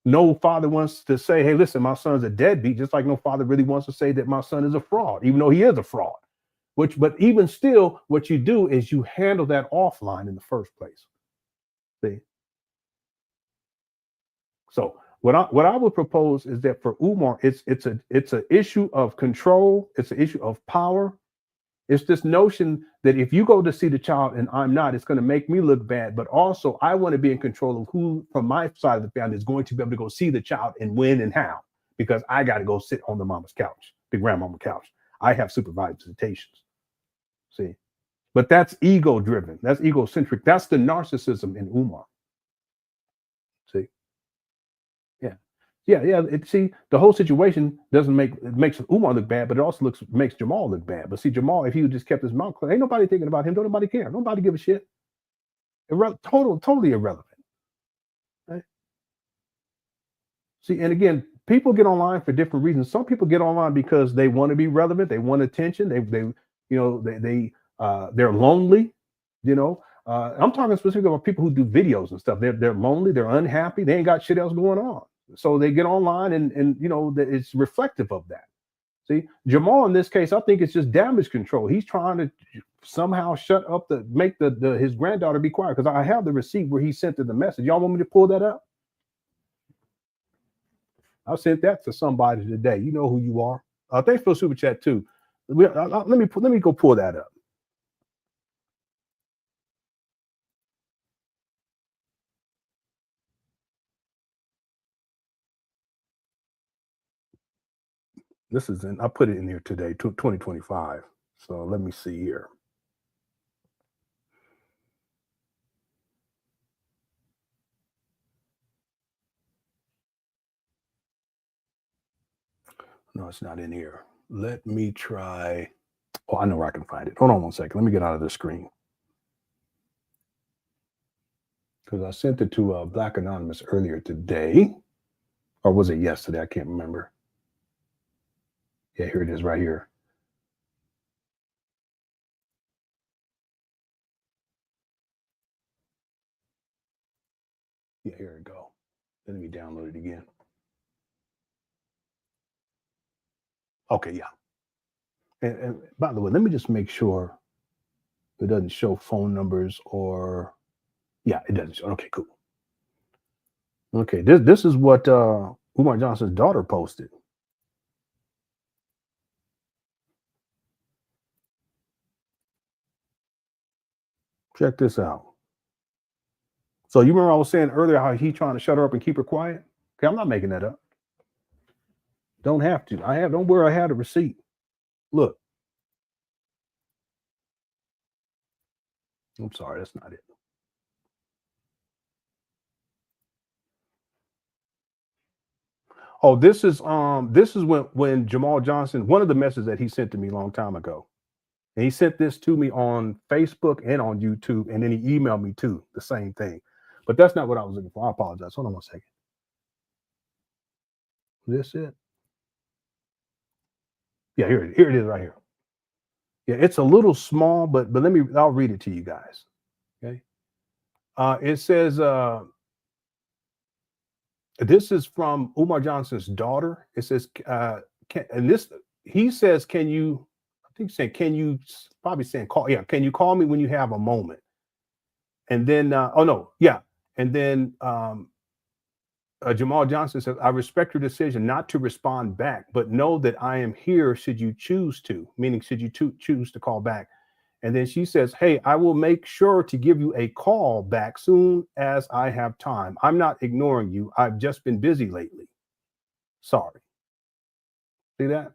No father wants to say, hey, listen, my son's a deadbeat, just like no father really wants to say that my son is a fraud, even though he is a fraud. But even still, what you do is you handle that offline in the first place. See? So what I would propose is that for Umar, it's an issue of control. It's an issue of power. It's this notion that if you go to see the child and I'm not, it's going to make me look bad. But also, I want to be in control of who, from my side of the family, is going to be able to go see the child and when and how, because I got to go sit on the mama's couch, the grandmama couch. I have supervised visitations. See, but that's ego driven. That's egocentric. That's the narcissism in Umar. See, yeah. See, the whole situation makes Umar look bad, but it also makes Jamal look bad. But see, Jamal, if he just kept his mouth closed, ain't nobody thinking about him. Don't nobody care. Nobody give a shit. Totally irrelevant. Right? See, and again, people get online for different reasons. Some people get online because they want to be relevant. They want attention. They're lonely. I'm talking specifically about people who do videos and stuff. They're lonely. They're unhappy. They ain't got shit else going on. So they get online and it's reflective of that. See, Jamal in this case, I think it's just damage control. He's trying to somehow shut up make his granddaughter be quiet, because I have the receipt where he sent her the message. Y'all want me to pull that up? I sent that to somebody today. You know who you are. Thanks for the super chat too. Let me go pull that up. This is I put it in here today, 2025. So let me see here. No, it's not in here. Let me try. Oh, I know where I can find it. Hold on one second. Let me get out of the screen. Because I sent it to Black Anonymous earlier today. Or was it yesterday? I can't remember. Yeah, here it is right here. Yeah, here we go. Let me download it again. Okay, yeah. And by the way, let me just make sure it doesn't show phone numbers or, yeah, it doesn't show. Okay, cool. Okay, this is what Umar Johnson's daughter posted. Check this out. So you remember I was saying earlier how he trying to shut her up and keep her quiet? Okay, I'm not making that up. Don't have to. Don't worry, I had a receipt. Look. I'm sorry, that's not it. Oh, this is when Jamal Johnson, one of the messages that he sent to me a long time ago. And he sent this to me on Facebook and on YouTube, and then he emailed me too, the same thing. But that's not what I was looking for. I apologize. Hold on one second. Is this it? Yeah, here it is right here. Yeah, it's a little small, but I'll read it to you guys. Okay. It says, this is from Umar Johnson's daughter. It says, he says, can you call me when you have a moment? And then, And then Jamal Johnson says, I respect your decision not to respond back, but know that I am here should you choose to, meaning should you choose to call back. And then she says, hey, I will make sure to give you a call back soon as I have time. I'm not ignoring you. I've just been busy lately. Sorry. See that?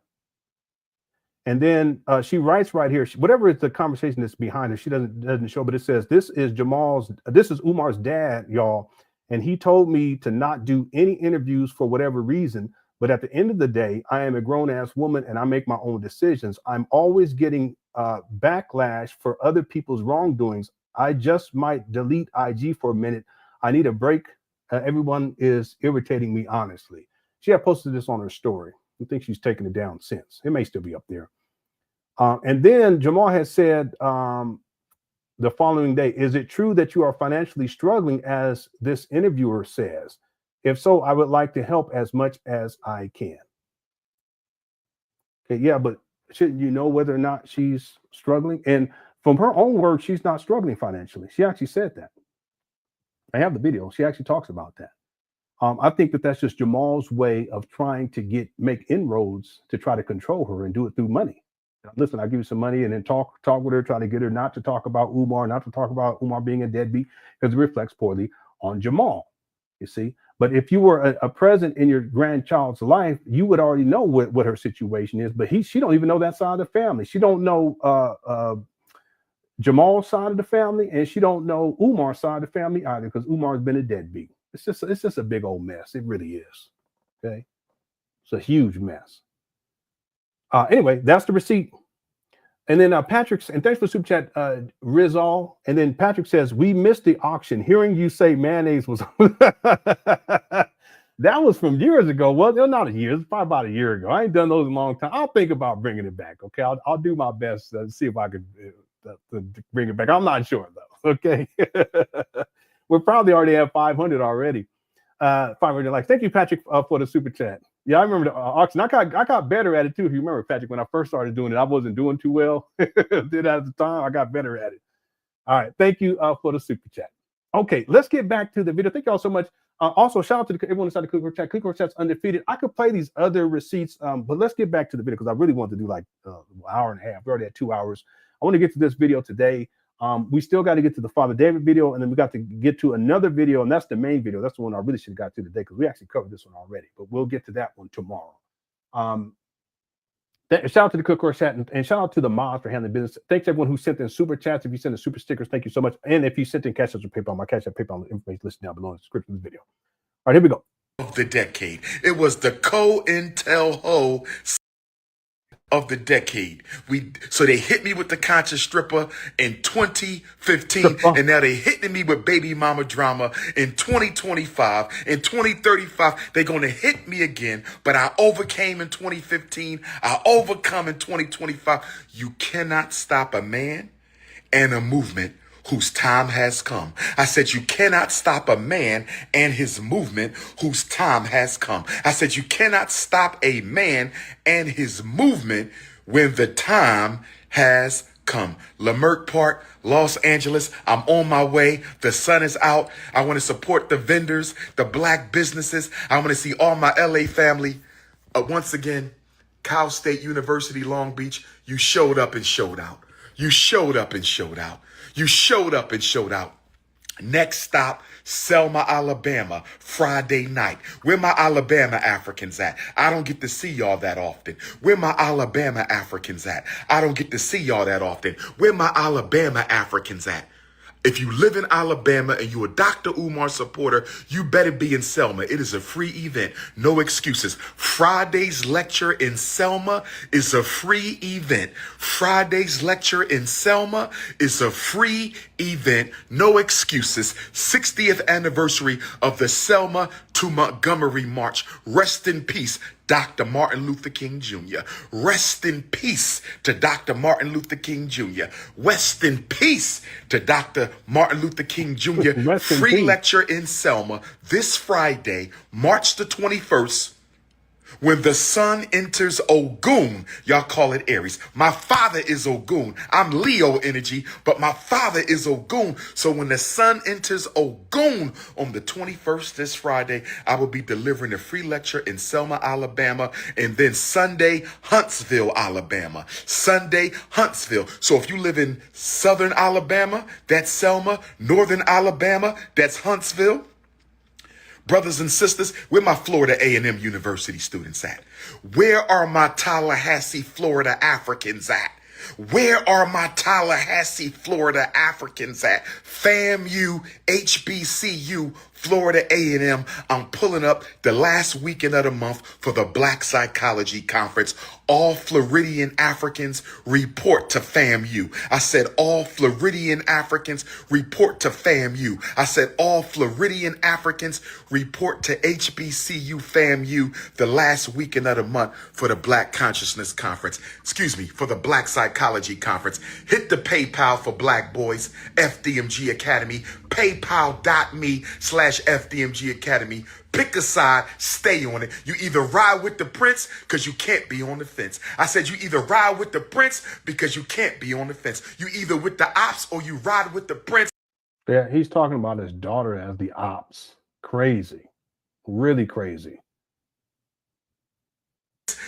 And then she writes right here, whatever is the conversation that's behind her, she doesn't show, but it says, this is Umar's dad, y'all. And he told me to not do any interviews for whatever reason. But at the end of the day, I am a grown ass woman and I make my own decisions. I'm always getting backlash for other people's wrongdoings. I just might delete IG for a minute. I need a break. Everyone is irritating me, honestly. She had posted this on her story. I think she's taken it down since. It may still be up there. And then Jamal has said the following day, is it true that you are financially struggling as this interviewer says? If so, I would like to help as much as I can. Okay, yeah, but shouldn't you know whether or not she's struggling. And from her own words, she's not struggling financially. She actually said that. I have the video. She actually talks about that. I think that that's just Jamal's way of trying to make inroads to try to control her and do it through money. Listen, I'll give you some money and then talk with her, try to get her not to talk about Umar, not to talk about Umar being a deadbeat, because it reflects poorly on Jamal, you see. But if you were a present in your grandchild's life, you would already know what her situation is. But she don't even know that side of the family. She don't know Jamal's side of the family, and she don't know Umar's side of the family either, because Umar's been a deadbeat. It's just a big old mess. It really is. Okay, it's a huge mess. Anyway, that's the receipt. And then Patrick, and thanks for super chat, Rizal. And then Patrick says, we missed the auction. Hearing you say mayonnaise was that was from years ago. Well, not a year. It's probably about a year ago. I ain't done those in a long time. I'll think about bringing it back. Okay, I'll do my best to see if I can bring it back. I'm not sure though. Okay, we'll probably already have 500 already. 500 likes. Thank you, Patrick, for the super chat. Yeah, I remember the auction. I got better at it too. If you remember, Patrick, when I first started doing it, I wasn't doing too well. Did that at the time. I got better at it. All right. Thank you for the super chat. Okay, let's get back to the video. Thank you all so much. Also, shout out to everyone inside the Clicker Chat. Clicker Chat's undefeated. I could play these other receipts, but let's get back to the video because I really want to do like an hour and a half. We already had 2 hours. I want to get to this video today. We still got to get to the Father David video, and then we got to get to another video, and that's the main video. That's the one I really should have got to today because we actually covered this one already, but we'll get to that one tomorrow. Shout out to the Cook Chat and shout out to the mods for handling business. Thanks to everyone who sent in super chats. If you sent in super stickers, thank you so much. And if you sent in CashApp or PayPal, my CashApp, PayPal information listed down below in the description of this video. All right, here we go. Of the decade. It was the COINTELHO of the decade. So they hit me with the conscious stripper in 2015, and now they hitting me with baby mama drama in 2025. In 2035, they're going to hit me again, but I overcame in 2015. I overcome in 2025. You cannot stop a man and a movement whose time has come. I said, you cannot stop a man and his movement whose time has come. I said, you cannot stop a man and his movement when the time has come. Leimert Park, Los Angeles. I'm on my way. The sun is out. I want to support the vendors, the black businesses. I want to see all my LA family. Once again, Cal State University, Long Beach, you showed up and showed out. You showed up and showed out. You showed up and showed out. Next stop, Selma, Alabama, Friday night. Where my Alabama Africans at? I don't get to see y'all that often. Where my Alabama Africans at? I don't get to see y'all that often. Where my Alabama Africans at? If you live in Alabama and you're a Dr. Umar supporter, you better be in Selma. It is a free event. No excuses. Friday's lecture in Selma is a free event. Friday's lecture in Selma is a free event. No excuses. 60th anniversary of the Selma to Montgomery March. Rest in peace, Dr. Martin Luther King Jr. Rest in peace to Dr. Martin Luther King Jr. Rest in peace to Dr. Martin Luther King Jr. Free lecture in Selma this Friday, March the 21st. When the sun enters Ogun, y'all call it Aries. My father is Ogun. I'm Leo energy, but my father is Ogun. So when the sun enters Ogun on the 21st, this Friday, I will be delivering a free lecture in Selma, Alabama, and then Sunday, Huntsville, Alabama. Sunday, Huntsville. So if you live in Southern Alabama, that's Selma. Northern Alabama, that's Huntsville. Brothers and sisters, where my Florida A&M University students at? Where are my Tallahassee, Florida Africans at? Where are my Tallahassee, Florida Africans at? FAMU, HBCU, Florida A&M. I'm pulling up the last weekend of the month for the Black Psychology Conference. All Floridian Africans report to FAMU. I said all Floridian Africans report to FAMU. I said all Floridian Africans report to HBCU FAMU the last weekend of the month for the Black Consciousness Conference. Excuse me, for the Black Psychology Conference. Hit the PayPal for Black Boys, FDMG Academy, paypal.me/ FDMG Academy. Pick a side, stay on it. You either ride with the prince because you can't be on the fence. I said you either ride with the prince because you can't be on the fence. You either with the ops or you ride with the prince. Yeah, he's talking about his daughter as the ops. Crazy. Really crazy.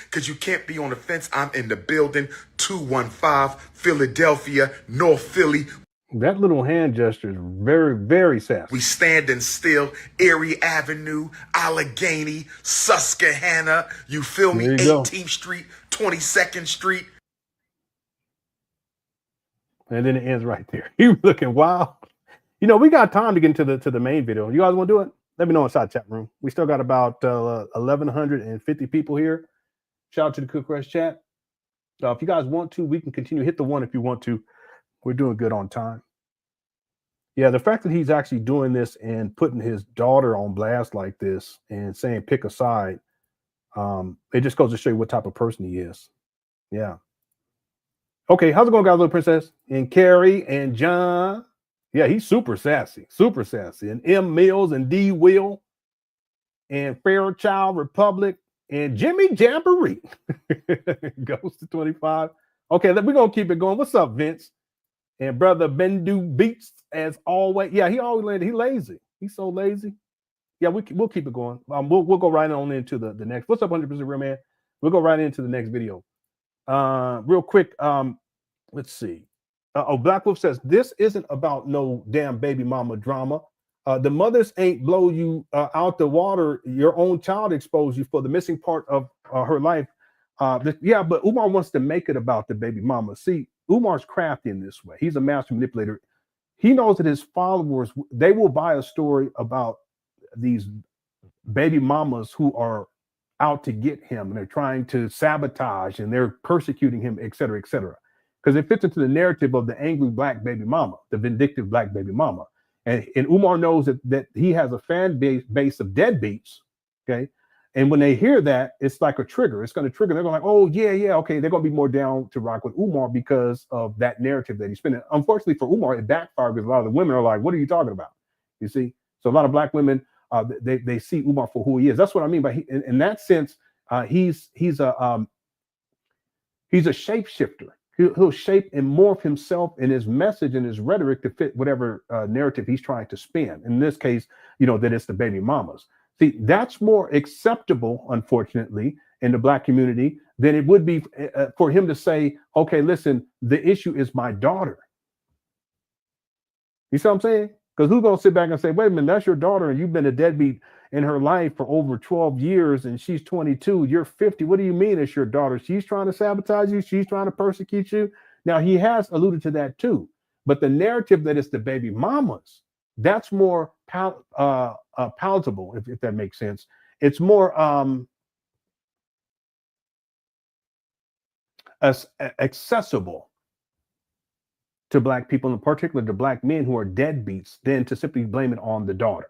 Because you can't be on the fence. I'm in the building. 215 Philadelphia, North Philly. That little hand gesture is very, very sassy. We standing still. Erie Avenue, Allegheny, Susquehanna. You feel me? 18th Street, 22nd Street. And then it ends right there. You looking wild. You know, we got time to get into the main video. You guys want to do it? Let me know inside chat room. We still got about 1,150 people here. Shout out to the Cook Rush chat. If you guys want to, we can continue. Hit the one if you want to. We're doing good on time. Yeah, the fact that he's actually doing this and putting his daughter on blast like this and saying pick a side, it just goes to show you what type of person he is. Yeah. Okay, how's it going, guys? Little Princess and Carrie and John. Yeah, he's super sassy, and M Mills and D Will and Fairchild Republic and Jimmy Jamboree goes to 25. Okay, we're gonna keep it going. What's up, Vince? And brother Bendu Beats as always. Yeah, he always landed. He lazy. He's so lazy. Yeah, we'll keep it going. We'll go right on into the next. What's up, 100% Real Man? We'll go right into the next video. Real quick. Let's see. Black Wolf says this isn't about no damn baby mama drama. The mothers ain't blow you out the water. Your own child exposed you for the missing part of her life. Yeah, but Umar wants to make it about the baby mama. See, Umar's crafty in this way. He's a master manipulator. He knows that his followers, they will buy a story about these baby mamas who are out to get him, and they're trying to sabotage, and they're persecuting him, et cetera, because it fits into the narrative of the angry black baby mama, the vindictive black baby mama. And Umar knows that he has a fan base of deadbeats, okay? And when they hear that, it's like a trigger. It's going to trigger. They're going like, oh, yeah, okay. They're going to be more down to rock with Umar because of that narrative that he's spinning. Unfortunately for Umar, it backfired because a lot of the women are like, what are you talking about? You see? So a lot of black women, they see Umar for who he is. That's what I mean by in that sense, he's a shapeshifter. He'll shape and morph himself in his message and his rhetoric to fit whatever narrative he's trying to spin. In this case, you know, that it's the baby mamas. See, that's more acceptable, unfortunately, in the black community than it would be for him to say, okay, listen, the issue is my daughter. You see what I'm saying? Because who's going to sit back and say, wait a minute, that's your daughter and you've been a deadbeat in her life for over 12 years and she's 22, you're 50. What do you mean it's your daughter? She's trying to sabotage you. She's trying to persecute you. Now, he has alluded to that too. But the narrative that it's the baby mamas, that's more palatable, if that makes sense. It's more accessible to black people, in particular to black men who are deadbeats, than to simply blame it on the daughter.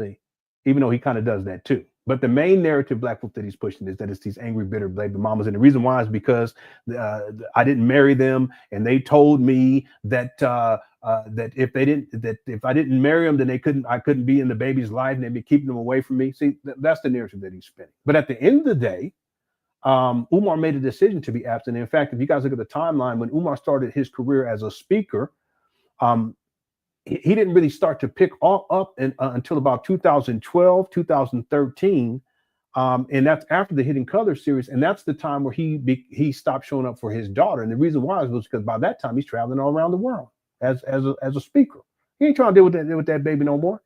See, even though he kind of does that too. But the main narrative Black Wolf that he's pushing is that it's these angry, bitter baby mamas, and the reason why is because I didn't marry them, and they told me that that if I didn't marry them, then I couldn't be in the baby's life, and they'd be keeping them away from me. See, that's the narrative that he's spinning. But at the end of the day, Umar made a decision to be absent. In fact, if you guys look at the timeline, when Umar started his career as a speaker, he didn't really start to pick up until about 2012, 2013. And that's after the Hidden Colors series. And that's the time where he stopped showing up for his daughter. And the reason why was because by that time he's traveling all around the world as a speaker. He ain't trying to deal with that baby no more.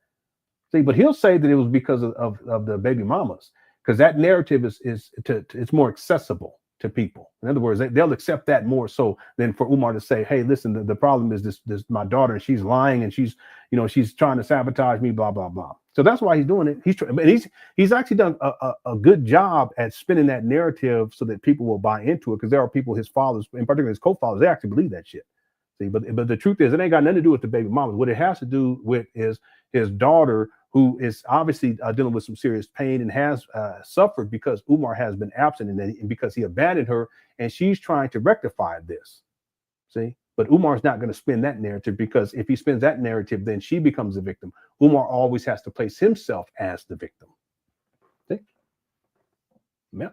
See, but he'll say that it was because of the baby mamas, because that narrative it's more accessible to people. In other words, they'll accept that more so than for Umar to say, hey, listen, the problem is this my daughter, and she's lying, and she's trying to sabotage me, blah, blah, blah. So that's why he's doing it. He's actually done a good job at spinning that narrative so that people will buy into it, because there are people, his followers, in particular his co-followers, they actually believe that shit. See, but the truth is, it ain't got nothing to do with the baby mamas. What it has to do with is his daughter, who is obviously dealing with some serious pain and has suffered because Umar has been absent and because he abandoned her, and she's trying to rectify this. See, But Umar's not going to spin that narrative, because if he spins that narrative, then she becomes the victim. Umar always has to place himself as the victim. See? Yeah.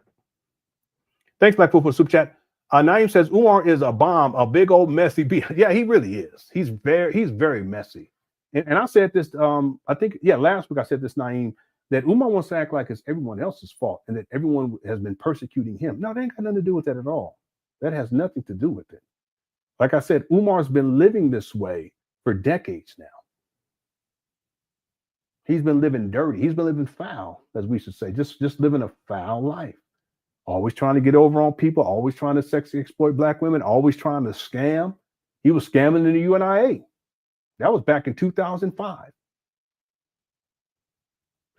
Thanks, Blackfoot, for super chat. Naeem says Umar is a bomb, a big old messy beat. Yeah, he really is. He's very messy. And I said this, I think, last week I said this, Naeem, that Umar wants to act like it's everyone else's fault and that everyone has been persecuting him. No, that ain't got nothing to do with that at all. That has nothing to do with it. Like I said, Umar's been living this way for decades now. He's been living dirty. He's been living foul, as we should say, just living a foul life. Always trying to get over on people, always trying to sexually exploit black women, always trying to scam. He was scamming in the UNIA. That was back in 2005.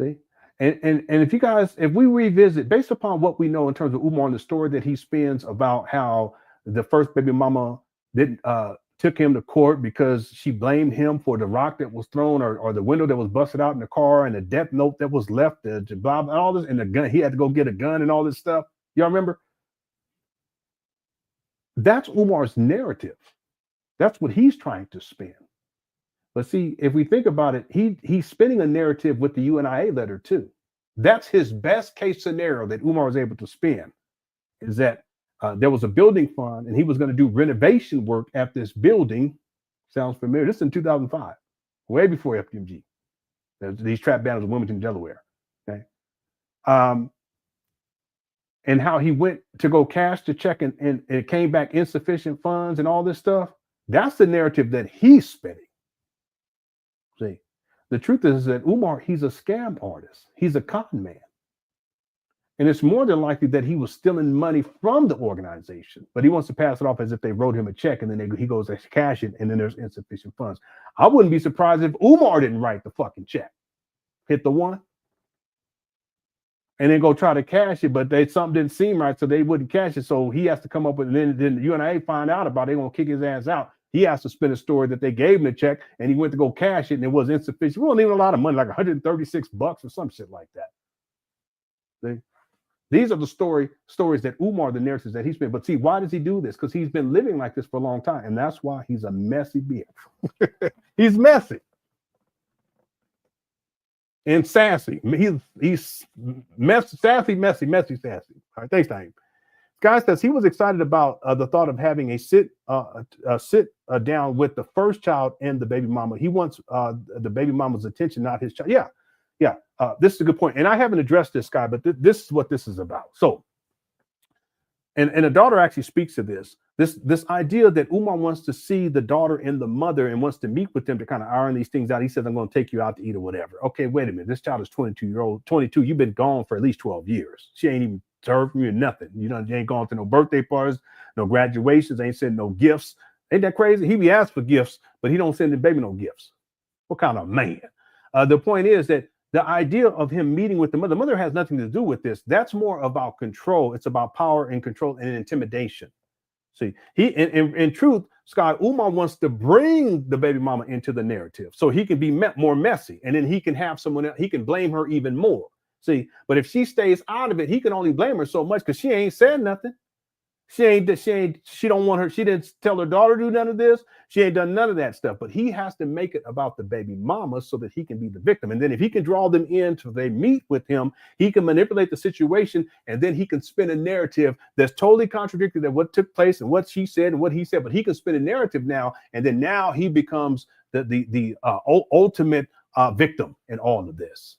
See? And if we revisit, based upon what we know in terms of Umar and the story that he spins about how the first baby mama took him to court because she blamed him for the rock that was thrown or the window that was busted out in the car and the death note that was left, blah, blah, all this, and the gun, he had to go get a gun and all this stuff. Y'all remember? That's Umar's narrative. That's what he's trying to spin. But see, if we think about it, he's spinning a narrative with the UNIA letter too. That's his best case scenario that Umar was able to spin, is that there was a building fund and he was going to do renovation work at this building. Sounds familiar. This is in 2005, way before FDMG. These trap banners in Wilmington, Delaware. Okay. And how he went to go cash the check and it came back insufficient funds and all this stuff. That's the narrative that he's spinning. See, the truth is that Umar, he's a scam artist. He's a con man. And it's more than likely that he was stealing money from the organization, but he wants to pass it off as if they wrote him a check and then he goes to cash it and then there's insufficient funds. I wouldn't be surprised if Umar didn't write the fucking check. Hit the one and then go try to cash it, but something didn't seem right, so they wouldn't cash it. So he has to come up with, and then the UNIA find out about it, they're going to kick his ass out. He has to spin a story that they gave him a check and he went to go cash it and it was insufficient. It wasn't even a lot of money, like $136 or some shit like that. See? These are the stories that Umar, the narratives that he's been. But see, why does he do this? Because he's been living like this for a long time. And that's why he's a messy bitch. He's messy. And sassy. He's sassy. All right, thanks, Naeem. Guy says he was excited about the thought of having a sit down with the first child and the baby mama. He wants the baby mama's attention, not his child. Yeah. This is a good point. And I haven't addressed this guy, but this is what this is about. So, and the daughter actually speaks to this idea that Umar wants to see the daughter and the mother and wants to meet with them to kind of iron these things out. He says, I'm going to take you out to eat or whatever. Okay, wait a minute. This child is 22. You've been gone for at least 12 years. She ain't even served from you nothing. You ain't gone to no birthday parties, no graduations, ain't sending no gifts. Ain't that crazy? He be asked for gifts, but he don't send the baby no gifts. What kind of man? The point is that the idea of him meeting with the mother has nothing to do with this. That's more about control. It's about power and control and intimidation. See, in truth, Scott, Umar wants to bring the baby mama into the narrative so he can be more messy, and then he can have someone else, he can blame her even more. See, but if she stays out of it, he can only blame her so much because she ain't said nothing. She don't want her. She didn't tell her daughter to do none of this. She ain't done none of that stuff. But he has to make it about the baby mama so that he can be the victim. And then if he can draw them in so they meet with him, he can manipulate the situation, and then he can spin a narrative that's totally contradictory to what took place and what she said and what he said. But he can spin a narrative now, and then now he becomes the ultimate victim in all of this.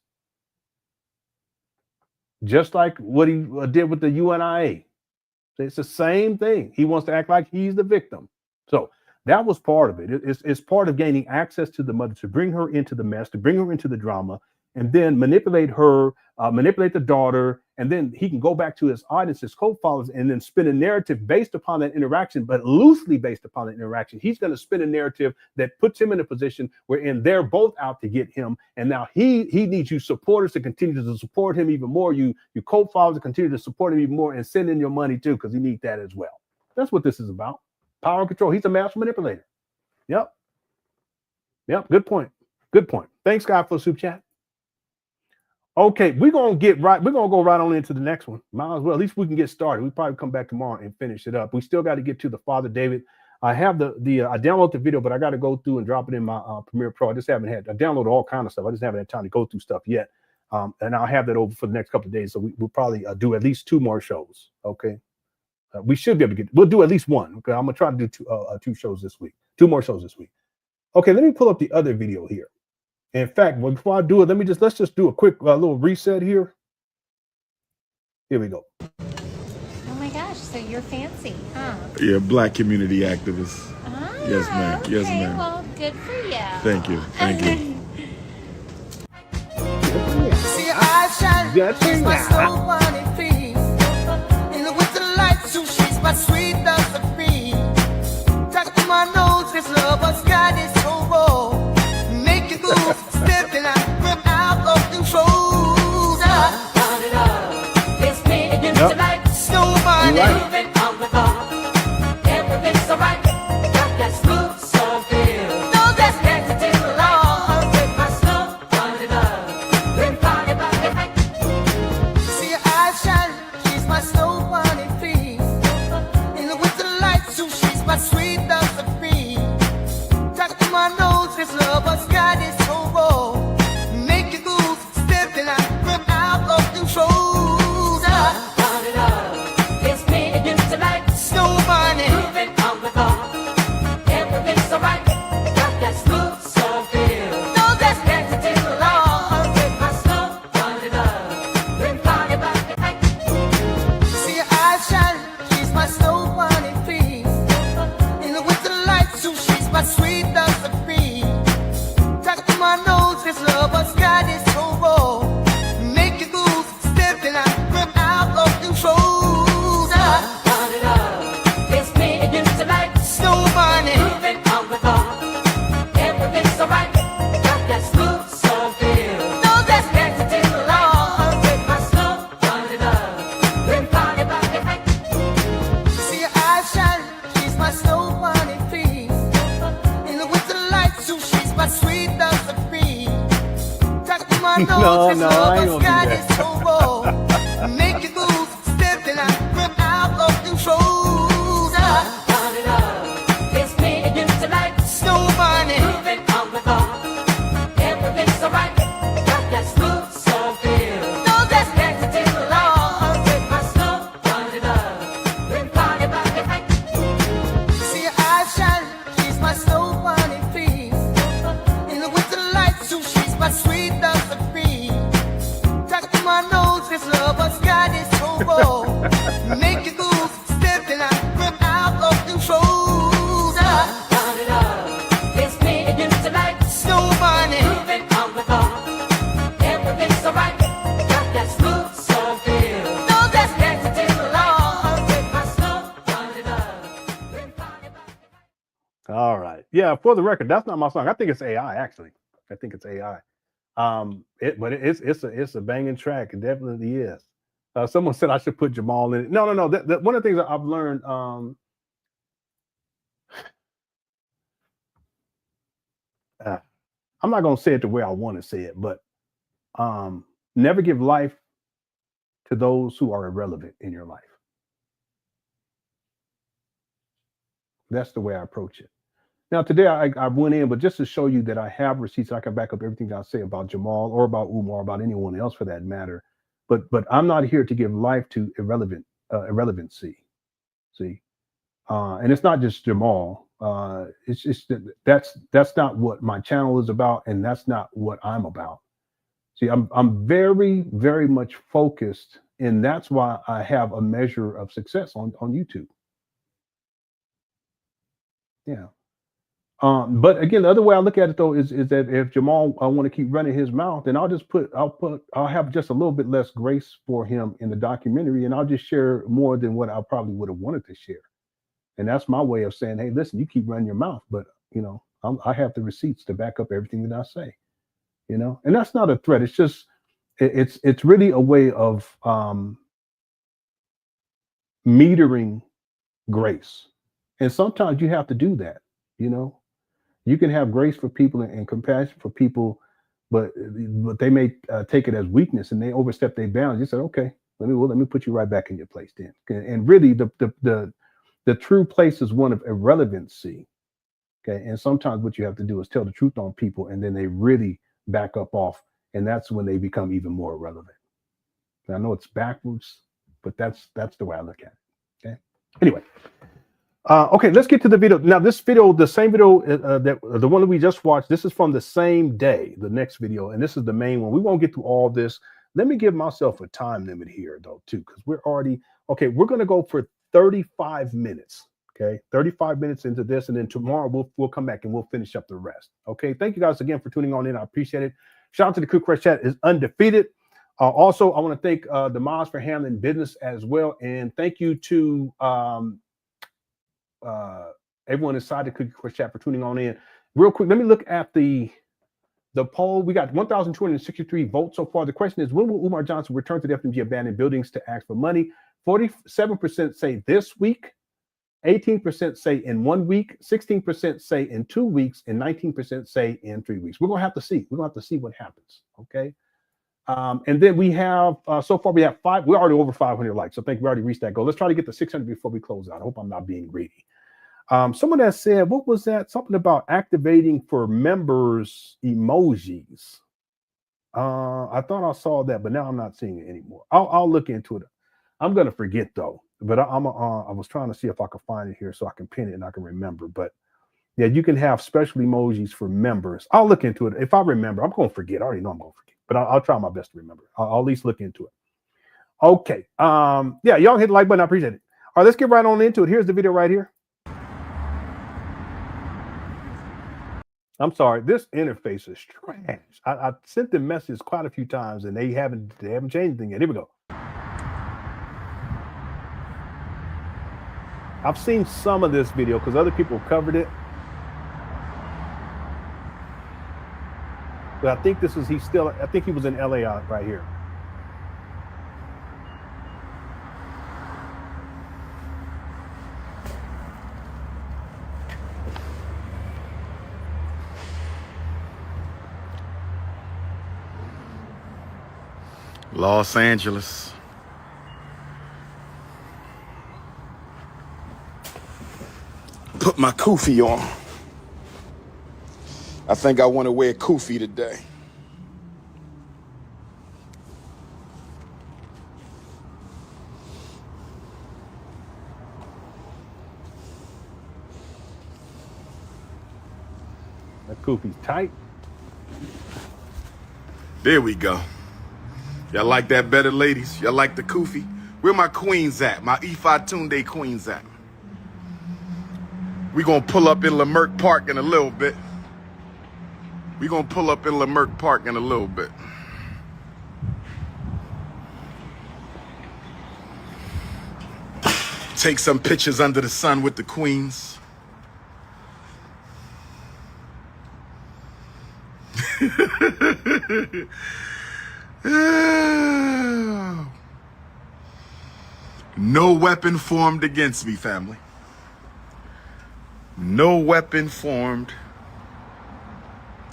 Just like what he did with the UNIA. It's the same thing. He wants to act like he's the victim. So that was part of it. It's part of gaining access to the mother, to bring her into the mess, to bring her into the drama, and then manipulate her, manipulate the daughter, and then he can go back to his audience, his co-followers, and then spin a narrative based upon that interaction, but loosely based upon that interaction. He's going to spin a narrative that puts him in a position wherein they're both out to get him, and now he needs you supporters to continue to support him even more. You co-followers to continue to support him even more, and send in your money too, because you need that as well. That's what this is about. Power and control. He's a master manipulator. Yep. Good point. Thanks, God, for the super chat. Okay, we're gonna go right on into the next one. Might as well. At least we can get started. We probably come back tomorrow and finish it up. We still got to get to the Father David I have the I download the video, but I got to go through and drop it in my Premiere Pro. I just haven't had. I downloaded all kind of stuff. I just haven't had time to go through stuff yet. And I'll have that over for the next couple of days. So we'll probably do at least 2 more shows. Okay. We should be able to we'll do at least 1. Okay. I'm going to try to do 2 shows this week, 2 more shows this week. Okay. Let me pull up the other video here. In fact, before I do it, let's just do a quick little reset here. Here we go. Oh my gosh. So you're fancy, huh? Yeah, black community activist. Ah, Yes, ma'am. Okay. Yes, ma'am. Well, good for you. Thank you. Thank you. See, I shine. She's my slow money fee. In the winter light, so she's my sweet dust of free. Talk to my nose, this lover's got is so raw. Make it move, stepping out, from out of control. Run it up. It's me against the light. Snow money. Moving on the bar. Everything's alright. Got that smooth, so feel. No, that's next to the law. With my snow, run it up. See her eyes shine, she's my snow bunny fee. In the winter light, so she's my sweet dust of free. Talk to my nose, this lover's got is so raw. Make it move, stepping out, from out of control. Run it up, it's me against the light. Snow bunny, moving on the bar. Everything's alright, got that smooth, so feel. No, that's next to the law. With my snow, run it up. See her eyes shine, she's my snow bunny fee. In the winter light, so she's my sweet dust of free. Talk to my nose, this lover's got is so raw. Make it move, stepping out, from out of control. Run it up, it's me against the light. Snow bunny, moving on the bar. Everything's alright, got that smooth, so feel. No, that's next to the law. With my snow, run it up. See her eyes shine, she's my snow bunny fee. In the winter light, so she's my sweet dust of free. Talk to my nose, this lover's got is so raw. Make it move, stepping out, from out of control. Run it up, it's me against the light. Snow bunny, moving on the bar. Everything's alright, got that smooth, so feel. No, that's next to the law. With my snow, run it up. See her eyes shine, she's my snow bunny fee. In the winter light, so she's my sweet dust of free. Talk to my nose, this lover's got is so raw. Make it move, stepping out, from out of control. Run it up, it's me against the light. Snow bunny, moving on the bar. Everything's alright, got that smooth, so feel. No, that's next to the law. With my snow, run it up. All right. Yeah. For the record, that's not my song. I think it's AI. Actually, I think it's AI. But it's a banging track. It definitely is. Someone said I should put Jamal in it. No. That one of the things that I've learned. I'm not gonna say it the way I want to say it, but never give life to those who are irrelevant in your life. That's the way I approach it. Now, today I went in, but just to show you that I have receipts, I can back up everything that I say about Jamal or about Umar, or about anyone else for that matter. But I'm not here to give life to irrelevancy. See, and it's not just Jamal. It's just that's not what my channel is about, and that's not what I'm about. See, I'm very, very much focused, and that's why I have a measure of success on YouTube. Yeah. But again, the other way I look at it though is that if Jamal I want to keep running his mouth, then I'll have just a little bit less grace for him in the documentary, and I'll just share more than what I probably would have wanted to share. And that's my way of saying, hey, listen, you keep running your mouth, but you know, I have the receipts to back up everything that I say. You know, and that's not a threat. It's just it's really a way of metering grace. And sometimes you have to do that, you know. You can have grace for people and compassion for people, but they may take it as weakness and they overstep their bounds. You said, okay, let me put you right back in your place then. And really, the The true place is one of irrelevancy. Okay. And sometimes what you have to do is tell the truth on people, and then they really back up off. And that's when they become even more irrelevant. And I know it's backwards, but that's the way I look at it. Okay. Anyway. Okay, let's get to the video. Now, this video, the same video, the one that we just watched, this is from the same day, the next video, and this is the main one. We won't get through all this. Let me give myself a time limit here, though, too, because we're already, okay, we're going to go for 35 minutes, okay? 35 minutes into this, and then tomorrow we'll come back and we'll finish up the rest, okay? Thank you guys again for tuning on in. I appreciate it. Shout out to the Crew Crush Chat is undefeated. Also, I want to thank the mods for handling business as well, and thank you to everyone inside the Cookie Crush Chat for tuning on in. Real quick, let me look at the poll. We got 1,263 votes so far. The question is, when will Umar Johnson return to the FDMG abandoned buildings to ask for money? 47% say this week, 18% say in 1 week, 16% say in 2 weeks, and 19% say in 3 weeks. We're gonna have to see. We're gonna have to see what happens. Okay. And then we have so far we have we're already over 500 likes. So I think we already reached that goal. Let's try to get to 600 before we close out. I hope I'm not being greedy. Someone that said, what was that? Something about activating for members emojis. I thought I saw that, but now I'm not seeing it anymore. I'll look into it. I'm gonna forget though. But I was trying to see if I could find it here so I can pin it and I can remember. But yeah, you can have special emojis for members. I'll look into it. If I remember, I'm gonna forget. I already know I'm gonna forget. But I'll try my best to remember. I'll at least look into it. Okay. Yeah, y'all hit the like button. I appreciate it. All right, let's get right on into it. Here's the video right here. I'm sorry, this interface is trash. I sent them messages quite a few times and they haven't changed anything yet. Here we go. I've seen some of this video because other people covered it. But I think I think he was in LA right here. Los Angeles. Put my kufi on. I think I want to wear kufi today. That kufi's tight. There we go. Y'all like that better, ladies? Y'all like the kufi? Where my queens at? My Ifa Tunde queens at? We gonna pull up in Leimert Park in a little bit. Take some pictures under the sun with the queens. No weapon formed against me, family. No weapon formed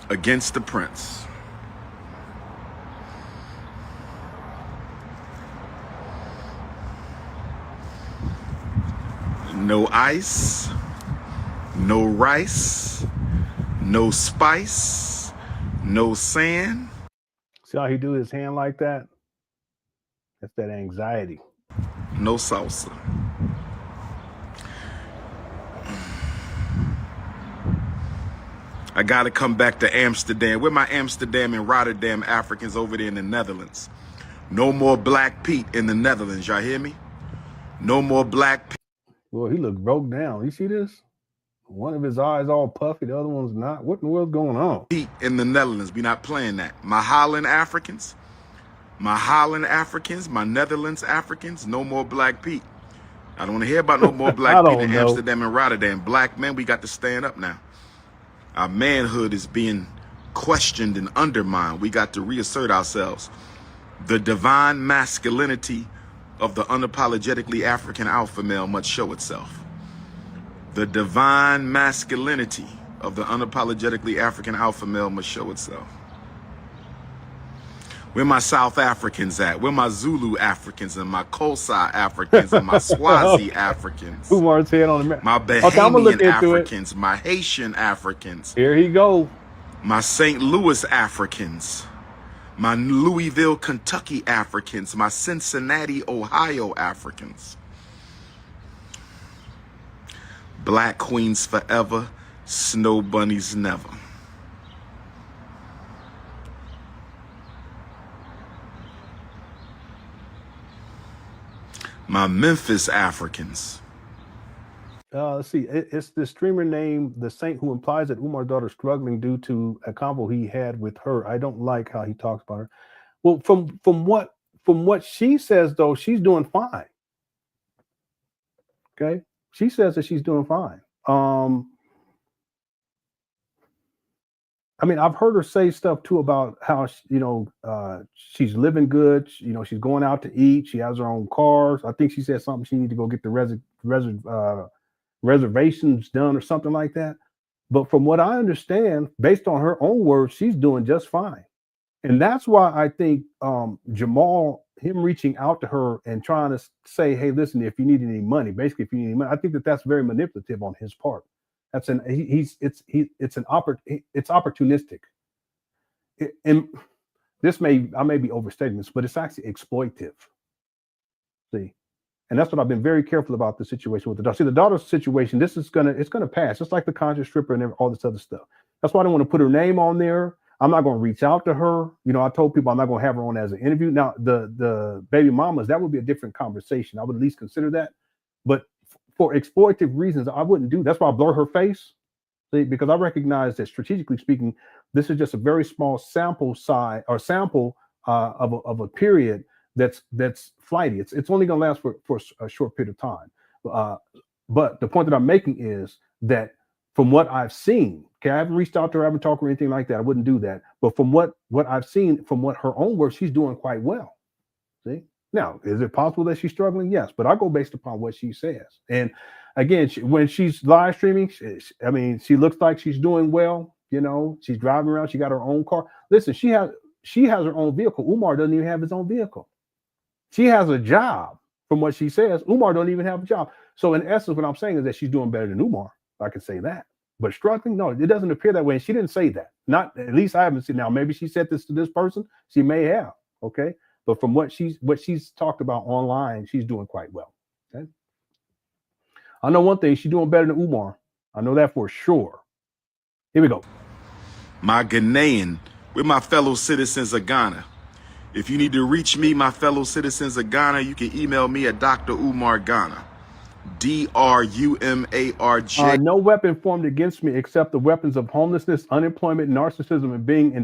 against the prince. No ice, no rice, no spice, no sand. See how he do his hand like that? That's that anxiety. No salsa. I gotta come back to Amsterdam. Where my Amsterdam and Rotterdam Africans over there in the Netherlands? No more Black Pete in the Netherlands. Y'all hear me? No more Black Pete. Well, he looked broke down. You see this? One of his eyes all puffy, the other one's not. What in the world's going on? Pete in the Netherlands. We not playing that. My Holland Africans, my Netherlands Africans, no more Black Pete. I don't want to hear about no more Black Pete in Amsterdam and Rotterdam. Black men, we got to stand up now. Our manhood is being questioned and undermined. We got to reassert ourselves. The divine masculinity of the unapologetically African alpha male must show itself. The divine masculinity of the unapologetically African alpha male must show itself. Where my South Africans at? Where my Zulu Africans and my Xhosa Africans and my Swazi Africans? Umar's head on the map. My Bahamian Africans, my Haitian Africans. Here he go. My St. Louis Africans. My Louisville, Kentucky Africans. My Cincinnati, Ohio Africans. Black queens forever, snow bunnies never. My Memphis Africans. Let's see. It's the streamer named The Saint who implies that Umar's daughter is struggling due to a convo he had with her. I don't like how he talks about her. Well, from what she says, though, she's doing fine. Okay. She says that she's doing fine. I mean, I've heard her say stuff too about how she's living good. She's going out to eat. She has her own cars. I think she said something. She needs to go get the reservations done or something like that. But from what I understand, based on her own words, she's doing just fine. And that's why I think Jamal, him reaching out to her and trying to say, hey, listen, if you need any money, basically, if you need any money, I think that's very manipulative on his part. That's it's opportunistic. And I may be overstating this, but it's actually exploitive. See, and that's what I've been very careful about the situation with the daughter. See, the daughter's situation, it's gonna pass, just like the conscious stripper and all this other stuff. That's why I don't want to put her name on there. I'm not going to reach out to her. I told people I'm not going to have her on as an interview. Now, the baby mamas, that would be a different conversation. I would at least consider that. But for exploitative reasons, I wouldn't do. That's why I blur her face. See, because I recognize that strategically speaking, this is just a very small sample size or sample of a period that's flighty. It's only going to last for a short period of time. But the point that I'm making is that from what I've seen, okay, I haven't reached out to her, I haven't talked or anything like that. I wouldn't do that. But from what I've seen, from what her own words, she's doing quite well. See? Now, is it possible that she's struggling? Yes, but I go based upon what she says. And again, when she's live streaming, she looks like she's doing well. She's driving around. She got her own car. Listen, she has her own vehicle. Umar doesn't even have his own vehicle. She has a job. From what she says, Umar don't even have a job. So in essence, what I'm saying is that she's doing better than Umar. I can say that. But struggling, no, it doesn't appear that way. And she didn't say that. Not, at least I haven't seen. Now, maybe she said this to this person. She may have. Okay. But from what she's talked about online, she's doing quite well. Okay. I know one thing, she's doing better than Umar. I know that for sure. Here we go. My Ghanaian, with my fellow citizens of Ghana. If you need to reach me, my fellow citizens of Ghana, you can email me at Dr. Umar Ghana. DRUMARJ. No weapon formed against me except the weapons of homelessness, unemployment, narcissism, and being in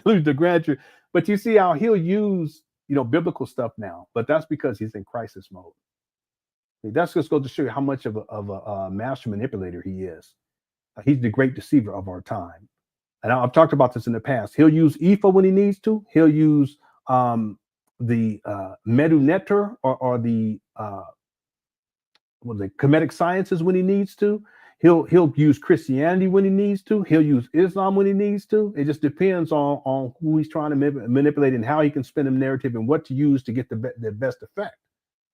delusion to grandeur. But you see how he'll use biblical stuff now, but that's because he's in crisis mode. That's just goes to show you how much of a master manipulator he is. He's the great deceiver of our time. And I've talked about this in the past. He'll use IFA when he needs to. He'll use the Medunetter or the Kemetic sciences when he needs to. He'll use Christianity when he needs to. He'll use Islam when he needs to. It just depends on who he's trying to manipulate and how he can spin a narrative and what to use to get the best effect.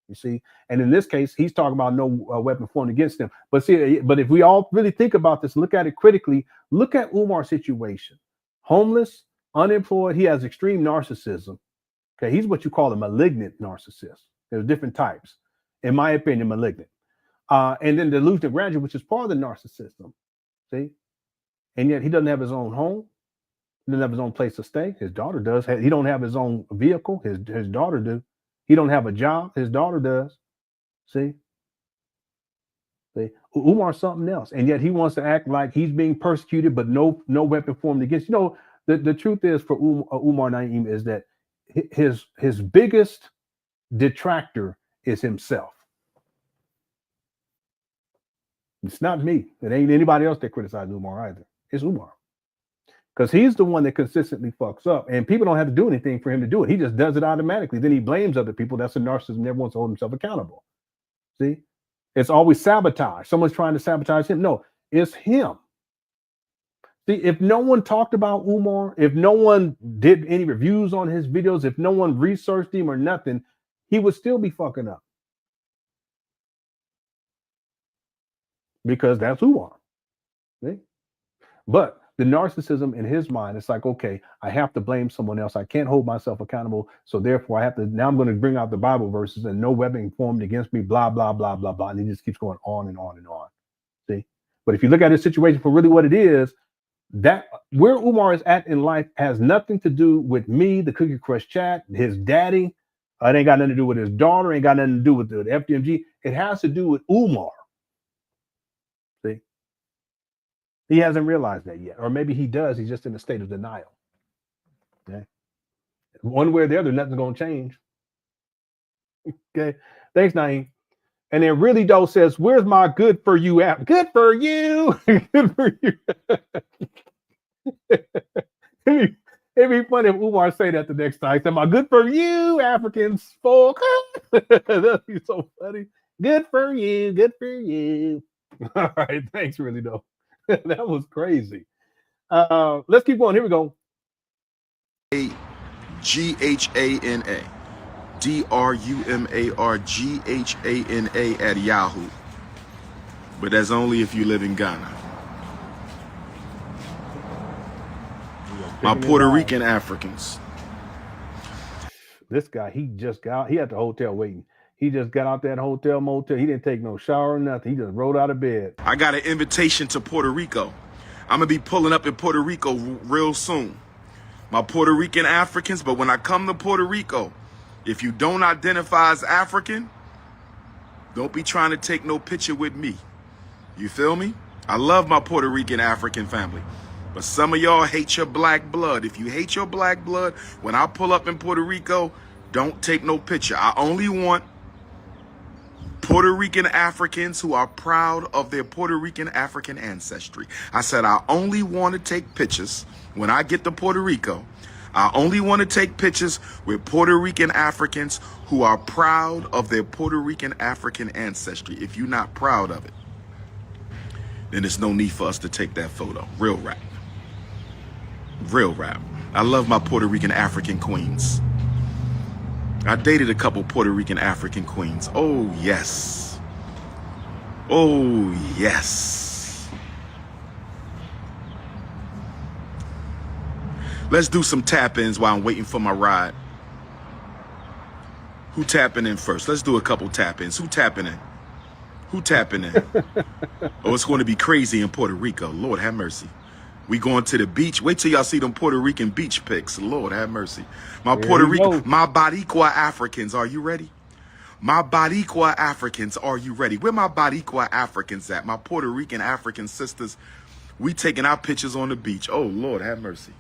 You see, and in this case, he's talking about no weapon formed against him. But if we all really think about this, look at it critically. Look at Umar's situation: homeless, unemployed. He has extreme narcissism. Okay, he's what you call a malignant narcissist. There's different types, in my opinion, malignant. And then delusion of grandeur, which is part of the narcissism. See, and yet he doesn't have his own home. He doesn't have his own place to stay. His daughter does. He don't have his own vehicle. His daughter do. He don't have a job. His daughter does. See, Umar's something else, and yet he wants to act like he's being persecuted, but no weapon formed against. The truth is for Umar Naim is that his biggest detractor is himself. It's not me. It ain't anybody else that criticizes Umar either. It's Umar. Because he's the one that consistently fucks up. And people don't have to do anything for him to do it. He just does it automatically. Then he blames other people. That's a narcissist, never wants to hold himself accountable. See? It's always sabotage. Someone's trying to sabotage him. No, it's him. See, if no one talked about Umar, if no one did any reviews on his videos, if no one researched him or nothing, he would still be fucking up. Because that's Umar. See? But the narcissism in his mind, it's like, okay, I have to blame someone else. I can't hold myself accountable. So therefore, I have to, now I'm going to bring out the Bible verses and no weapon formed against me, blah, blah, blah, blah, blah. And he just keeps going on and on and on. See? But if you look at his situation for really what it is, that where Umar is at in life has nothing to do with me, the Cookie Crush chat, his daddy. It ain't got nothing to do with his daughter. Ain't got nothing to do with the FDMG. It has to do with Umar. See? He hasn't realized that yet. Or maybe he does. He's just in a state of denial. Okay. One way or the other, nothing's going to change. Okay. Thanks, Naeem. And then Really Doe says, where's my good for you app? Good for you. Good for you. It'd be funny if Umar say that the next time. Say, my good for you, Africans folk. That'd be so funny. Good for you. Good for you. All right. Thanks, Really Doe. That was crazy. Let's keep going. Here we go. GHANA. DRUMARGHANA at Yahoo. But that's only if you live in Ghana. My Puerto Rican Africans. This guy, he just got, he at the hotel waiting. He just got out that hotel motel. He didn't take no shower or nothing. He just rolled out of bed. I got an invitation to Puerto Rico. I'm going to be pulling up in Puerto Rico real soon. My Puerto Rican Africans, but when I come to Puerto Rico, if you don't identify as African, don't be trying to take no picture with me. You feel me? I love my Puerto Rican African family. But some of y'all hate your black blood. If you hate your black blood, when I pull up in Puerto Rico, don't take no picture. I only want Puerto Rican Africans who are proud of their Puerto Rican African ancestry. I said I only want to take pictures when I get to Puerto Rico. I only want to take pictures with Puerto Rican Africans who are proud of their Puerto Rican African ancestry. If you're not proud of it, then there's no need for us to take that photo. Real rap. Real rap. I love my Puerto Rican African queens. I dated a couple Puerto Rican African queens. Oh, yes. Oh, yes. Let's do some tap-ins while I'm waiting for my ride. Who tapping in first? Let's do a couple tap-ins. Who tapping in? Who tapping in? Oh, it's going to be crazy in Puerto Rico. Lord have mercy. We going to the beach. Wait till y'all see them Puerto Rican beach pics. Lord have mercy. My Puerto Rican, my Boricua Africans, are you ready? My Boricua Africans, are you ready? Where my Boricua Africans at? My Puerto Rican African sisters, we taking our pictures on the beach. Oh, Lord have mercy.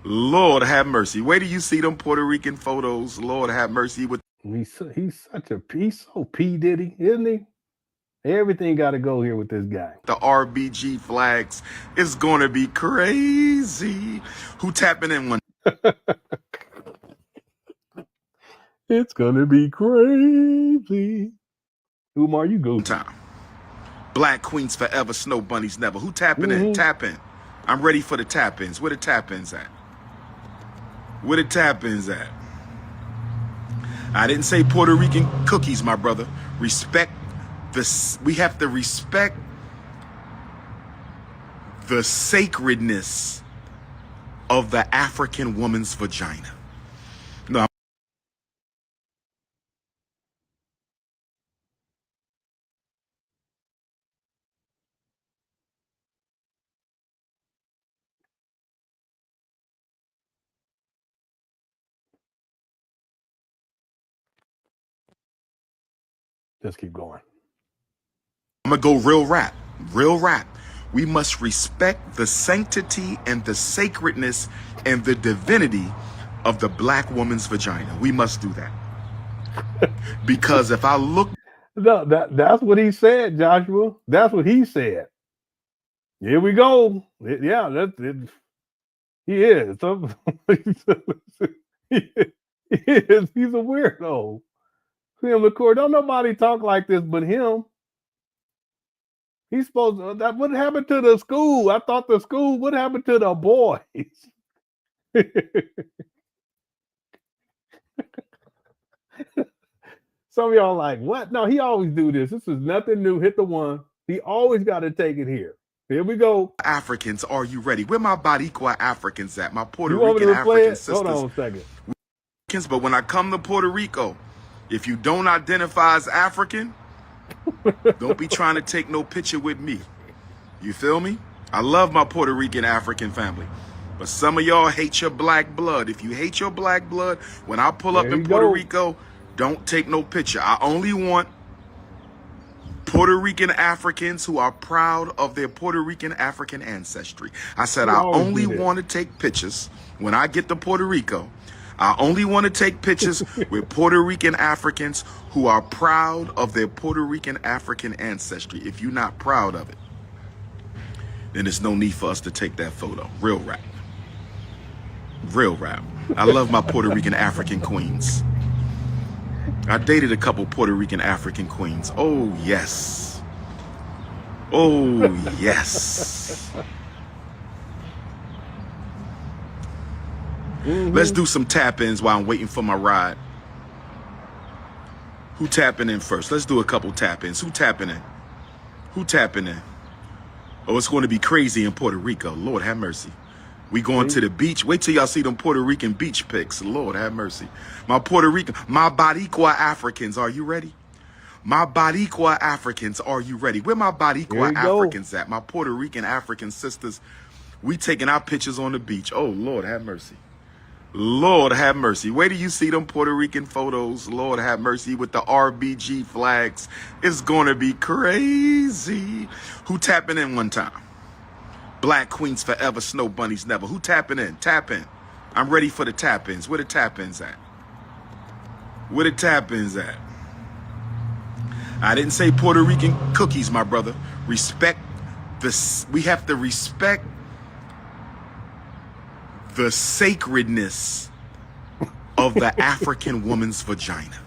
Lord have mercy. Where do you see them Puerto Rican photos? Lord have mercy. He's such a piece. So P. Diddy, isn't he? Everything got to go here with this guy. The RBG flags is going to be crazy. Who tapping in one? It's going to be crazy. Umar, you go. Time. Black queens forever, snow bunnies never. Who tapping in? Tap in. I'm ready for the tap-ins. Where the tap-ins at? Where the tap-ins at? I didn't say Puerto Rican cookies, my brother. Respect this. We have to respect the sacredness of the African woman's vagina. No. Just keep going. I'm going to go real rap. Real rap. We must respect the sanctity and the sacredness and the divinity of the black woman's vagina. We must do that. Because if I look... No, that's what he said, Joshua. That's what he said. Here we go. Yeah, that's it. He is. He is. He's a weirdo. Him, of course, don't nobody talk like this but him. He's supposed to, that what happened to the school? I thought the school, what happened to the boys? Some of y'all like, what? No, he always do this. This is nothing new. Hit the one. He always got to take it here. Here we go. Africans, are you ready? Where my Boricua Africans at? My Puerto You want me Rican to play African it? sisters. Hold on a second. But when I come to Puerto Rico, if you don't identify as African, don't be trying to take no picture with me. You feel me? I love my Puerto Rican African family. But some of y'all hate your black blood. If you hate your black blood, when I pull up in Puerto Rico, don't take no picture. I only want Puerto Rican Africans who are proud of their Puerto Rican African ancestry. I said I only want to take pictures when I get to Puerto Rico. I only want to take pictures with Puerto Rican Africans who are proud of their Puerto Rican African ancestry. If you're not proud of it, then there's no need for us to take that photo. Real rap. Real rap. I love my Puerto Rican African queens. I dated a couple Puerto Rican African queens. Oh, yes. Oh, yes. Let's do some tap-ins while I'm waiting for my ride. Who tapping in first? Let's do a couple tap-ins. Who tapping in? Who tapping in? Oh, it's going to be crazy in Puerto Rico. Lord have mercy. We going to the beach. Wait till y'all see them Puerto Rican beach pics. Lord have mercy. My Boricua Africans, are you ready? My Boricua Africans, are you ready? Where my Boricua Africans at? My Puerto Rican African sisters. We taking our pictures on the beach. Oh, Lord have mercy. Lord have mercy. Where do you see them Puerto Rican photos? Lord have mercy with the RBG flags. It's going to be crazy. Who tapping in one time? Black queens forever, snow bunnies never. Who tapping in? Tap in. I'm ready for the tap-ins. Where the tap-ins at? Where the tap-ins at? I didn't say Puerto Rican cookies, my brother. Respect this. We have to respect the sacredness of the African woman's vagina.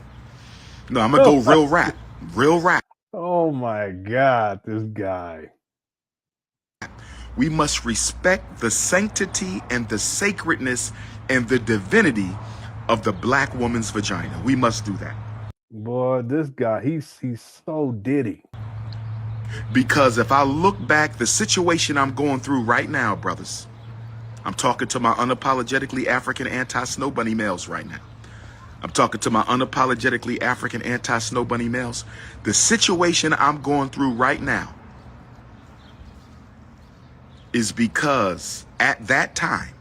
No, I'm going to go real rap. Real rap. Oh my God, this guy. We must respect the sanctity and the sacredness and the divinity of the black woman's vagina. We must do that. Boy, this guy, he's so diddy. Because if I look back, the situation I'm going through right now, brothers, I'm talking to my unapologetically African anti-snow bunny males right now. I'm talking to my unapologetically African anti-snow bunny males. The situation I'm going through right now is because at that time,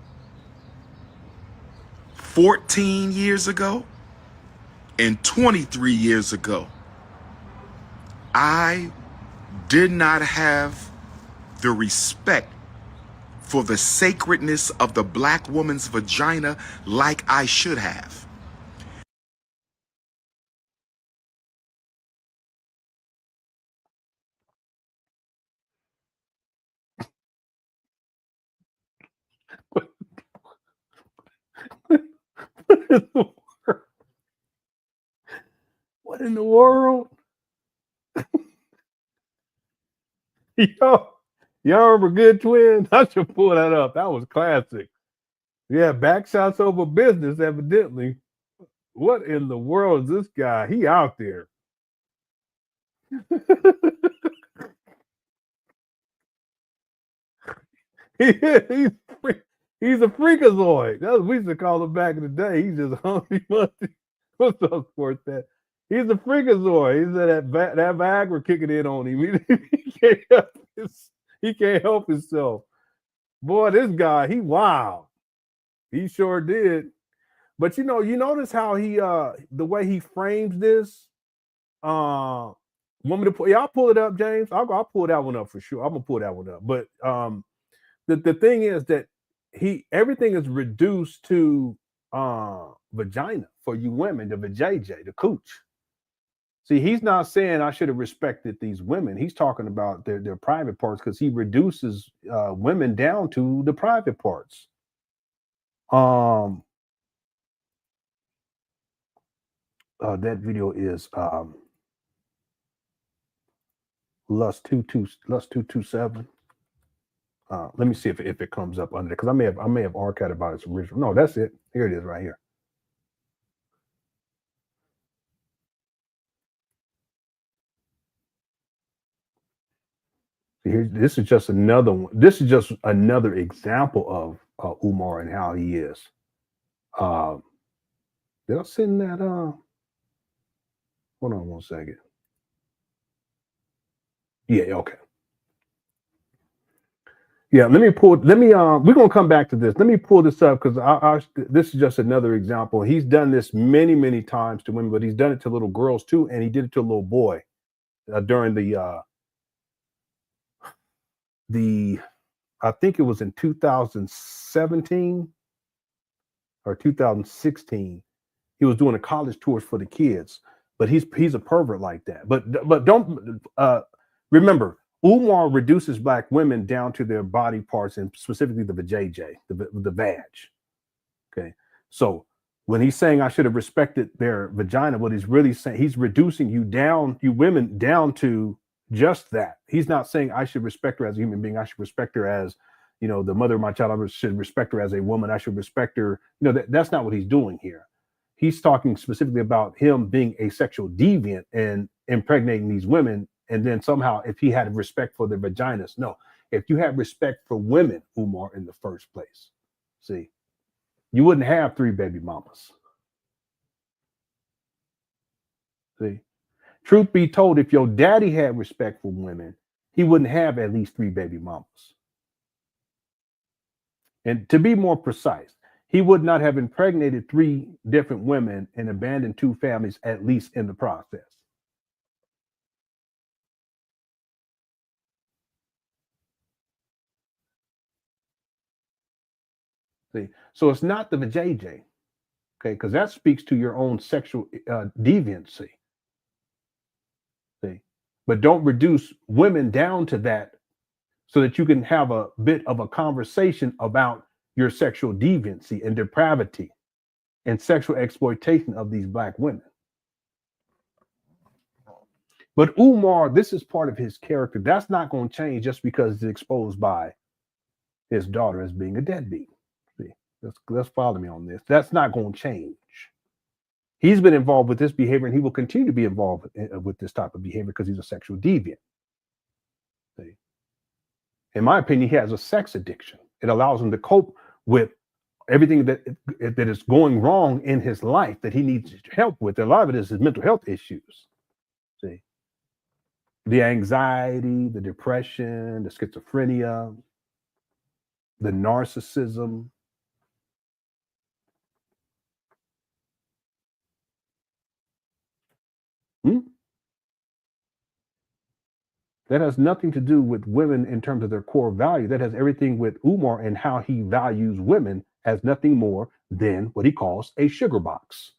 14 years ago and 23 years ago, I did not have the respect for the sacredness of the black woman's vagina like I should have. What in the world? Yo, y'all remember Good Twins? I should pull that up. That was classic. Yeah, back shots over business, evidently. What in the world is this guy? He out there. He's a freakazoid. That's what we used to call him back in the day. He's just hungry monkey. What's up, sports that? He's a freakazoid. He's that Viagra kicking in on him. He can't help himself. Boy, this guy, he wild. He sure did. But you notice how he the way he frames this. Want me to y'all pull it up, James? I'll pull that one up for sure. I'm gonna pull that one up. But the thing is that everything is reduced to vagina for you women, the vajayjay, the cooch. See, he's not saying I should have respected these women. He's talking about their private parts because he reduces women down to the private parts. That video is Lust 227. Let me see if it comes up under there, because I may have archived about its original. No, that's it. Here it is right here. See, this is just another one. This is just another example of Umar and how he is. Did I send that? Hold on one second. Yeah, okay. Yeah, we're gonna come back to this. Let me pull this up, because this is just another example. He's done this many, many times to women, but he's done it to little girls too, and he did it to a little boy during I think it was in 2017 or 2016. He was doing a college tours for the kids, but he's a pervert like that. But don't remember, Umar reduces black women down to their body parts, and specifically the vajayjay, the vag. Okay, so when he's saying I should have respected their vagina, what he's really saying, he's reducing you women down to just that. He's not saying I should respect her as a human being. I should respect her as, the mother of my child. I should respect her as a woman. I should respect her. That's not what he's doing here. He's talking specifically about him being a sexual deviant and impregnating these women. And then somehow, if he had respect for their vaginas, no. If you had respect for women, Umar, in the first place, see, you wouldn't have 3 baby mamas. See, truth be told, if your daddy had respect for women, he wouldn't have at least 3 baby mamas. And to be more precise, he would not have impregnated 3 different women and abandoned 2 families, at least in the process. See, so it's not the vajayjay, okay, because that speaks to your own sexual deviancy. See, but don't reduce women down to that, so that you can have a bit of a conversation about your sexual deviancy and depravity and sexual exploitation of these black women. But Umar, this is part of his character. That's not going to change just because it's exposed by his daughter as being a deadbeat. See, let's follow me on this. That's not going to change. He's been involved with this behavior, and he will continue to be involved with this type of behavior because he's a sexual deviant. See? In my opinion, he has a sex addiction. It allows him to cope with everything that is going wrong in his life that he needs help with. A lot of it is his mental health issues. See, the anxiety, the depression, the schizophrenia, the narcissism. That has nothing to do with women in terms of their core value. That has everything with Umar and how he values women as nothing more than what he calls a sugar box.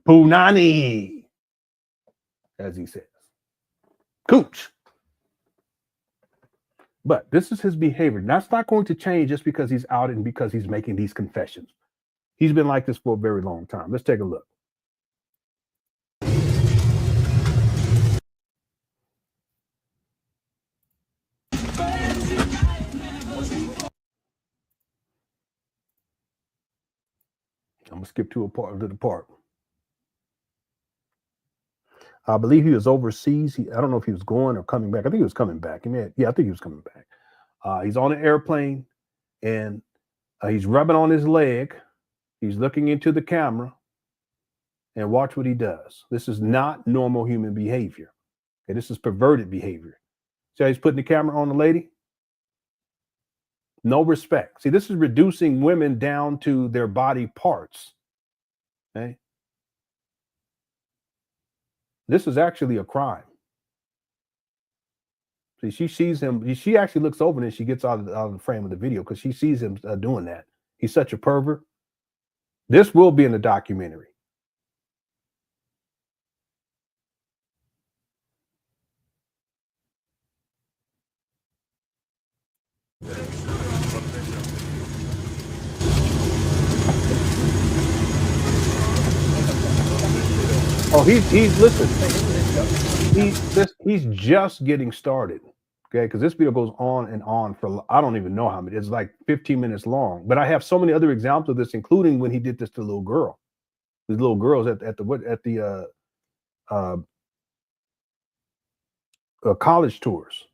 Punani, as he says. Cooch. But this is his behavior. That's not going to change just because he's out and because he's making these confessions. He's been like this for a very long time. Let's take a look. I'm gonna skip to the part. I believe he was overseas. I don't know if he was going or coming back. I think he was coming back. I think he was coming back. He's on an airplane, and he's rubbing on his leg. He's looking into the camera, and watch what he does. This is not normal human behavior. Okay, this is perverted behavior. See how he's putting the camera on the lady? No respect. See, this is reducing women down to their body parts. Okay? This is actually a crime. See, she sees him. She actually looks over and she gets out of the frame of the video because she sees him doing that. He's such a pervert. This will be in the documentary. Oh, he's listen. He's just getting started. Okay, because this video goes on and on for I don't even know how many. It's like 15 minutes long. But I have so many other examples of this, including when he did this to a little girl. These little girls at the college tours.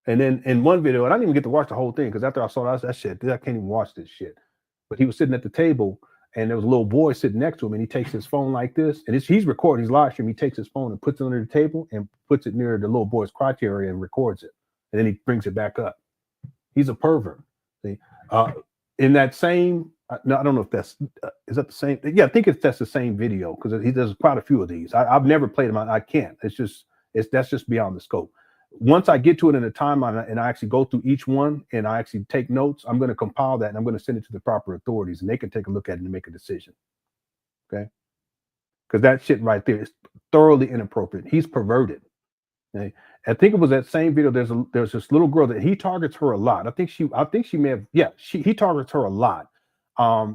And then in one video, and I didn't even get to watch the whole thing because after I saw that shit, I can't even watch this shit. But he was sitting at the table and there was a little boy sitting next to him and he takes his phone like this and he's recording, he's live stream. He takes his phone and puts it under the table and puts it near the little boy's crotch area and records it. And then he brings it back up. He's a pervert. See, in that same, no, I don't know if that's, is that the same? Yeah, I think that's the same video because he does quite a few of these. I've never played them. I can't. That's just beyond the scope. Once I get to it in a timeline and I actually go through each one and I actually take notes, I'm going to compile that and I'm going to send it to the proper authorities and they can take a look at it and make a decision. Okay. Because that shit right there is thoroughly inappropriate. He's perverted. Okay? I think it was that same video. There's this little girl that he targets her a lot. I think she may have, yeah, he targets her a lot.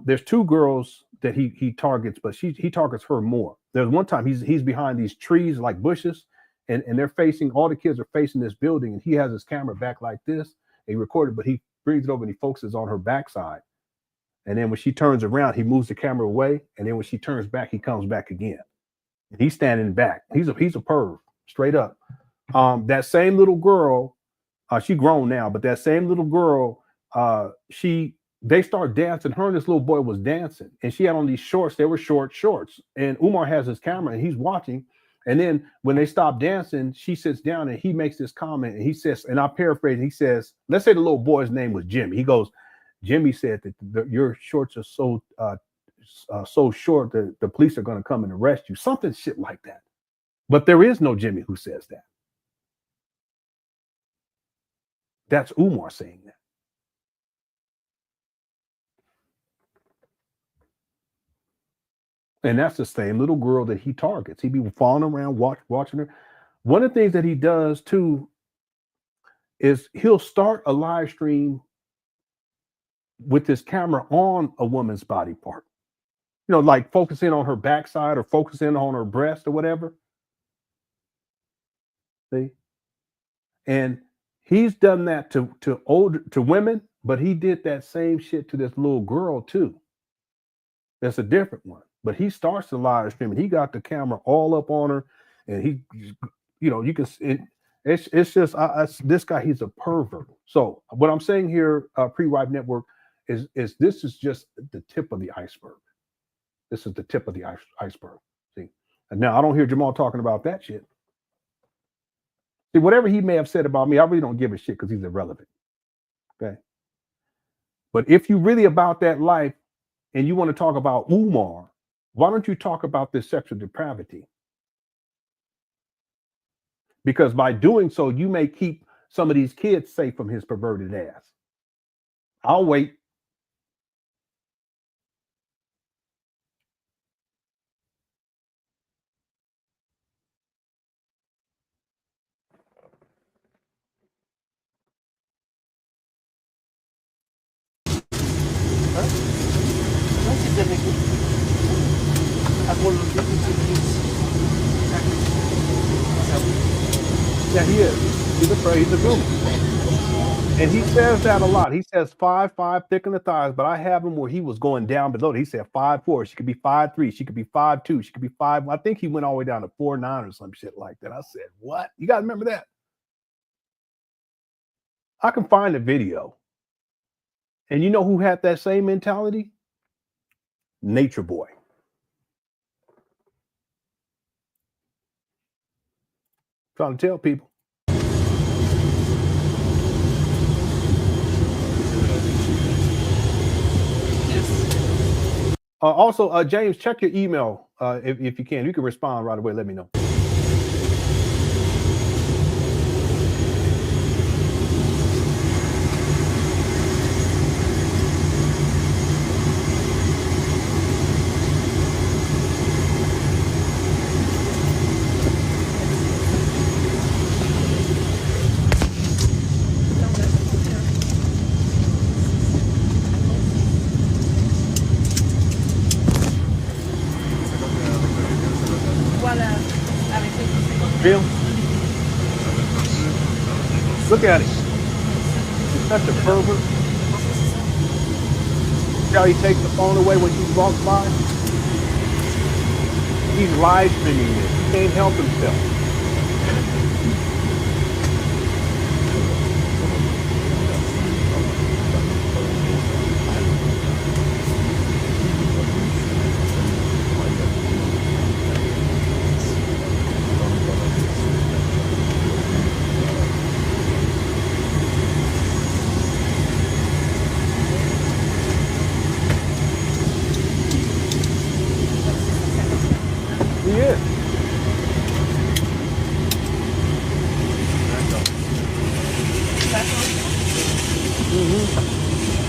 There's two girls that he targets, but he targets her more. There's one time he's behind these trees like bushes. And they're facing, all the kids are facing this building and he has his camera back like this. He recorded, but he brings it over and he focuses on her backside. And then when she turns around, he moves the camera away. And then when she turns back, he comes back again. And he's standing back. He's a perv, straight up. That same little girl, she grown now, but that same little girl, they start dancing. Her and this little boy was dancing. And she had on these shorts. They were short shorts. And Umar has his camera and he's watching. And then when they stop dancing, she sits down and he makes this comment and he says, and I paraphrase, he says, let's say the little boy's name was Jimmy. He goes, Jimmy said that your shorts are so short that the police are going to come and arrest you. Something shit like that. But there is no Jimmy who says that. That's Umar saying that. And that's the same little girl that he targets. He be following around, watching her. One of the things that he does too is he'll start a live stream with his camera on a woman's body part. You know, like focusing on her backside or focusing on her breast or whatever. See? And he's done that to women, but he did that same shit to this little girl too. That's a different one. But he starts the live stream and he got the camera all up on her, and he, you know, you can. It's just this guy. He's a pervert. So what I'm saying here, Pre-Wipe Network, is this is just the tip of the iceberg. This is the tip of the iceberg. See, and now I don't hear Jamal talking about that shit. See, whatever he may have said about me, I really don't give a shit because he's irrelevant. Okay. But if you really about that life and you want to talk about Umar, why don't you talk about this sexual depravity? Because by doing so, you may keep some of these kids safe from his perverted ass. I'll wait. Yeah, he is. He's afraid. He's a groomer. And he says that a lot. He says 5'5", thick in the thighs, but I have him where he was going down below. He said 5'4". She could be 5'3". She could be 5'2". She could be 5. I think he went all the way down to 4'9" or some shit like that. I said, what? You guys remember that? I can find a video. And you know who had that same mentality? Nature Boy. Trying to tell people. Also, James, check your email if you can. You can respond right away. Let me know. Voilà. Look at him. He's such a pervert. See how he takes the phone away when he walks by? He's live streaming this. He can't help himself. He is.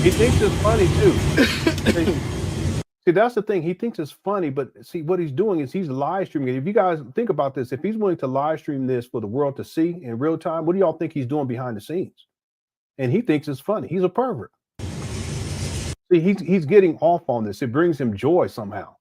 He thinks it's funny too. See, that's the thing. He thinks it's funny, but see, what he's doing is he's live streaming it. If you guys think about this, if he's willing to live stream this for the world to see in real time, what do y'all think he's doing behind the scenes? And he thinks it's funny. He's a pervert. See, he's getting off on this. It brings him joy somehow.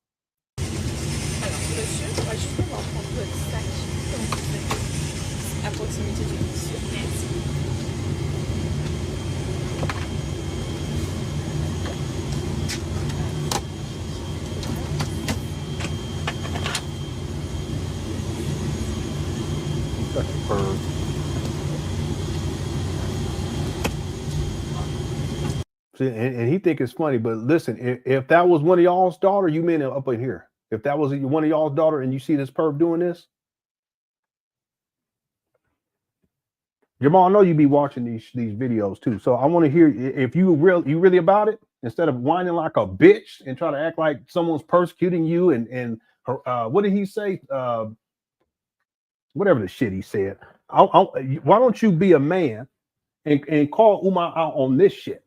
Such a perv. See, and he think it's funny, but listen, if that was one of y'all's daughter, you men up in here. If that was one of y'all's daughter and you see this perv doing this, Jamal, I know you be watching these videos too. So I want to hear if you really about it, instead of whining like a bitch and try to act like someone's persecuting you and what did he say? Whatever the shit he said. Why don't you be a man and call Umar out on this shit?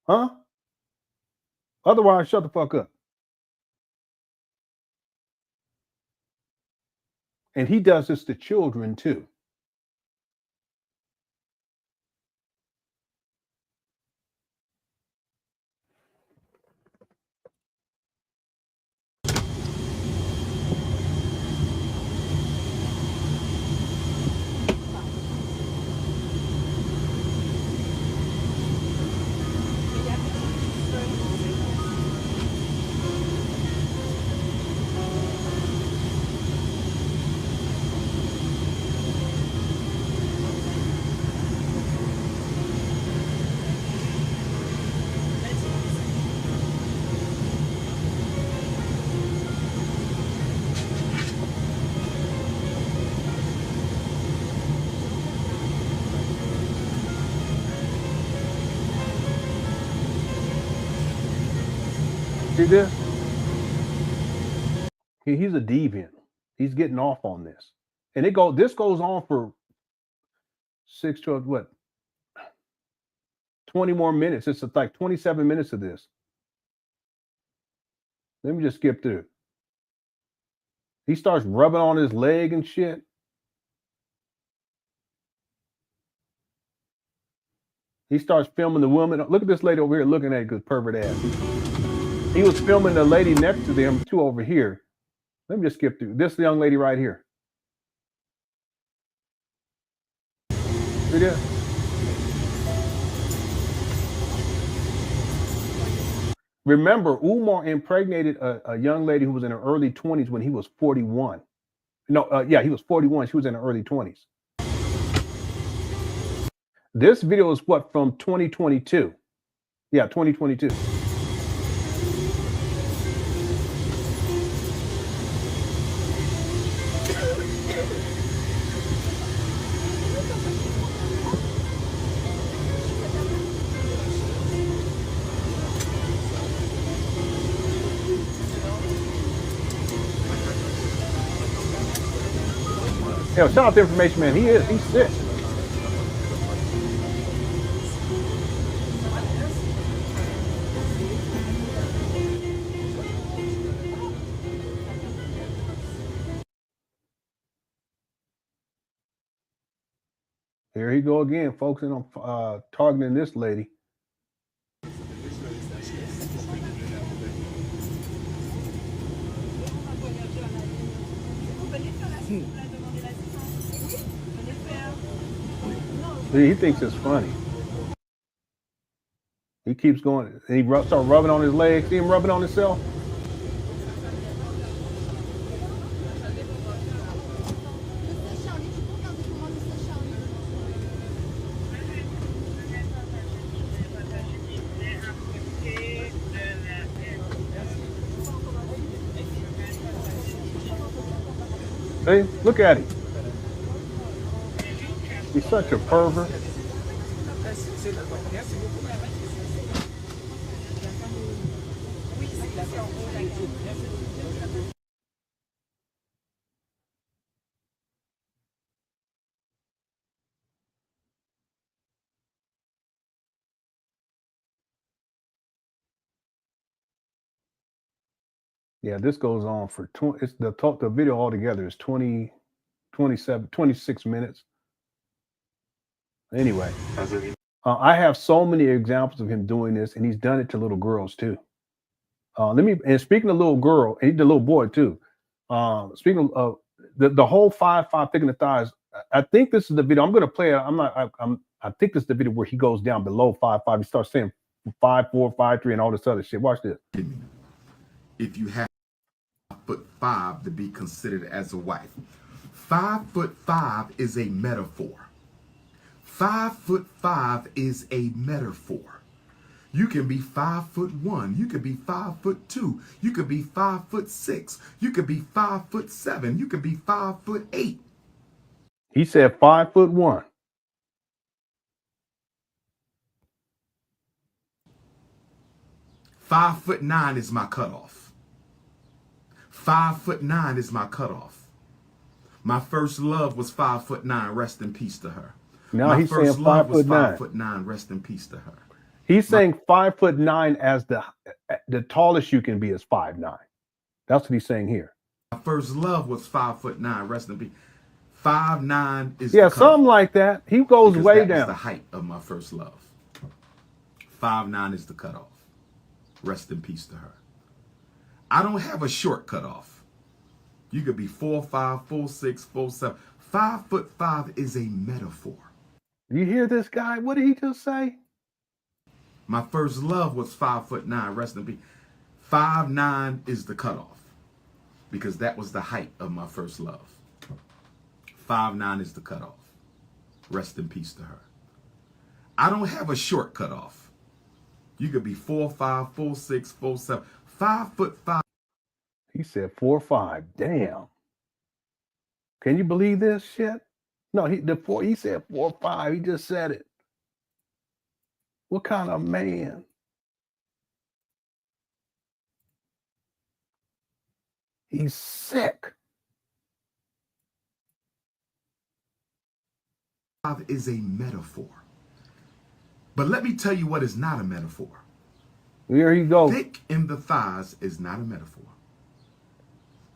Huh? Otherwise, shut the fuck up. And he does this to children too. See this? He's a deviant. He's getting off on this. And this goes on for 6 to what? 20 more minutes. It's like 27 minutes of this. Let me just skip through. He starts rubbing on his leg and shit. He starts filming the woman. Look at this lady over here looking at good pervert ass. He was filming the lady next to them too over here. Let me just skip through. This young lady right here. See that? Remember, Umar impregnated a young lady who was in her early 20s when he was 41. No, he was 41. She was in her early 20s. This video is what, from 2022? Yeah, 2022. Yeah, shout out to Information Man. He's sick. Here he go again, focusing on targeting this lady. He thinks it's funny. He keeps going. And he start rubbing on his legs. See him rubbing on himself? See? Look at him. He's such a pervert. Yeah, this goes on for 20. It's the video altogether is 26 minutes. Anyway, I have so many examples of him doing this, and he's done it to little girls too. And speaking of little girl, and he's the little boy too. Speaking of the whole 5'5" thick in the thighs, I think this is the video. I'm going to play it. I think this is the video where he goes down below 5'5". He starts saying 5'4", 5'3", and all this other shit. Watch this. If you have 5'5" to be considered as a wife, 5'5" is a metaphor. 5'5" is a metaphor. You can be 5'1", you could be 5'2", you could be 5'6", you could be 5'7", you could be 5'8". He said 5'1". 5'9" is my cutoff. 5'9" is my cutoff. My first love was 5'9". Rest in peace to her. Now my he's saying first love was 5'9". 5'9". Rest in peace to her. He's saying 5'9" as the tallest you can be is 5'9". That's what he's saying here. My first love was 5'9". Rest in peace. 5'9" is something like that. He goes way down. That's the height of my first love. 5'9" is the cutoff. Rest in peace to her. I don't have a short cutoff. You could be 4'5", 4'6", 4'7". 5'5" is a metaphor. You hear this guy? What did he just say? My first love was 5'9". Rest in peace. 5'9" is the cutoff because that was the height of my first love. 5'9" is the cutoff. Rest in peace to her. I don't have a short cutoff. You could be 4'5", 4'6", 4'7". 5'5". He said 4'5". Damn. Can you believe this shit? No, he said 4'5". He just said it. What kind of man? He's sick. Is a metaphor. But let me tell you what is not a metaphor. Here you go. Thick in the thighs is not a metaphor.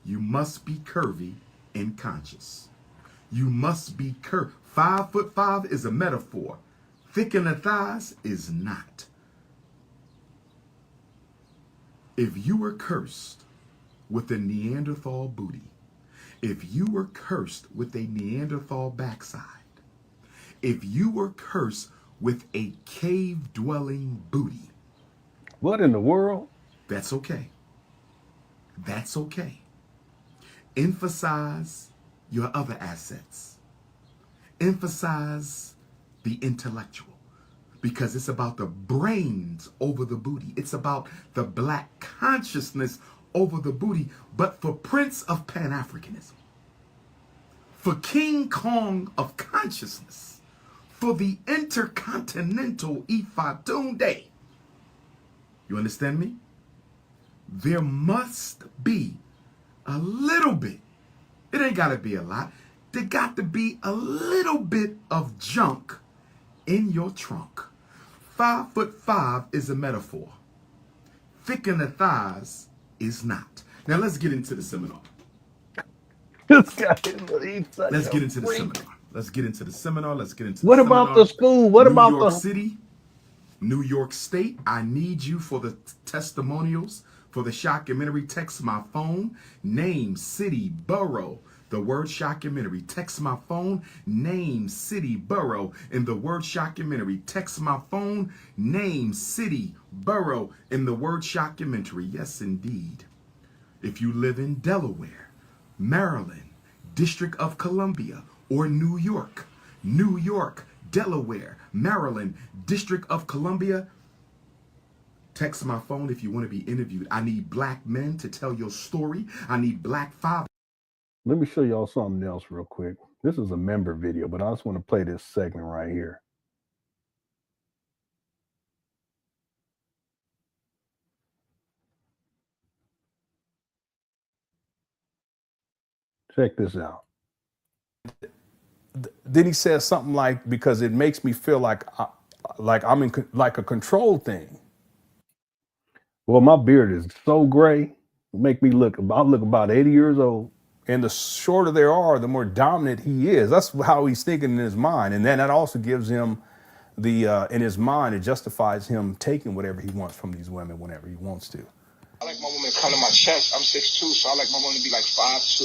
You must be curvy and conscious. You must be curvy. 5'5" is a metaphor. Thick in the thighs is not. If you were cursed with a Neanderthal booty, if you were cursed with a Neanderthal backside, if you were cursed with a cave-dwelling booty, what in the world? That's okay. That's okay. Emphasize your other assets. Emphasize the intellectual, because it's about the brains over the booty. It's about the black consciousness over the booty. But for Prince of Pan Africanism, for King Kong of consciousness, for the intercontinental Ifatunde, you understand me? There must be a little bit. It ain't got to be a lot. There got to be a little bit of junk in your trunk. 5'5" is a metaphor. Thick in the thighs is not. Now let's get into the seminar. Let's get into the seminar. Let's get into the seminar. Let's get into the What seminar. about the school? What about New York City? New York State, I need you for the testimonials, for the shockumentary. Text my phone, name, city, borough, The word shockumentary. Text my phone, name, city, borough in the word shockumentary. Text my phone, name, city, borough in the word shockumentary. Yes, indeed. If you live in Delaware, Maryland, District of Columbia, or New York, Delaware, Maryland, District of Columbia, text my phone if you want to be interviewed. I need black men to tell your story. I need black fathers. Let me show y'all something else real quick. This is a member video, but I just want to play this segment right here. Check this out. Then he says something like, because it makes me feel like I'm in like a control thing. Well, my beard is so gray, it make me look about 80 years old. And the shorter they are, the more dominant he is. That's how he's thinking in his mind. And then that also gives him in his mind, it justifies him taking whatever he wants from these women whenever he wants to. I like my woman to come to my chest. I'm 6'2", so I like my woman to be like 5'2",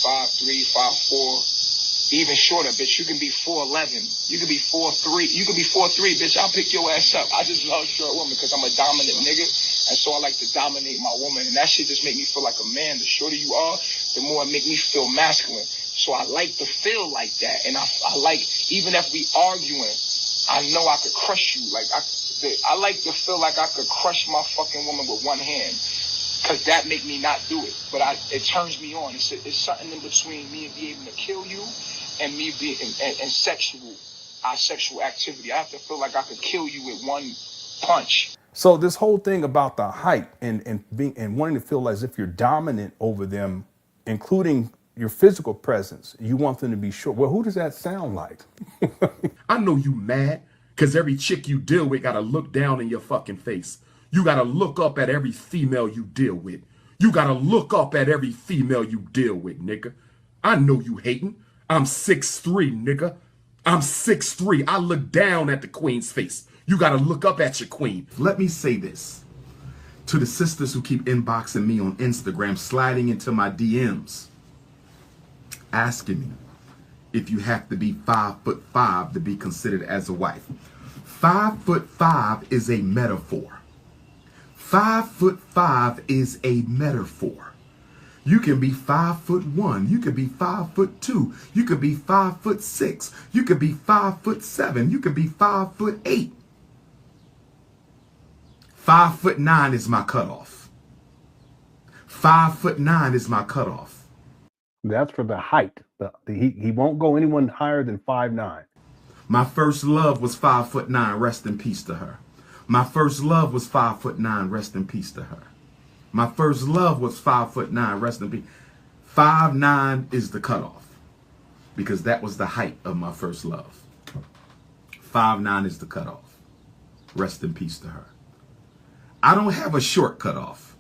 5'3", 5'4". Even shorter, bitch. You can be 4'11". You can be 4'3". You can be 4'3", bitch. I'll pick your ass up. I just love short women because I'm a dominant nigga. And so I like to dominate my woman. And that shit just make me feel like a man. The shorter you are, the more it make me feel masculine. So I like to feel like that. And I like, even if we arguing, I know I could crush you. Like I like to feel like I could crush my fucking woman with one hand. Because that make me not do it. But it turns me on. It's something in between me and being able to kill you and me being and our sexual activity. I have to feel like I could kill you with one punch. So this whole thing about the height and wanting to feel as if you're dominant over them, including your physical presence, you want them to be short. Well, who does that sound like? I know you mad because every chick you deal with got to look down in your fucking face. You got to look up at every female you deal with. You got to look up at every female you deal with, nigga. I know you hating. I'm 6'3", nigga. I'm 6'3". I look down at the queen's face. You got to look up at your queen. Let me say this to the sisters who keep inboxing me on Instagram, sliding into my DMs, asking me if you have to be 5'5" to be considered as a wife. 5'5" is a metaphor. 5'5" is a metaphor. You can be 5'1", you could be 5'2", you could be 5'6", you could be 5'7", you could be 5'8". 5'9" is my cutoff. 5'9" is my cutoff. That's for the height. He won't go anyone higher than 5'9". My first love was 5'9". Rest in peace to her. My first love was 5'9". Rest in peace to her. My first love was 5'9". Rest in peace. 5'9" is the cutoff because that was the height of my first love. 5'9" is the cutoff. Rest in peace to her. I don't have a short cutoff.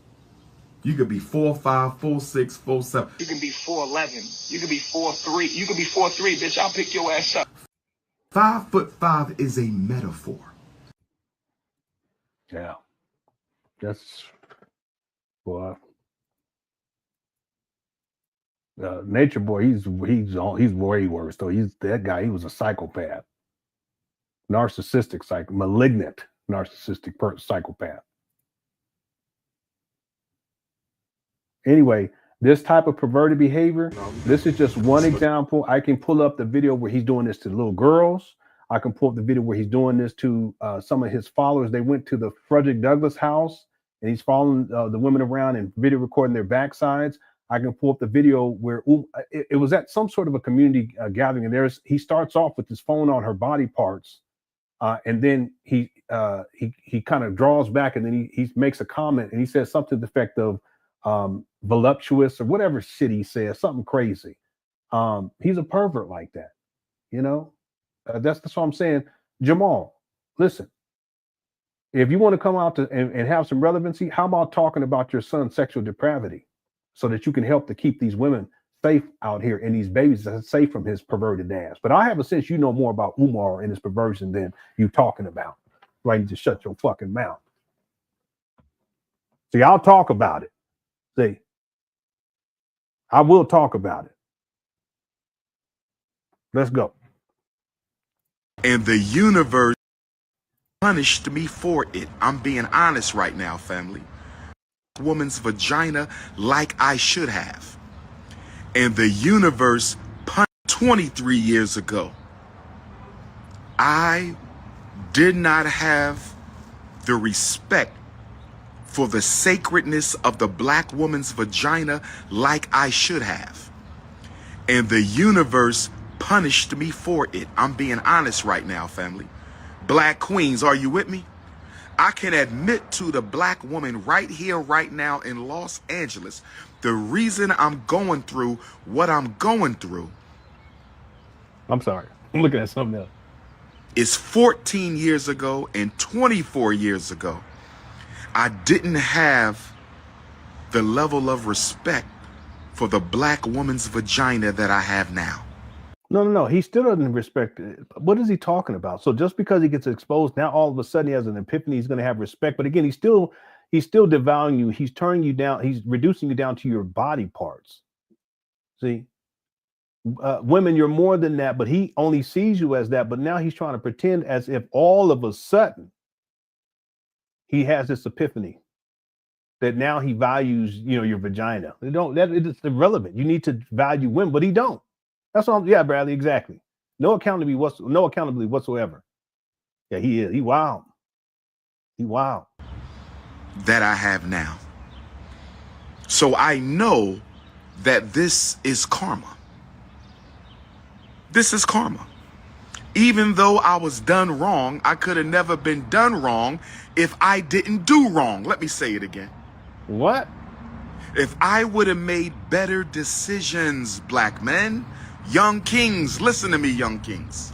You could be 4'5", 4'6", 4'7". You can be 4'11". You can be 4'3". You can be 4'3", bitch. I'll pick your ass up. 5'5" is a metaphor. Yeah, that's boy. Nature Boy, he's way worse though. He's that guy. He was a psychopath, narcissistic, malignant narcissistic psychopath. Anyway, this type of perverted behavior, this is just one example. I can pull up the video where he's doing this to little girls. I can pull up the video where he's doing this to some of his followers. They went to the Frederick Douglass house and he's following the women around and video recording their backsides. I can pull up the video where it was at some sort of a community gathering, and he starts off with his phone on her body parts, and then he kind of draws back, and then he makes a comment, and he says something to the effect of voluptuous or whatever shit he says, something crazy. He's a pervert like that, you know. That's what I'm saying. Jamal, listen. If you want to come out and have some relevancy, how about talking about your son's sexual depravity so that you can help to keep these women safe out here and these babies safe from his perverted ass? But I have a sense you know more about Umar and his perversion than you talking about. So I need to shut your fucking mouth. See, I'll talk about it. See, I will talk about it. Let's go. And the universe punished me for it. I'm being honest right now, family. Woman's vagina like I should have. And the universe punished 23 years ago. I did not have the respect for the sacredness of the black woman's vagina like I should have. And the universe punished me for it. I'm being honest right now, family. Black queens, are you with me? I can admit to the black woman right here, right now in Los Angeles, the reason I'm going through what I'm going through. I'm sorry. I'm looking at something else. Is 14 years ago and 24 years ago, I didn't have the level of respect for the black woman's vagina that I have now. No. He still doesn't respect it. What is he talking about? So just because he gets exposed, now all of a sudden he has an epiphany, he's going to have respect. But again, he's still devaluing you. He's turning you down. He's reducing you down to your body parts. See, women, you're more than that, but he only sees you as that. But now he's trying to pretend as if all of a sudden he has this epiphany that now he values, your vagina. It's irrelevant. You need to value women, but he don't. That's all. Yeah, Bradley, exactly. No accountability whatsoever. Yeah, he is. He wild. He wild. That I have now. So I know that this is karma. This is karma. Even though I was done wrong, I could have never been done wrong if I didn't do wrong. Let me say it again. What? If I would have made better decisions, black men, young kings, listen to me, young kings.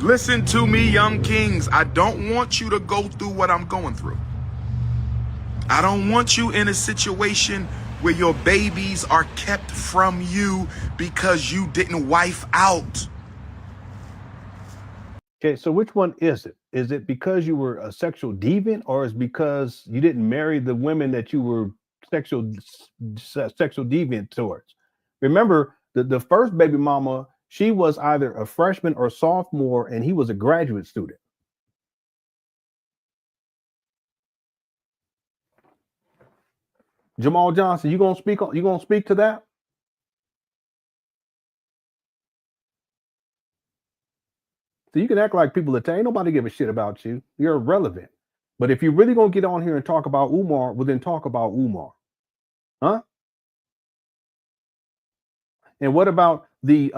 Listen to me, young kings. I don't want you to go through what I'm going through. I don't want you in a situation where your babies are kept from you because you didn't wife out. Okay, so which one is it? Is it because you were a sexual deviant, or is it because you didn't marry the women that you were sexual deviant towards? Remember, the first baby mama, she was either a freshman or sophomore, and he was a graduate student. Jamal Johnson, you gonna speak to that? So you can act like people that ain't nobody give a shit about you. You're irrelevant. But if you're really gonna get on here and talk about Umar, well then talk about Umar. Huh? And what about the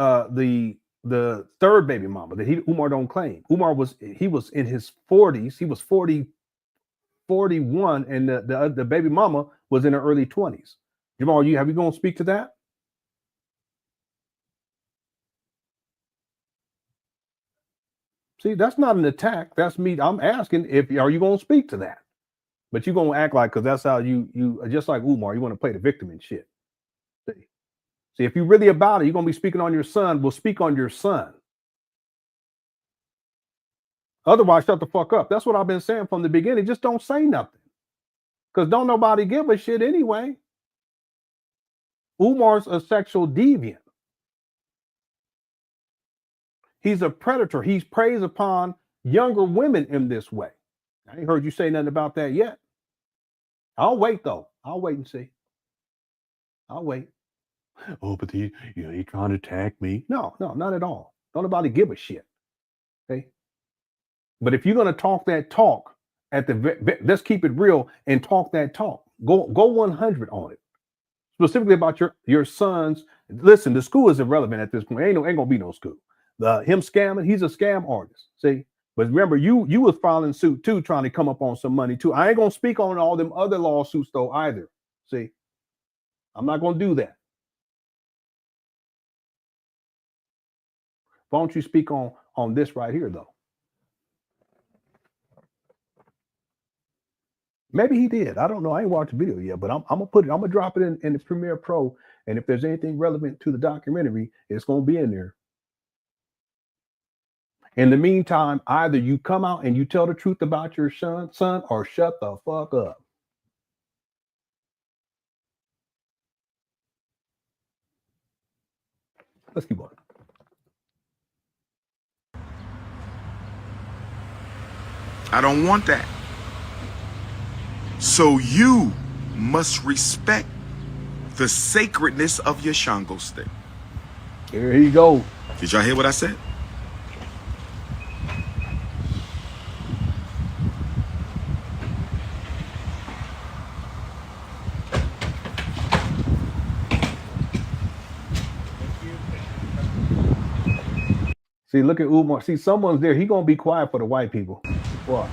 third baby mama that Umar don't claim? Umar was in his 40s. He was 41, and the baby mama was in her early 20s. Jamal, have you gonna speak to that? See, that's not an attack. That's me. I'm asking are you gonna speak to that? But you're gonna act like, because that's how you just like Umar, you want to play the victim and shit. See, if you're really about it, you're gonna be speaking on your son. We'll speak on your son. Otherwise, shut the fuck up. That's what I've been saying from the beginning. Just don't say nothing. Because don't nobody give a shit anyway. Umar's a sexual deviant. He's a predator. He preys upon younger women in this way. I ain't heard you say nothing about that yet. I'll wait though. I'll wait and see. I'll wait. Oh, but he trying to attack me. No, not at all. Don't nobody give a shit. Okay. But if you're gonna talk that talk let's keep it real and talk that talk. Go 100 on it. Specifically about your sons. Listen, the school is irrelevant at this point. Ain't gonna be no school. Him scamming, he's a scam artist. See, but remember, you was filing suit too, trying to come up on some money too. I ain't gonna speak on all them other lawsuits though either. See, I'm not gonna do that. Why don't you speak on this right here though? Maybe he did. I don't know. I ain't watched the video yet, but I'm gonna drop it in the Premiere Pro. And if there's anything relevant to the documentary, it's gonna be in there. In the meantime, either you come out and you tell the truth about your son, or shut the fuck up. Let's keep on. I don't want that. So you must respect the sacredness of your Shango stick. Here you go. Did y'all hear what I said? See, look at Umar. See, someone's there. He gonna be quiet for the white people. What?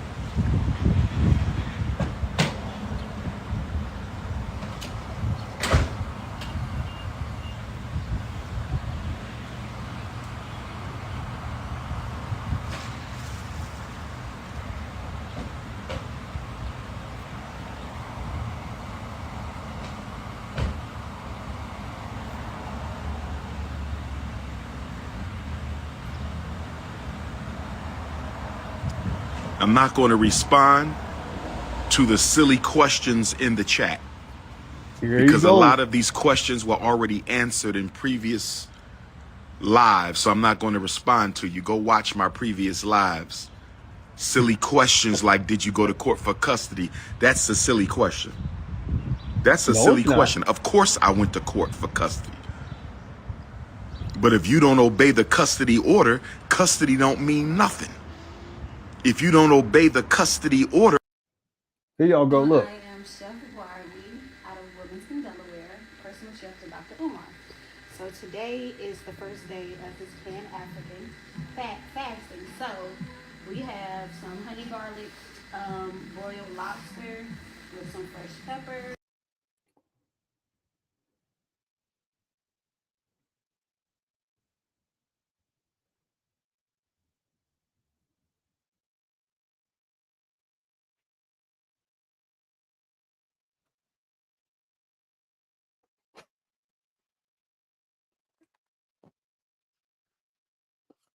I'm not going to respond to the silly questions in the chat because a lot of these questions were already answered in previous lives. So I'm not going to respond to you. Go watch my previous lives. Silly questions like, did you go to court for custody? That's a silly question. That's a silly question. Of course I went to court for custody. But if you don't obey the custody order, custody don't mean nothing. If you don't obey the custody order. Here y'all go, look. I am Chef Barbie out of Wilmington, Delaware, personal chef to Dr. Umar. So today is the first day of this Pan African fasting. So we have some honey garlic broiled lobster with some fresh pepper.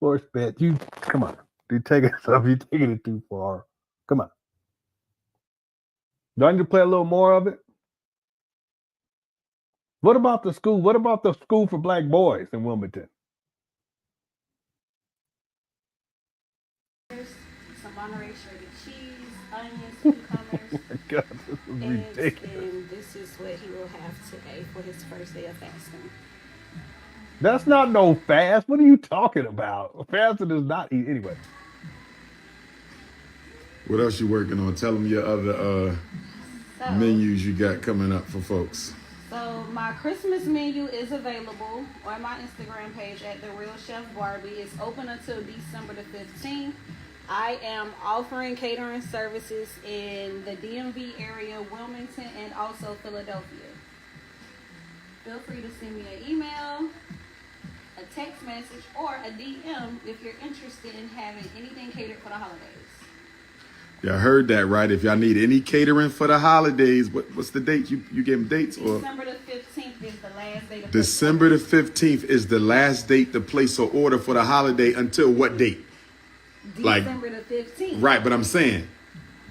Sports bet. You come on. You taking it too far. Come on. Do I need to play a little more of it? What about the school? What about the school for black boys in Wilmington? Some Monterey shredded cheese, onions, cucumbers. Oh my God, this is ridiculous. And this is what he will have today for his first day of fasting. That's not no fast. What are you talking about? Fasting is not eat anyway. What else you working on? Tell them your other menus you got coming up for folks. So my Christmas menu is available on my Instagram page at The Real Chef Barbie. It's open until December the 15th. I am offering catering services in the DMV area, Wilmington, and also Philadelphia. Feel free to send me an email, a text message, or a DM if you're interested in having anything catered for the holidays. Y'all heard that, right? If y'all need any catering for the holidays, what's the date? You gave them dates? December the 15th is the last day. December the 15th is the last date to place an order for the holiday until what date? December the 15th. Right, but I'm saying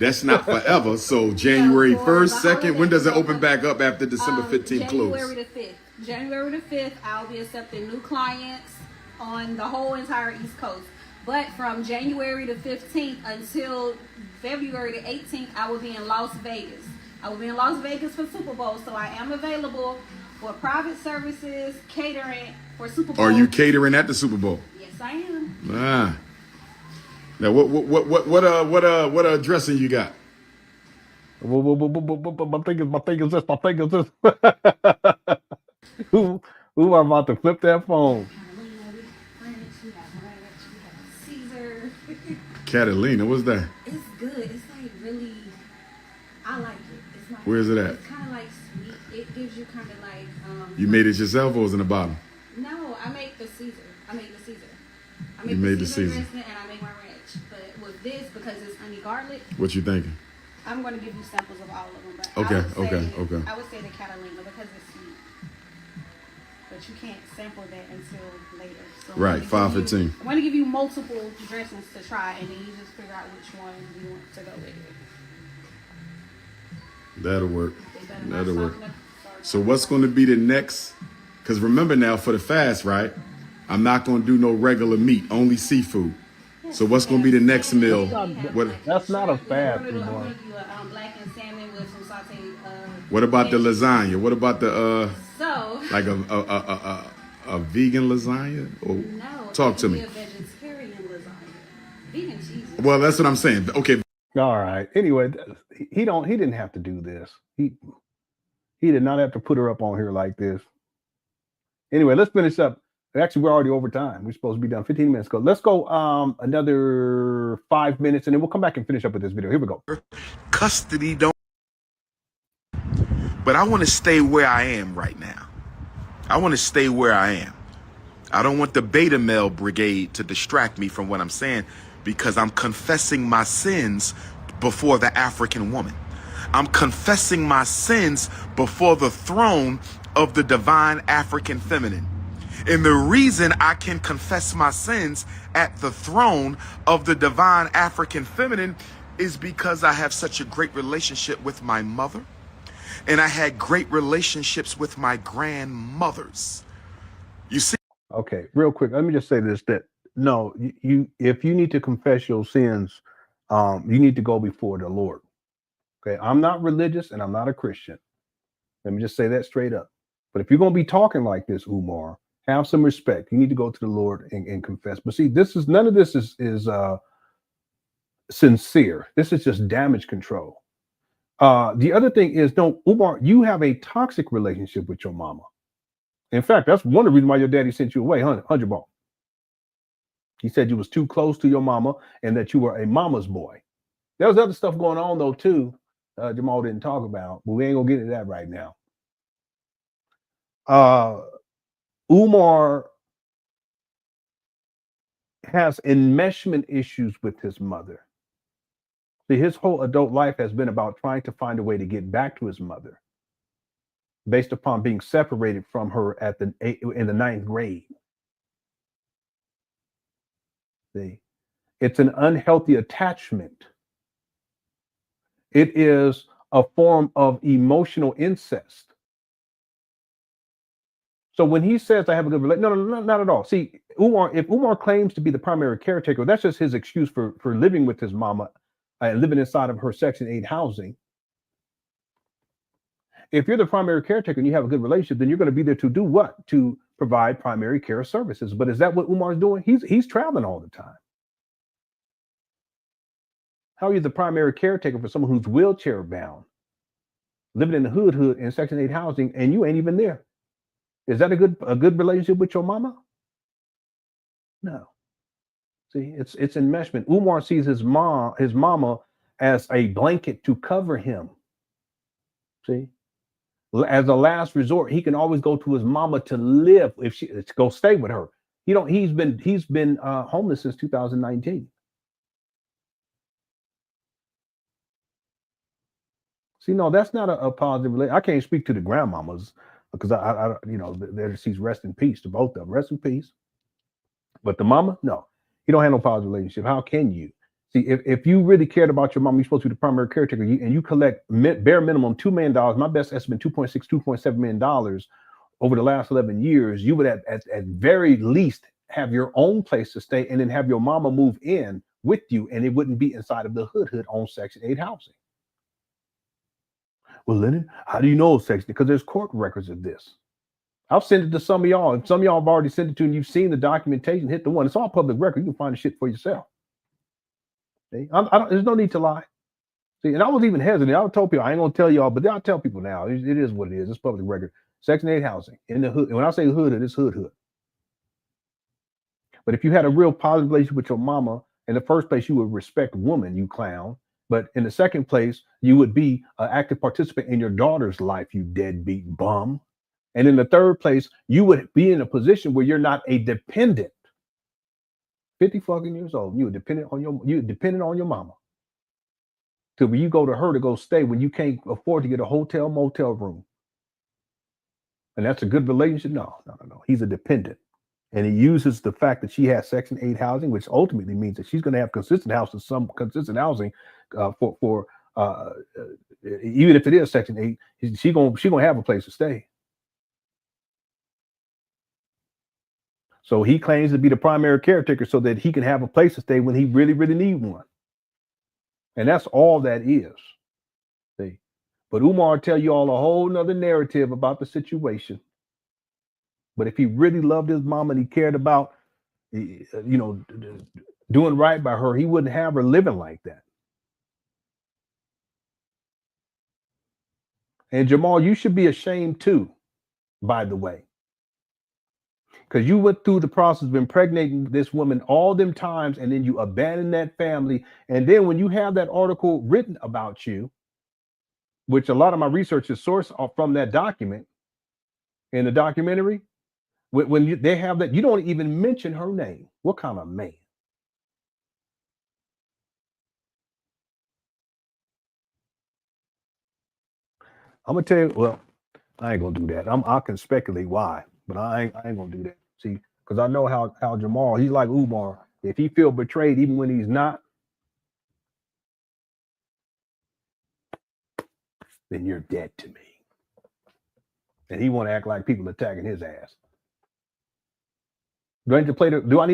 that's not forever. So January 1st, 2nd, when does it open back up after December 15th close? January the 5th. January the 5th, I'll be accepting new clients on the whole entire East Coast. But from January the 15th until February the 18th, I will be in Las Vegas. I will be in Las Vegas for Super Bowl, so I am available for private services, catering for Super Bowl. Are you catering at the Super Bowl? Yes, I am. Now what dressing you got? My thing is this. Who are about to flip that phone? Caesar. Catalina, what's that? It's good. It's like really, I like it. It's like, where's it at? It's kind of like sweet. It gives you kind of like. You made it yourself or was it in the bottom? No, I make the Caesar. I make the Caesar. Dressing and I make my ranch. But with this, because it's honey garlic. What you thinking? I'm going to give you samples of all of them. But Okay. I would say the Catalina because it's sweet. But you can't sample that until later. So right, 5:15. I want to give you multiple dressings to try, and then you just figure out which one you want to go with. That'll work. So what's going to be the next? Because remember now, for the fast, right? I'm not going to do no regular meat, only seafood. Yeah, So what's going to be the next meal? That's not a fast, I'm Umar. gonna make you a blackened salmon with some sauteed. What about the lasagna? What about the So like a vegan lasagna? Or no, talk to me. A vegetarian lasagna. Vegan cheese. Well, that's what I'm saying. Okay. All right. Anyway, he didn't have to do this. He did not have to put her up on here like this. Anyway, let's finish up. Actually, we're already over time. We're supposed to be done 15 minutes ago. Let's go another 5 minutes, and then we'll come back and finish up with this video. Here we go. Custody don't. But I want to stay where I am right now. I want to stay where I am. I don't want the beta male brigade to distract me from what I'm saying, because I'm confessing my sins before the African woman. I'm confessing my sins before the throne of the divine African feminine. And the reason I can confess my sins at the throne of the divine African feminine is because I have such a great relationship with my mother, and I had great relationships with my grandmothers. You see? Okay, real quick, let me just say this, that no, you if you need to confess your sins, you need to go before the Lord. Okay, I'm not religious and I'm not a Christian. Let me just say that straight up. But if you're going to be talking like this, Umar, have some respect. You need to go to the Lord and confess. But see, none of this is sincere. This is just damage control. The other thing is, no, Umar, you have a toxic relationship with your mama. In fact, that's one of the reasons why your daddy sent you away, 100 ball. He said you was too close to your mama and that you were a mama's boy. There was other stuff going on though too. Jamal didn't talk about, but we ain't gonna get into that right now. Umar has enmeshment issues with his mother. See, his whole adult life has been about trying to find a way to get back to his mother, based upon being separated from her in the 9th grade. See, it's an unhealthy attachment. It is a form of emotional incest. So when he says I have a good relationship, no, not at all. See, if Umar claims to be the primary caretaker, that's just his excuse for living with his mama and living inside of her Section 8 housing. If you're the primary caretaker and you have a good relationship, then you're going to be there to do what? To provide primary care services. But is that what Umar's doing? He's traveling all the time. How are you the primary caretaker for someone who's wheelchair bound, living in the hood in Section 8 housing, and you ain't even there? Is that a good relationship with your mama? No. See, it's enmeshment. Umar sees his mama as a blanket to cover him. See, as a last resort, he can always go to his mama to live if she to go stay with her. He's been homeless since 2019. See, no, that's not a positive relationship. I can't speak to the grandmamas because I she's rest in peace to both of them. Rest in peace. But the mama, no, you don't have no positive relationship. How can you? See, if you really cared about your mom, you're supposed to be the primary caretaker, and you collect bare minimum $2 million. My best estimate, $2.7 million over the last 11 years. You would at very least have your own place to stay, and then have your mama move in with you, and it wouldn't be inside of the hood on Section 8 housing. Well, Lenon, how do you know Section? Because there's court records of this. I'll send it to some of y'all. If some of y'all have already sent it to, and you've seen the documentation, hit the one. It's all public record. You can find the shit for yourself. See? There's no need to lie. See, and I was even hesitant. I told people I ain't gonna tell y'all, but I'll tell people now. It is what it is. It's public record. Section 8 housing in the hood. And when I say hood, it's hood. But if you had a real positive relationship with your mama, in the first place, you would respect woman, you clown. But in the second place, you would be an active participant in your daughter's life, you deadbeat bum. And in the third place, you would be in a position where you're not a dependent. 50 fucking years old, you're dependent on your mama. Till when you go to her to go stay when you can't afford to get a hotel, motel room. And that's a good relationship? No. He's a dependent. And he uses the fact that she has Section 8 housing, which ultimately means that she's going to have consistent housing for even if it is Section 8, she gonna have a place to stay. So he claims to be the primary caretaker so that he can have a place to stay when he really, really need one. And that's all that is. See? But Umar tell you all a whole nother narrative about the situation. But if he really loved his mom and he cared about, you know, doing right by her, he wouldn't have her living like that. And Jamal, you should be ashamed too, by the way. Because you went through the process of impregnating this woman all them times, and then you abandoned that family. And then when you have that article written about you, which a lot of my research is sourced from that document in the documentary, when they have that, you don't even mention her name. What kind of man? I'm gonna tell you, well, I ain't gonna do that. I can speculate why, but I ain't gonna do that. See, because I know how Jamal, he's like Umar. If he feel betrayed, even when he's not, then you're dead to me. And he want to act like people attacking his ass. Do I need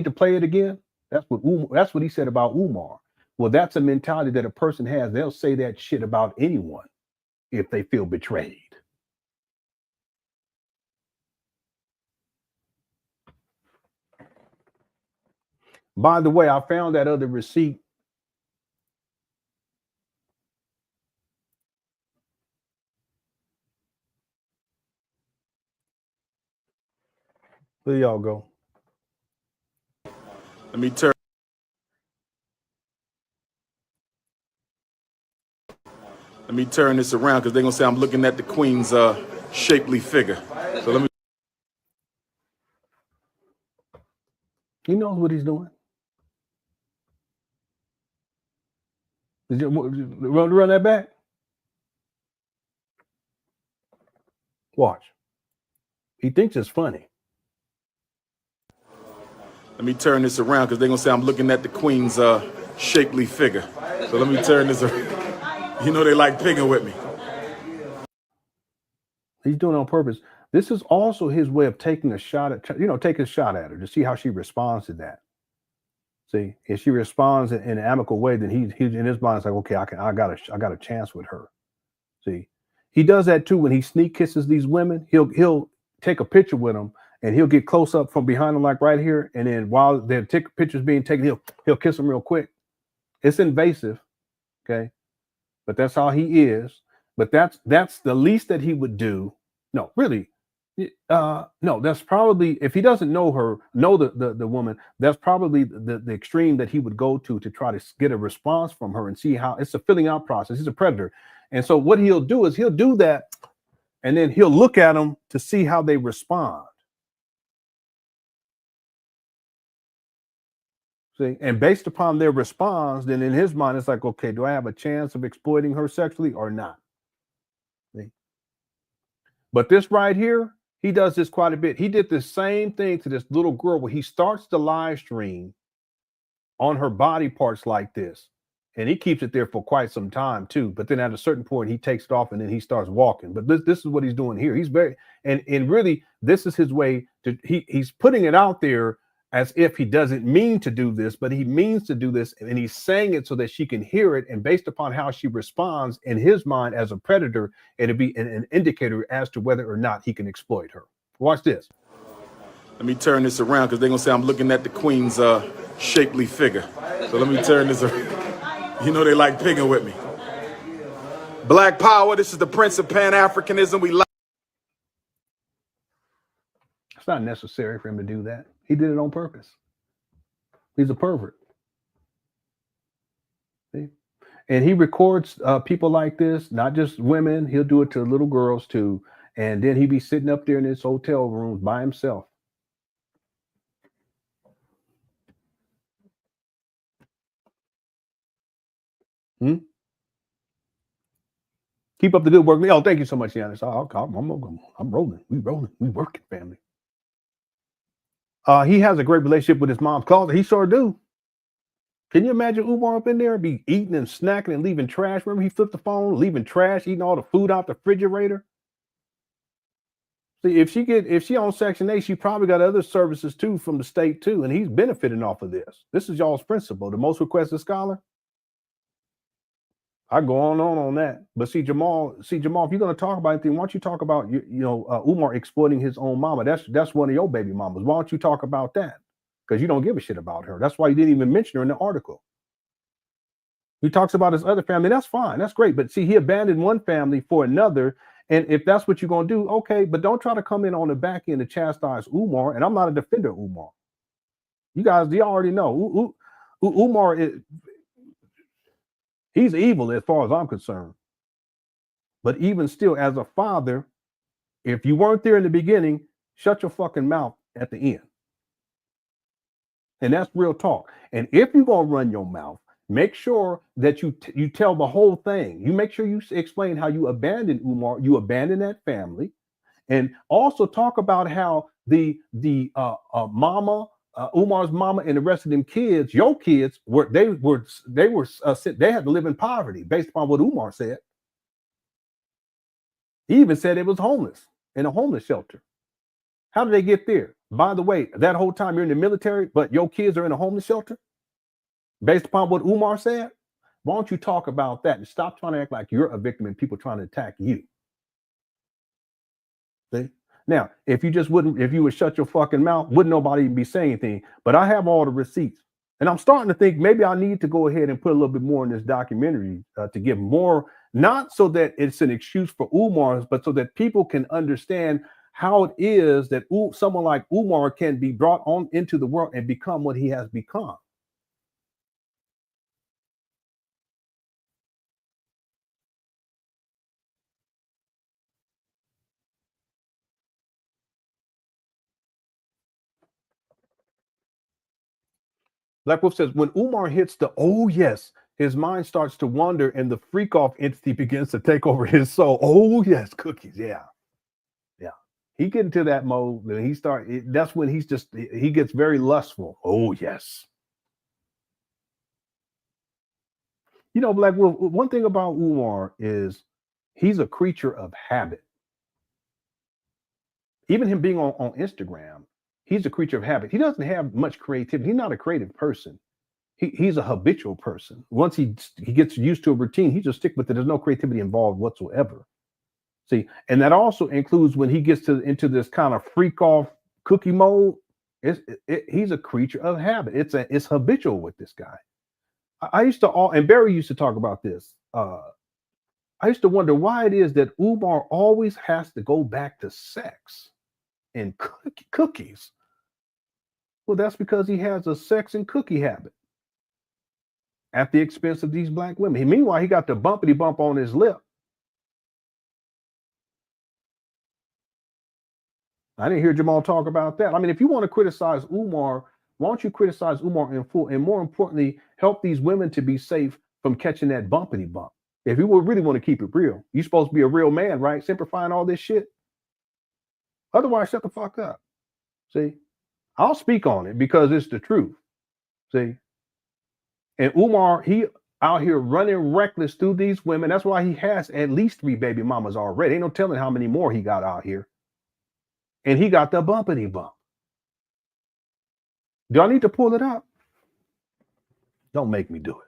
to play it again? That's what he said about Umar. Well, that's a mentality that a person has. They'll say that shit about anyone if they feel betrayed. By the way, I found that other receipt. There y'all go. Let me turn this around because they're gonna say I'm looking at the queen's shapely figure. So let me. He knows what he's doing. Did you run that back? Watch. He thinks it's funny. Let me turn this around because they're gonna say I'm looking at the queen's shapely figure. So let me turn this around. You know they like picking with me. He's doing it on purpose. This is also his way of taking a shot at, taking a shot at her to see how she responds to that. See, if she responds in an amicable way, then he's in his mind, it's like, okay, I got a chance with her. See, he does that too when he sneak kisses these women. He'll take a picture with them and he'll get close up from behind them, like right here. And then while the picture's being taken, he'll kiss them real quick. It's invasive, okay, but that's how he is. But that's the least that he would do. No, really. No, that's probably, if he doesn't know the woman, that's probably the extreme that he would go to try to get a response from her and see how it's a filling out process. He's a predator. And so what he'll do is he'll do that and then he'll look at them to see how they respond. See, and based upon their response, then in his mind, it's like, okay, do I have a chance of exploiting her sexually or not? See? But this right here, he does this quite a bit. He did the same thing to this little girl where he starts the live stream on her body parts like this. And he keeps it there for quite some time too. But then at a certain point, he takes it off and then he starts walking. But this is what he's doing here. He's and really, this is his way to, he's putting it out there as if he doesn't mean to do this, but he means to do this. And he's saying it so that she can hear it. And based upon how she responds in his mind as a predator, it'll be an indicator as to whether or not he can exploit her. Watch this. Let me turn this around because they're going to say I'm looking at the queen's shapely figure. So let me turn this around. You know they like picking with me. Black power. This is the Prince of Pan Africanism. We like. It's not necessary for him to do that. He did it on purpose. He's a pervert. See? And he records people like this, not just women. He'll do it to little girls too. And then he'd be sitting up there in his hotel room by himself. Keep up the good work. Oh, thank you so much, Giannis. I'm rolling. We rolling. We working, family. He has a great relationship with his mom's closet. He sure do. Can you imagine Umar up in there be eating and snacking and leaving trash? Remember he flipped the phone, leaving trash, eating all the food out the refrigerator? See, if she on Section 8, she probably got other services too from the state too, and he's benefiting off of this. This is y'all's principal, the most requested scholar. I go on that, but see Jamal, if you're going to talk about anything, why don't you talk about Umar exploiting his own mama? That's one of your baby mamas. Why don't you talk about that? Because you don't give a shit about her. That's why you didn't even mention her in the article. He talks about his other family. That's fine. That's great. But see, he abandoned one family for another. And if that's what you're going to do, okay, but don't try to come in on the back end to chastise Umar. And I'm not a defender of Umar. You already know. Umar is, he's evil as far as I'm concerned. But even still, as a father, if you weren't there in the beginning, shut your fucking mouth at the end. And that's real talk. And if you're going to run your mouth, make sure that you tell the whole thing. You make sure you explain how you abandoned Umar, you abandoned that family, and also talk about how the mama, Umar's mama, and the rest of them kids, your kids, they had to live in poverty based upon what Umar said. He even said it was homeless in a homeless shelter. How did they get there? By the way, that whole time you're in the military, but your kids are in a homeless shelter? Based upon what Umar said? Why don't you talk about that and stop trying to act like you're a victim and people trying to attack you? See? Now, if you would shut your fucking mouth, wouldn't nobody even be saying anything. But I have all the receipts. And I'm starting to think maybe I need to go ahead and put a little bit more in this documentary to give more, not so that it's an excuse for Umar's, but so that people can understand how it is that someone like Umar can be brought on into the world and become what he has become. Black Wolf says, when Umar hits the oh yes, his mind starts to wander and the freak off entity begins to take over his soul. Oh yes, cookies. Yeah. Yeah. He get into that mode and that's when he gets very lustful. Oh yes. You know, Black Wolf, one thing about Umar is he's a creature of habit. Even him being on Instagram, he's a creature of habit. He doesn't have much creativity. He's not a creative person. He's a habitual person. Once he gets used to a routine, he just stick with it. There's no creativity involved whatsoever. See, and that also includes when he gets into this kind of freak off cookie mode. He's a creature of habit. It's habitual with this guy. I used to and Barry used to talk about this. I used to wonder why it is that Umar always has to go back to sex and cookies. Well, that's because he has a sex and cookie habit at the expense of these black women. Meanwhile, he got the bumpity bump on his lip. I didn't hear Jamal talk about that. I mean, if you want to criticize Umar, why don't you criticize Umar in full? And more importantly, help these women to be safe from catching that bumpity bump. If you really want to keep it real, you're supposed to be a real man, right? Simplifying all this shit. Otherwise, shut the fuck up. See, I'll speak on it because it's the truth. See, and Umar, he out here running reckless through these women. That's why he has at least 3 baby mamas already. Ain't no telling how many more he got out here. And he got the bumpity bump. Do I need to pull it up? Don't make me do it.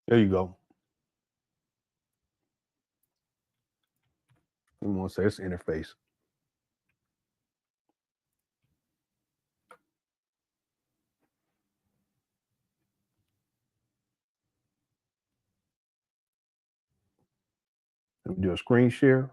There you go. I'm gonna say it's interface. Let me do a screen share.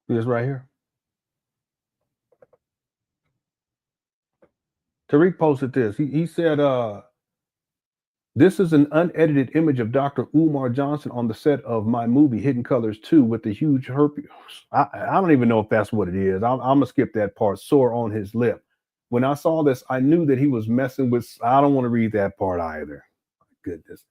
This right here. Tariq posted this. He said, this is an unedited image of Dr. Umar Johnson on the set of my movie Hidden Colors 2 with the huge herpes. I don't even know if that's what it is. I'm going to skip that part. Sore on his lip. When I saw this, I knew that he was messing with, I don't want to read that part either. Goodness.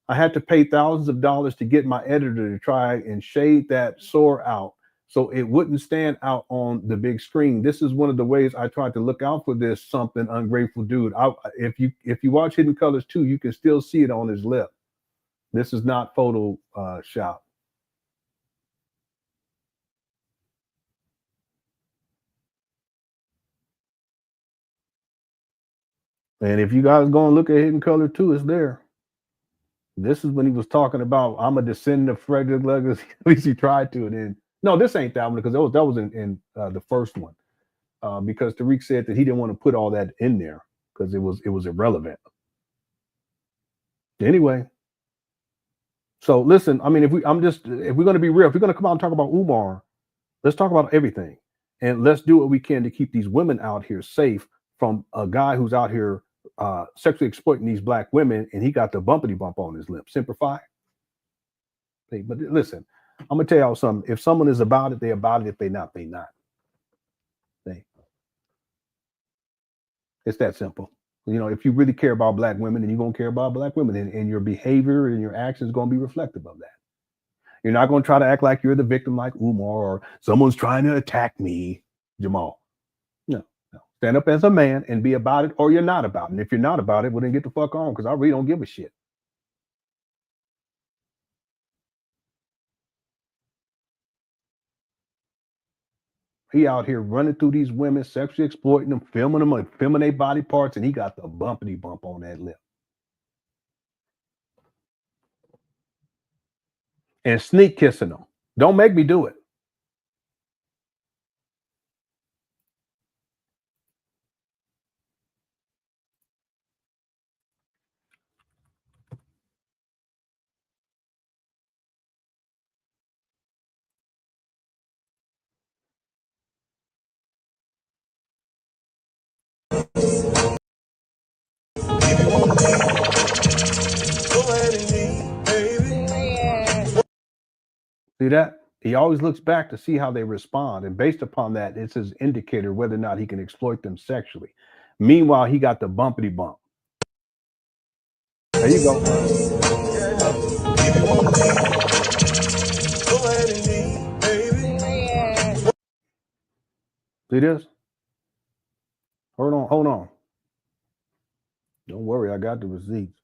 I had to pay thousands of dollars to get my editor to try and shade that sore out so it wouldn't stand out on the big screen. This is one of the ways I tried to look out for this something ungrateful dude. If you watch Hidden Colors 2, you can still see it on his lip. This is not Photoshop. And if you guys go and look at Hidden Color 2, it's there. This is when he was talking about, I'm a descendant of Frederick Douglass. At least he tried to. And then, no, this ain't that one, because that was in the first one. Because Tariq said that he didn't want to put all that in there because it was irrelevant. Anyway, so listen, I mean, if we're going to be real, if we're going to come out and talk about Umar, let's talk about everything. And let's do what we can to keep these women out here safe from a guy who's out here sexually exploiting these black women, and he got the bumpity bump on his lip. Semper Fi. Hey, but listen, I'm gonna tell y'all something. If someone is about it, they're about it. If they not, they not. Hey. It's that simple. You know, if you really care about black women, then you're gonna care about black women, and your behavior and your actions gonna be reflective of that. You're not gonna try to act like you're the victim like Umar, or someone's trying to attack me, Jamal. No. Stand up as a man and be about it, or you're not about it. And if you're not about it, well, then get the fuck on, because I really don't give a shit. He out here running through these women, sexually exploiting them, filming their body parts, and he got the bumpity bump on that lip. And sneak kissing them. Don't make me do it. See that? He always looks back to see how they respond. And based upon that, it's his indicator whether or not he can exploit them sexually. Meanwhile, he got the bumpity bump. There you go. See this? Hold on. Don't worry, I got the receipts.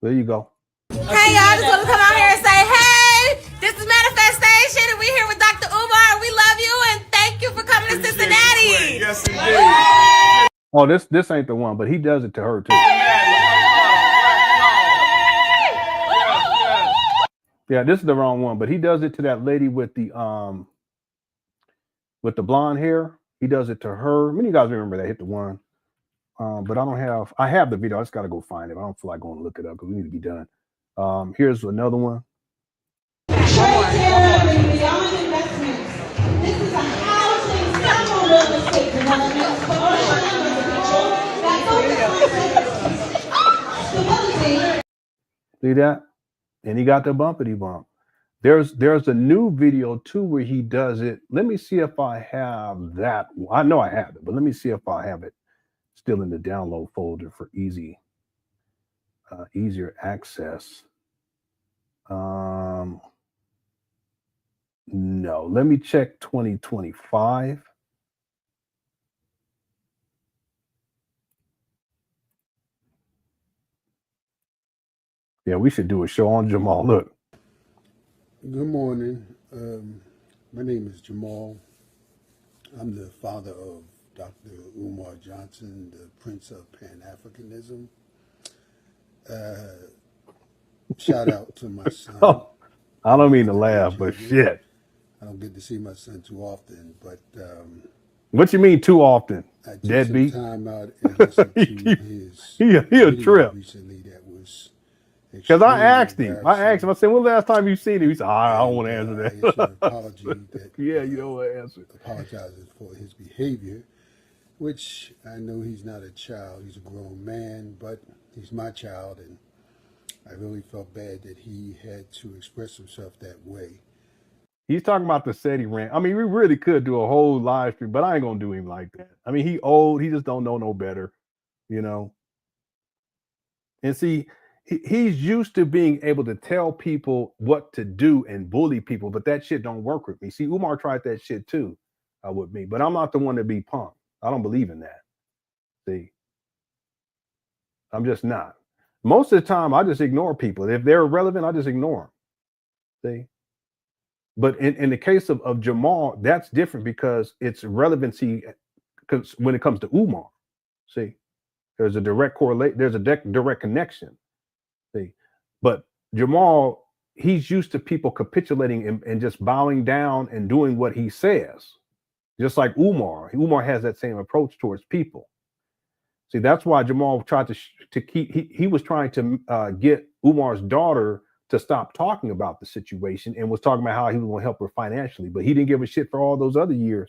There you go. Hey y'all, just want to come out here and say, hey, this is Manifestation, and we're here with Dr. Umar. We love you, and thank you for coming to Cincinnati. Yes, indeed. Oh, this ain't the one, but he does it to her too. Yeah, this is the wrong one, but he does it to that lady with the blonde hair. He does it to her. Many of you guys remember that hit the one. But I have the video. I just got to go find it. I don't feel like going to look it up because we need to be done. Here's another one. See that? And he got the bumpity bump. There's a new video too where he does it. Let me see if I have that. I know I have it, but let me see if I have it still in the download folder for easier access. No, let me check 2025. Yeah, we should do a show on Jamal. Look. Good morning. My name is Jamal. I'm the father of Dr. Umar Johnson, the Prince of Pan Africanism. Shout out to my son. Oh, I don't mean to laugh, but shit. I don't get to see my son too often, but what you mean too often? I took Deadbeat. some time out and listened to his he a trip. recently that was Because I asked him. I said, "When the last time you seen him?" He said, "I don't want to answer that." It's an apology that yeah, you don't want to answer. Apologizes for his behavior, which I know he's not a child. He's a grown man, but he's my child, and I really felt bad that he had to express himself that way. He's talking about the SETI rant. I mean, we really could do a whole live stream, but I ain't gonna do him like that. I mean, he old. He just don't know no better, you know. And see, he's used to being able to tell people what to do and bully people, but that shit don't work with me. See, Umar tried that shit too with me, but I'm not the one to be punked. I don't believe in that. See, I'm just not. Most of the time, I just ignore people. If they're irrelevant, I just ignore them. See. But in the case of Jamal, that's different because it's relevancy because when it comes to Umar, see, there's a direct correlate, there's a direct connection. See, but Jamal, he's used to people capitulating and just bowing down and doing what he says, just like Umar. Umar has that same approach towards people. See, that's why Jamal tried to keep, he was trying to get Umar's daughter to stop talking about the situation and was talking about how he was going to help her financially, but he didn't give a shit for all those other years.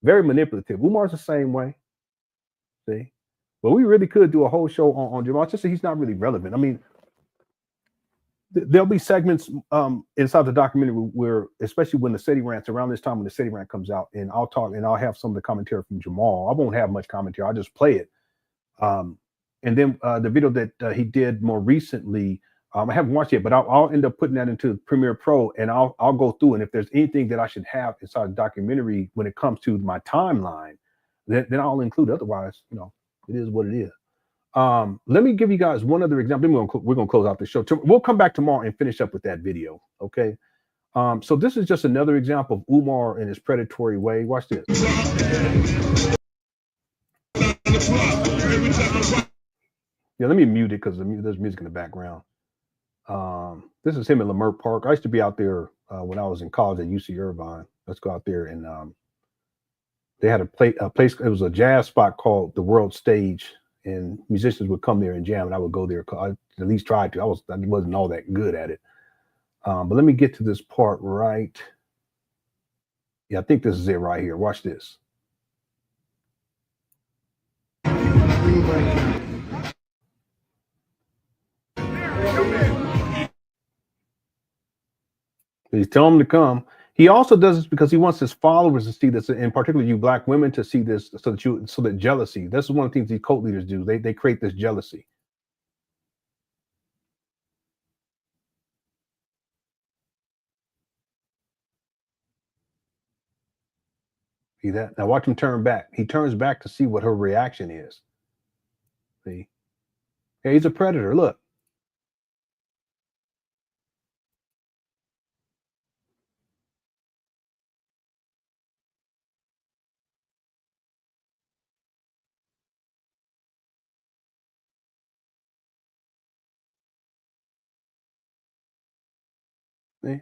Very manipulative. Umar's the same way. See, but we really could do a whole show on Jamal. Just say he's not really relevant. I mean, there'll be segments inside the documentary where, especially when the SETI rants, around this time when the SETI rant comes out, and I'll talk and I'll have some of the commentary from Jamal. I won't have much commentary. I'll just play it. And then the video that he did more recently, I haven't watched it, but I'll end up putting that into Premiere Pro, and I'll go through. And if there's anything that I should have inside the documentary when it comes to my timeline, then I'll include. Otherwise, you know, it is what it is. Let me give you guys one other example. We're gonna close out the show. We'll come back tomorrow and finish up with that video. Okay. So this is just another example of Umar in his predatory way. Watch this. Yeah, let me mute it because there's music in the background. This is him in Lamert Park. I used to be out there when I was in college at UC Irvine. Let's go out there, and they had a place. It was a jazz spot called the World Stage, and musicians would come there and jam, and I would go there. I at least tried to. I wasn't all that good at it. But let me get to this part right. Yeah, I think this is it right here. Watch this. He's telling them to come. He also does this because he wants his followers to see this, and particularly you black women to see this, so that jealousy. This is one of the things these cult leaders do. They create this jealousy. See that? Now watch him turn back. He turns back to see what her reaction is. See? Hey, he's a predator. Look. See?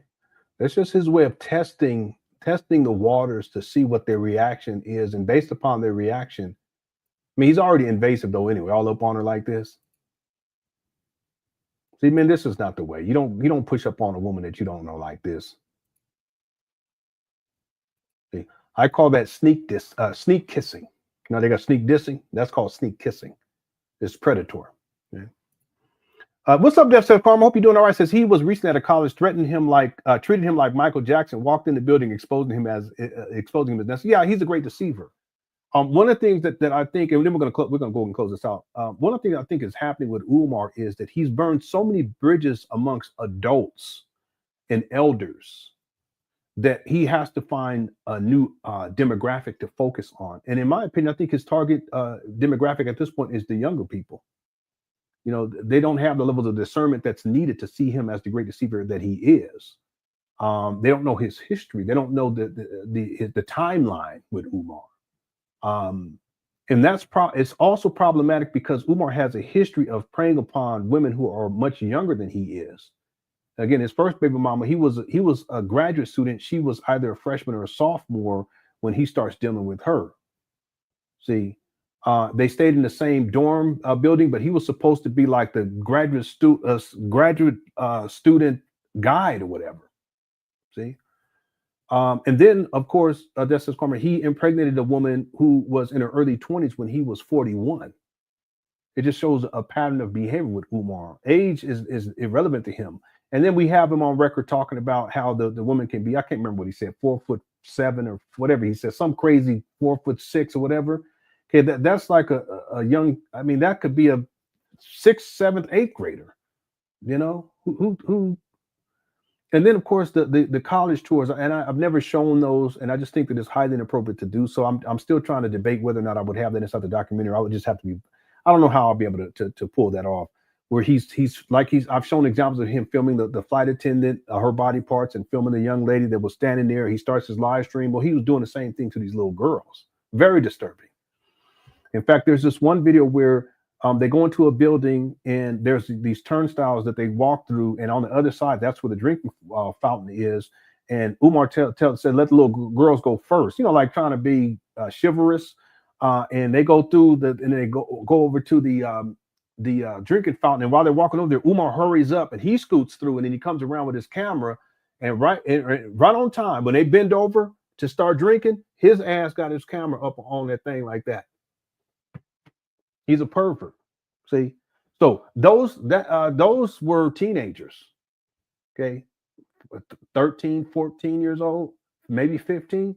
That's just his way of testing the waters to see what their reaction is, and based upon their reaction, I mean, he's already invasive though anyway, all up on her like this. See, man, this is not the way. You don't push up on a woman that you don't know like this. See, I call that sneak kissing. You know, they got sneak dissing. That's called sneak kissing. It's predatory. Okay? What's up, Def Says Karma? Hope you're doing all right. Says he was recently at a college, treated him like Michael Jackson, walked in the building, exposing him as yeah, he's a great deceiver. One of the things that I think, and then we're gonna go and close this out. One of the things I think is happening with Umar is that he's burned so many bridges amongst adults and elders that he has to find a new demographic to focus on. And in my opinion, I think his target demographic at this point is the younger people. You know, they don't have the levels of discernment that's needed to see him as the great deceiver that he is. They don't know his history. They don't know the timeline with Umar. And it's also problematic because Umar has a history of preying upon women who are much younger than he is. Again, his first baby mama, he was a graduate student. She was either a freshman or a sophomore when he starts dealing with her. See, They stayed in the same dorm building, but he was supposed to be like the graduate student guide or whatever. See? And then, of course, Justice Carmen, he impregnated a woman who was in her early 20s when he was 41. It just shows a pattern of behavior with Umar. Age is irrelevant to him. And then we have him on record talking about how the woman can be, I can't remember what he said, 4'7" or whatever he said, some crazy 4'6" or whatever. Okay, that's like a young, I mean, that could be a 6th, 7th, 8th grader, you know, who and then of course the college tours, and I've never shown those, and I just think that it's highly inappropriate to do so. I'm still trying to debate whether or not I would have that inside the documentary. I would just have to be, I don't know how I'll be able to pull that off. Where I've shown examples of him filming the flight attendant, her body parts, and filming the young lady that was standing there. He starts his live stream. Well, he was doing the same thing to these little girls. Very disturbing. In fact, there's this one video where they go into a building and there's these turnstiles that they walk through, and on the other side, that's where the drinking fountain is. And Umar said, let the little girls go first, you know, like trying to be chivalrous. And they go through and they go over to the drinking fountain. And while they're walking over there, Umar hurries up and he scoots through, and then he comes around with his camera, and right on time when they bend over to start drinking, his ass got his camera up on that thing like that. He's a pervert. See, so those were teenagers, okay, 13, 14 years old, maybe 15.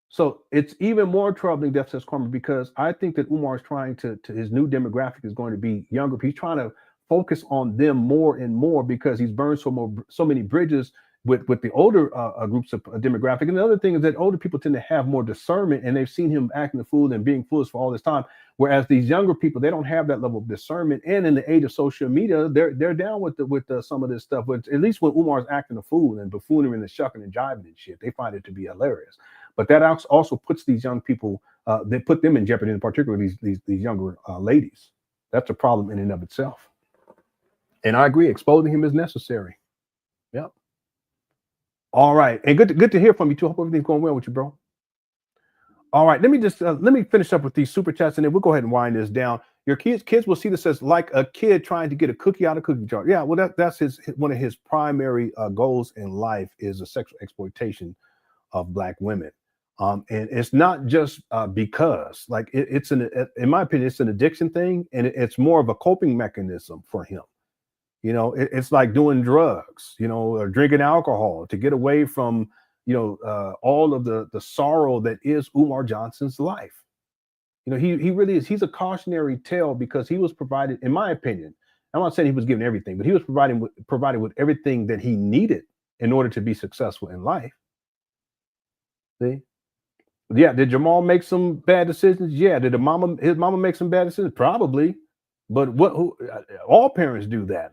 So it's even more troubling, Death Says Karma, because I think that Umar is trying to his new demographic is going to be younger. He's trying to focus on them more and more because he's burned so many bridges with the older groups of demographic. And the other thing is that older people tend to have more discernment, and they've seen him acting a fool and being foolish for all this time. Whereas these younger people, they don't have that level of discernment. And in the age of social media, they're down with some of this stuff. But at least when Umar's acting a fool and buffoonery and the shucking and jiving and shit, they find it to be hilarious. But that also puts these young people, they put them in jeopardy, in particular these younger ladies. That's a problem in and of itself. And I agree, exposing him is necessary. Yep. All right, and good to hear from you too. Hope everything's going well with you, bro. All right, let me finish up with these super chats, and then we'll go ahead and wind this down. Your kids will see this as like a kid trying to get a cookie out of a cookie jar. Yeah, well, that's one of his primary goals in life is the sexual exploitation of Black women. And it's not just because, like, in my opinion, it's an addiction thing, and it's more of a coping mechanism for him. You know, it's like doing drugs, you know, or drinking alcohol to get away from, you know, all of the sorrow that is Umar Johnson's life. You know, he really is. He's a cautionary tale because he was provided, in my opinion, I'm not saying he was given everything, but he was provided with everything that he needed in order to be successful in life. See? Yeah, did Jamal make some bad decisions? Yeah. Did his mama make some bad decisions? Probably. But all parents do that.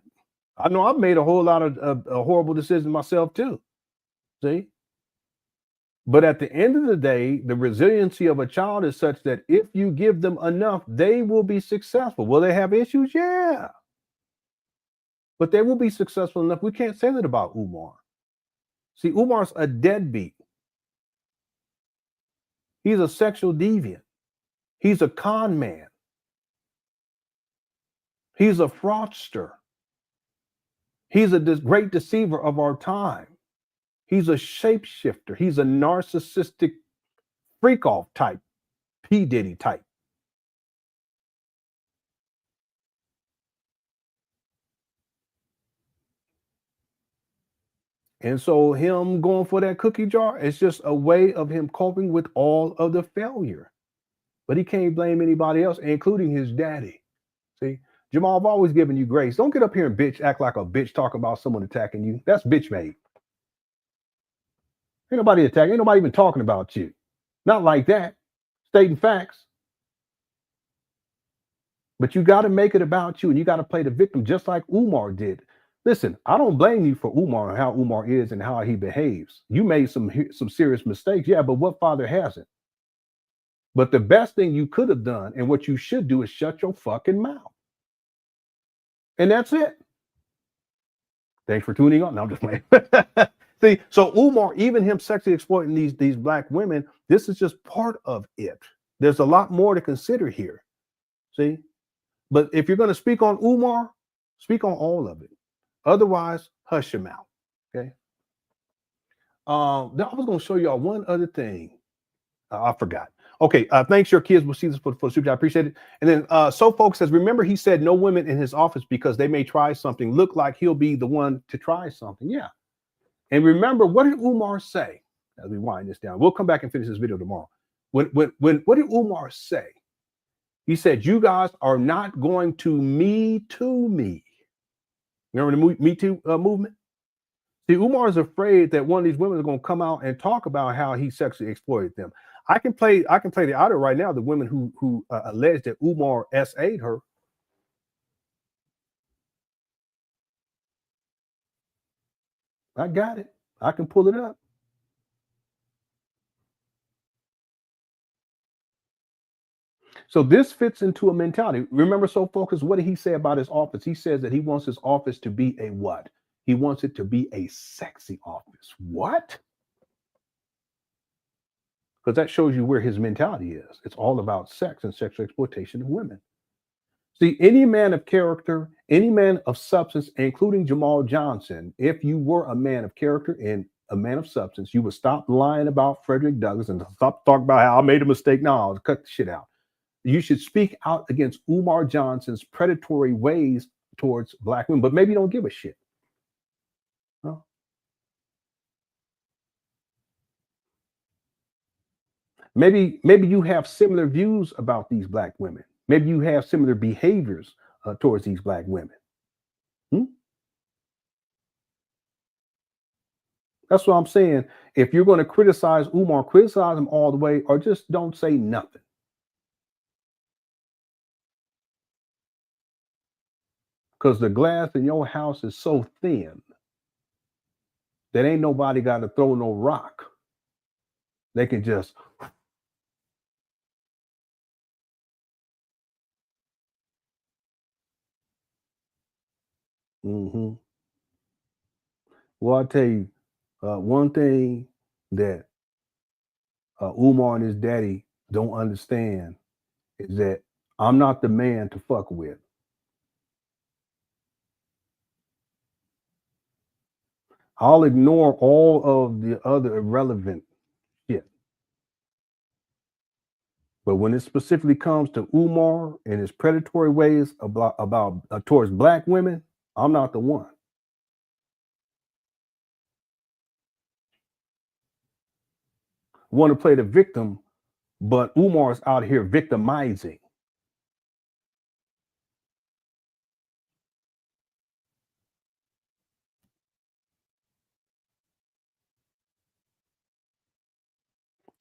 I know I've made a whole lot of horrible decisions myself too. See? But at the end of the day, the resiliency of a child is such that if you give them enough, they will be successful. Will they have issues? Yeah. But they will be successful enough. We can't say that about Umar. See, Umar's a deadbeat. He's a sexual deviant. He's a con man. He's a fraudster. He's a great deceiver of our time. He's a shapeshifter. He's a narcissistic freak-off type, P. Diddy type. And so him going for that cookie jar, it's just a way of him coping with all of the failure. But he can't blame anybody else, including his daddy. See? Jamal, I've always given you grace. Don't get up here and act like a bitch talking about someone attacking you. That's bitch made. Ain't nobody attacking. Ain't nobody even talking about you. Not like that. Stating facts. But you got to make it about you, and you got to play the victim just like Umar did. Listen, I don't blame you for Umar and how Umar is and how he behaves. You made some serious mistakes. Yeah, but what father hasn't? But the best thing you could have done and what you should do is shut your fucking mouth. And that's it. Thanks for tuning on. No, I'm just playing. See, so Umar, even him sexually exploiting these Black women, this is just part of it. There's a lot more to consider here. See? But if you're going to speak on Umar, speak on all of it. Otherwise, hush your mouth. Okay. Now I was going to show y'all one other thing. I forgot. Okay. Thanks. Your kids will see this for the super chat. I appreciate it. And then So Folks says, remember he said no women in his office because they may try something. Look like he'll be the one to try something. Yeah. And remember, what did Umar say? As we wind this down, we'll come back and finish this video tomorrow. What did Umar say? He said, you guys are not going to me too me. Remember the Me Too movement? See, Umar is afraid that one of these women is going to come out and talk about how he sexually exploited them. I can play the audio right now. The women who alleged that Umar SA'd her. I got it. I can pull it up. So this fits into a mentality. Remember, So Focused, what did he say about his office? He says that he wants his office to be a what? He wants it to be a sexy office. What? Because that shows you where his mentality is. It's all about sex and sexual exploitation of women. See, any man of character, any man of substance, including Jamal Johnson, if you were a man of character and a man of substance, you would stop lying about Frederick Douglass and stop talking about how I made a mistake. No, I'll cut the shit out. You should speak out against Umar Johnson's predatory ways towards black women, but maybe you don't give a shit. Huh? Maybe you have similar views about these black women. Maybe you have similar behaviors towards these black women. That's what I'm saying. If you're going to criticize Umar, criticize him all the way, or just don't say nothing. Because the glass in your house is so thin that ain't nobody got to throw no rock. They can just. Well, I'll tell you one thing that Umar and his daddy don't understand is that I'm not the man to fuck with. I'll ignore all of the other irrelevant shit. But when it specifically comes to Umar and his predatory ways about towards black women, I'm not the one. I want to play the victim, but Umar's out here victimizing.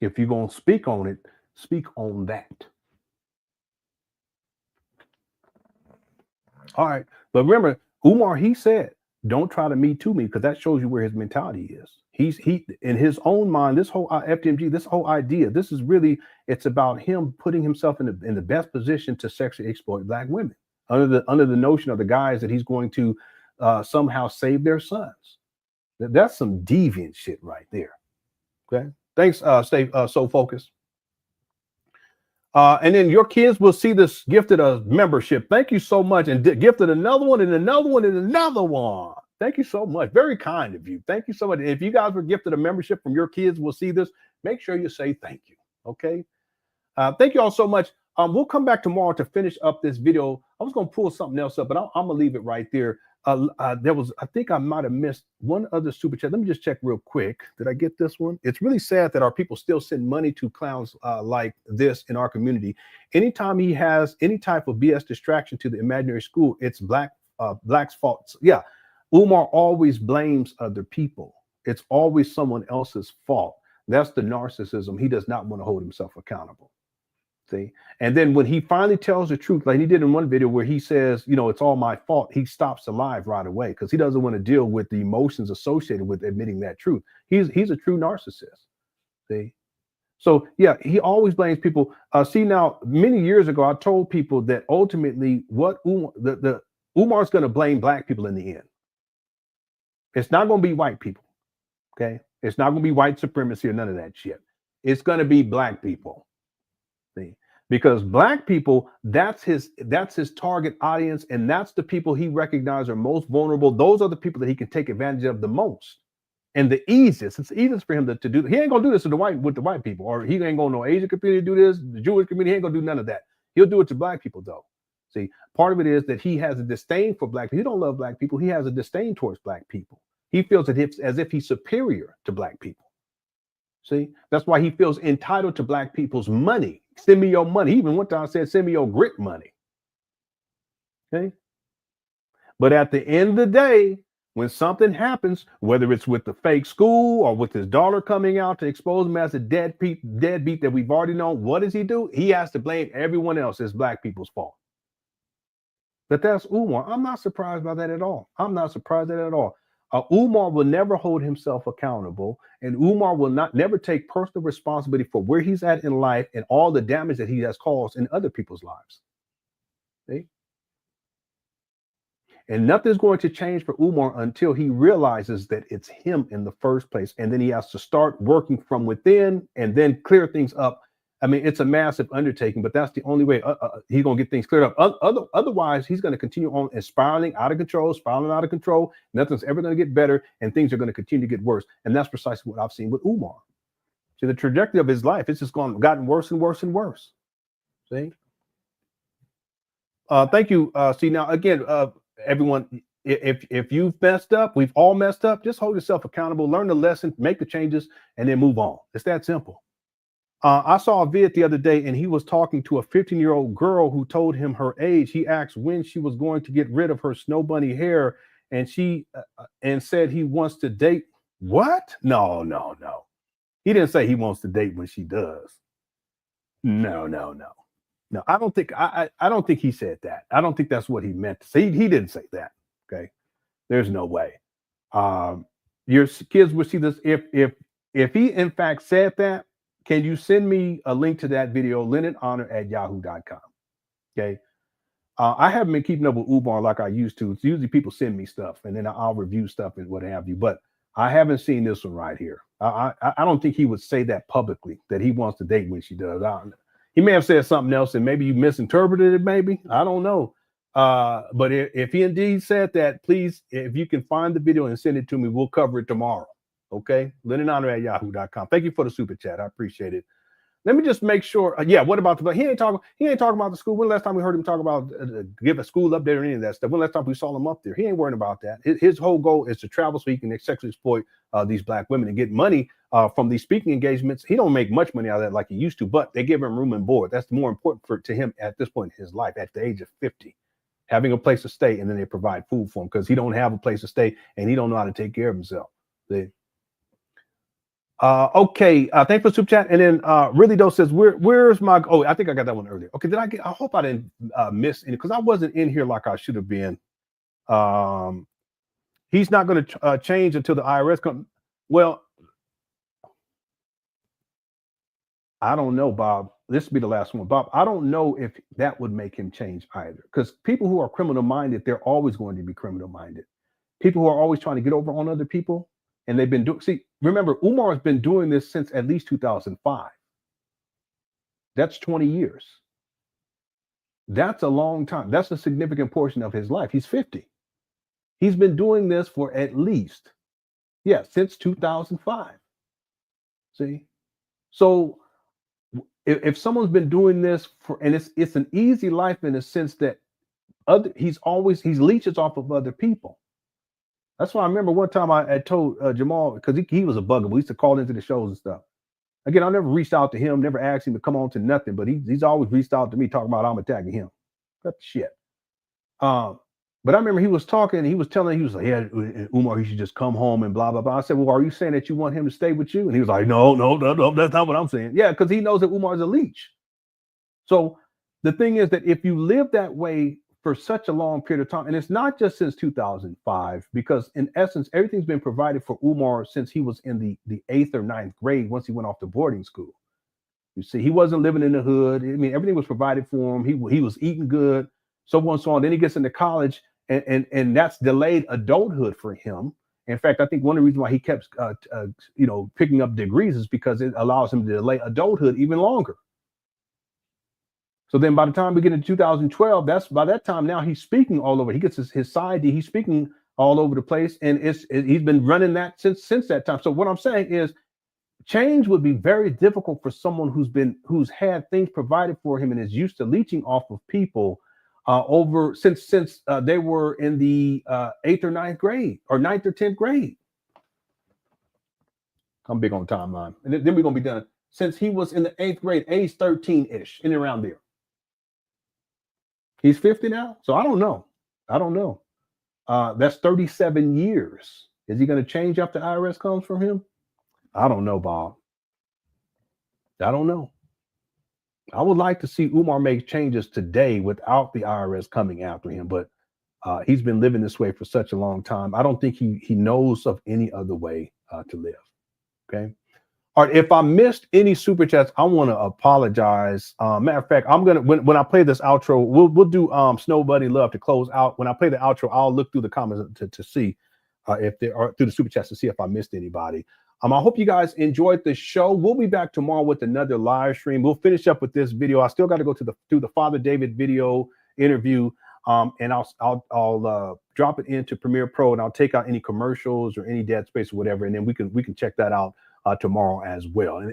If you're going to speak on it, speak on that. All right. But remember, Umar, he said, don't try to me too me, because that shows you where his mentality is. He in his own mind, this whole FDMG, this whole idea, this is really, it's about him putting himself in the best position to sexually exploit black women under the notion of the guys that he's going to somehow save their sons. That's some deviant shit right there. Okay. Thanks, stay so focused. And then your kids will see this gifted a membership. Thank you so much. And gifted another one and another one and another one. Thank you so much. Very kind of you. Thank you so much. If you guys were gifted a membership from your kids will see this, make sure you say thank you. Okay. Thank you all so much. We'll come back tomorrow to finish up this video. I was going to pull something else up, but I'm going to leave it right there. There was, I think I might have missed one other super chat. Let me just check real quick. Did I get this one? It's really sad that our people still send money to clowns like this in our community. Anytime he has any type of BS distraction to the imaginary school, it's black's fault. Yeah. Umar always blames other people. It's always someone else's fault. That's the narcissism. He does not want to hold himself accountable. See? And then when he finally tells the truth, like he did in one video where he says, you know, it's all my fault, he stops the live right away because he doesn't want to deal with the emotions associated with admitting that truth. He's a true narcissist. See? So yeah, he always blames people. See, now many years ago, I told people that ultimately what Umar's going to blame black people in the end. It's not going to be white people. Okay. It's not going to be white supremacy or none of that shit. It's going to be black people. See? Because black people, that's his target audience, and that's the people he recognizes are most vulnerable. Those are the people that he can take advantage of the most. And the easiest, it's easiest for him to do. He ain't gonna do this with the white people, or he ain't gonna no Asian community do this, the Jewish community, he ain't gonna do none of that. He'll do it to black people though. See, part of it is that he has a disdain for black people. He don't love black people. He has a disdain towards black people. He feels as if he's superior to black people. See, that's why he feels entitled to black people's money. Send me your money. He even one time said, send me your grit money. Okay. But at the end of the day, when something happens, whether it's with the fake school or with his daughter coming out to expose him as a deadbeat that we've already known, what does he do? He has to blame everyone else as black people's fault. But that's Umar. I'm not surprised by that at all. I'm not surprised at that at all. Umar will never hold himself accountable, and Umar will never take personal responsibility for where he's at in life and all the damage that he has caused in other people's lives. See? And nothing's going to change for Umar until he realizes that it's him in the first place. And then he has to start working from within and then clear things up. I mean, it's a massive undertaking, but that's the only way he's going to get things cleared up. Otherwise, he's going to continue on and spiraling out of control. Nothing's ever going to get better, and things are going to continue to get worse. And that's precisely what I've seen with Umar. See, the trajectory of his life, it's just gotten worse and worse and worse. See? Thank you. See, now, again, everyone, if you've messed up, we've all messed up, just hold yourself accountable, learn the lesson, make the changes, and then move on. It's that simple. I saw a vid the other day, and he was talking to a 15-year-old girl who told him her age. He asked when she was going to get rid of her snow bunny hair, and she said he wants to date. What? No. He didn't say he wants to date when she does. No. I don't think I don't think he said that. I don't think that's what he meant to say. He didn't say that. Okay, there's no way. Your kids will see this. If he in fact said that, can you send me a link to that video, LenonHonor@yahoo.com? Okay. I haven't been keeping up with Umar like I used to. It's usually people send me stuff and then I'll review stuff and what have you. But I haven't seen this one right here. I don't think he would say that publicly, that he wants to date when she does. He may have said something else and maybe you misinterpreted it, maybe. I don't know. But if he indeed said that, please, if you can find the video and send it to me, we'll cover it tomorrow. Okay, LenonHonor@yahoo.com. Thank you for the super chat. I appreciate it. Let me just make sure. What about he ain't talking about the school. When last time we heard him talk about give a school update or any of that stuff? When last time we saw him up there? He ain't worrying about that. His whole goal is to travel so he can sexually exploit these black women and get money from these speaking engagements. He don't make much money out of that like he used to, but they give him room and board. That's more important to him at this point in his life, at the age of 50, having a place to stay, and then they provide food for him because he don't have a place to stay and he don't know how to take care of himself. Okay, thanks for the super chat. And then Really Dope says, where's my, I think I got that one earlier. Okay, I hope I didn't miss any, because I wasn't in here like I should have been. He's not going to change until the IRS comes. Well, I don't know, Bob. This will be the last one. Bob, I don't know if that would make him change either, because people who are criminal minded, they're always going to be criminal minded. People who are always trying to get over on other people, and they've been doing, remember, Umar has been doing this since at least 2005. That's 20 years. That's a long time. That's a significant portion of his life. He's 50. He's been doing this for at least, since 2005. See? So if someone's been doing this and it's an easy life in the sense that he leeches off of other people. That's why I remember one time I told Jamal, because he was a bugger. We used to call into the shows and stuff. Again, I never reached out to him, never asked him to come on to nothing, but he's always reached out to me talking about I'm attacking him. That's shit. But I remember he was talking, he was like, yeah, Umar, he should just come home and blah, blah, blah. I said, well, are you saying that you want him to stay with you? And he was like, no, that's not what I'm saying. Yeah, because he knows that Umar's a leech. So the thing is that if you live that way for such a long period of time, and it's not just since 2005, because in essence, everything's been provided for Umar since he was in the 8th or 9th grade, once he went off to boarding school. You see, he wasn't living in the hood. I mean, everything was provided for him. He was eating good, so on and so on. Then he gets into college, and that's delayed adulthood for him. In fact, I think one of the reasons why he kept picking up degrees is because it allows him to delay adulthood even longer. So then by the time we get into 2012, by that time now he's speaking all over. He gets his side D, he's speaking all over the place. And he's been running that since that time. So what I'm saying is change would be very difficult for someone who's had things provided for him and is used to leeching off of people since they were in the 8th or 9th grade or 9th or 10th grade. I'm big on timeline. And then we're going to be done. Since he was in the 8th grade, age 13-ish, in and around there. He's 50 now. So I don't know. That's 37 years. Is he going to change after IRS comes from him? I don't know, Bob. I don't know. I would like to see Umar make changes today without the IRS coming after him, but he's been living this way for such a long time. I don't think he knows of any other way to live. Okay. All right. If I missed any super chats, I want to apologize. Matter of fact, I'm gonna when I play this outro, we'll do Snow Buddy Love to close out. When I play the outro, I'll look through the comments to see if there are through the super chats to see if I missed anybody. I hope you guys enjoyed the show. We'll be back tomorrow with another live stream. We'll finish up with this video. I still got to go through the Father David video interview, and I'll drop it into Premiere Pro, and I'll take out any commercials or any dead space or whatever, and then we can check that out tomorrow as well.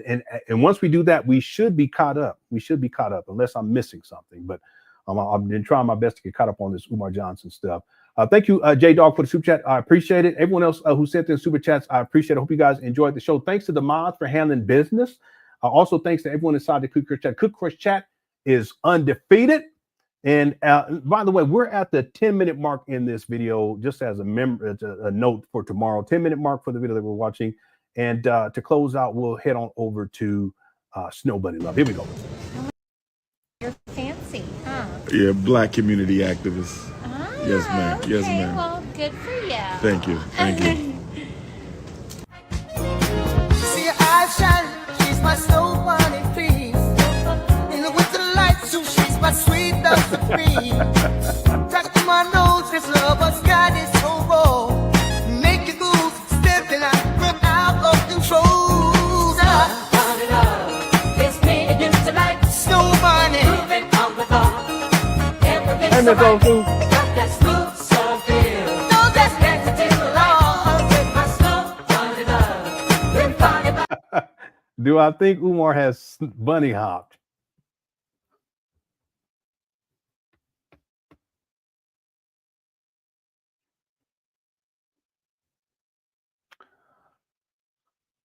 And once we do that, we should be caught up. We should be caught up, unless I'm missing something. But I've been trying my best to get caught up on this Umar Johnson stuff. Thank you, J-Dog, for the super chat. I appreciate it. Everyone else who sent in super chats, I appreciate it. I hope you guys enjoyed the show. Thanks to the mods for handling business. Also, thanks to everyone inside the Cook Crush chat. Cook Crush chat is undefeated. And by the way, we're at the 10-minute mark in this video, just as a note for tomorrow. 10-minute mark for the video that we're watching. And to close out, we'll head on over to Snow Bunny Love. Here we go. You're fancy, huh? Yeah, Black community activist. Yes, ma'am. Okay, Yes, ma'am. Well, good for you. Thank you. Thank you. See her eyes shine, she's my snow bunny please. In the winter light, so she's my sweet love supreme. Tuck to my nose, this love has got its so raw. Make you lose, stepping out of control. It's me against the light, snow bunny. Moving on the bar. Everything's so right. Do I think Umar has bunny hopped?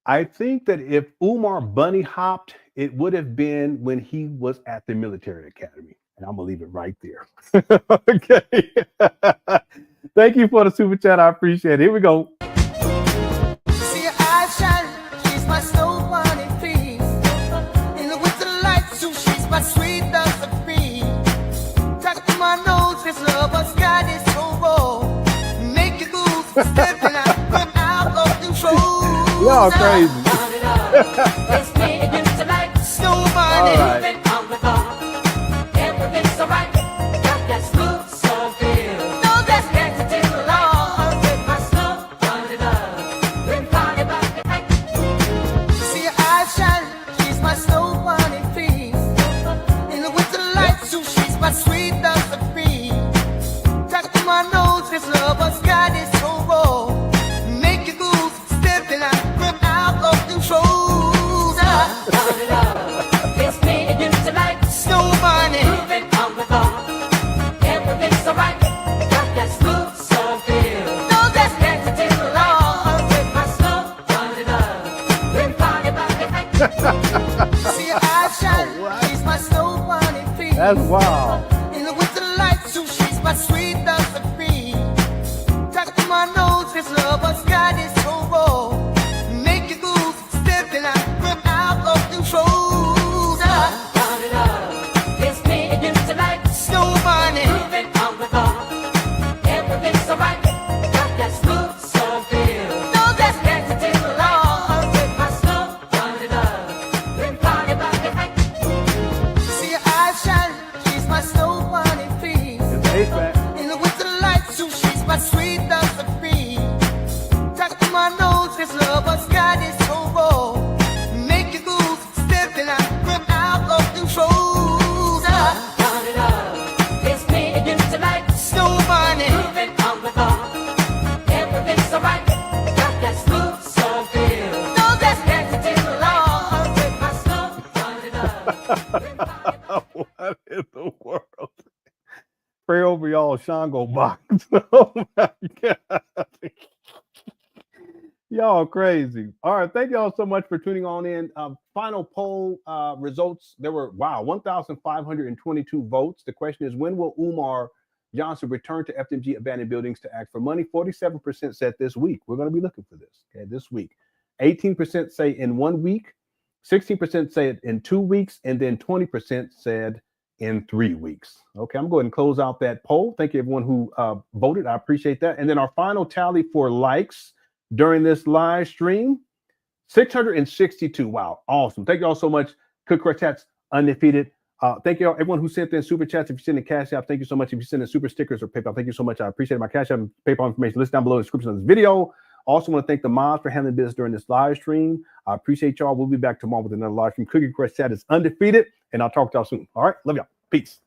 I think that if Umar bunny hopped, it would have been when he was at the military academy. And I'm going to leave it right there. Okay. Thank you for the super chat. I appreciate it. Here we go. See her eyes shine, she's my snow bunny please. In the winter light, so she's my sweet love supreme. Tuck to my nose, this love has got its so raw. Make you lose, stepping out of control. Y'all crazy. It's me against the light, snow bunny. All right. Everything's so right. Got that smooth, so feel. No, that's next to the law. With my snow bunny love. Been party back at see her eyes shine, she's my snow bunny please. In the winter light, so she's my sweet love supreme. Tuck to my nose, this love has got its so raw. Make you lose, stepping out of control. It's me against the light, snow bunny. Moving on the bar. Everything's so right. Got that smooth, so feel. No, that's next to the law. With my snow bunny love. Been party back. See her eyes shine, she's my snow bunny please. That's wild. In the winter light, so she's my sweet love supreme. Tuck to my nose, this love has got its so raw. Make you lose, stepping out of control. It's me against the light, snow bunny. Moving on the bar. Everything's so right. Got that smooth, so feel. No, that's next to the law. With my snow bunny love. Been party back. See her eyes shine, she's my snow bunny please. In the winter light, so she's my sweet love supreme. Tuck What in the world? Pray over y'all Shango box. Oh my God. Y'all crazy. All right. Thank y'all so much for tuning on in. Final poll results. There were, 1,522 votes. The question is, when will Umar Johnson return to FDMG abandoned buildings to ask for money? 47% said this week. We're going to be looking for this. Okay, this week. 18% say in 1 week. 16% said in 2 weeks. And then 20% said in 3 weeks. Okay, I'm going to close out that poll. Thank you, everyone who voted. I appreciate that. And then our final tally for likes during this live stream, 662. Wow, awesome. Thank you all so much. Cook Quartet's undefeated. Thank you all, everyone who sent in super chats. If you send in Cash App, thank you so much. If you send in super stickers or PayPal, thank you so much. I appreciate it. My Cash App and PayPal information listed down below in the description of this video. Also want to thank the mods for handling this during this live stream. I appreciate y'all. We'll be back tomorrow with another live stream. Cookie Quartet is undefeated, and I'll talk to y'all soon. All right, love y'all. Peace.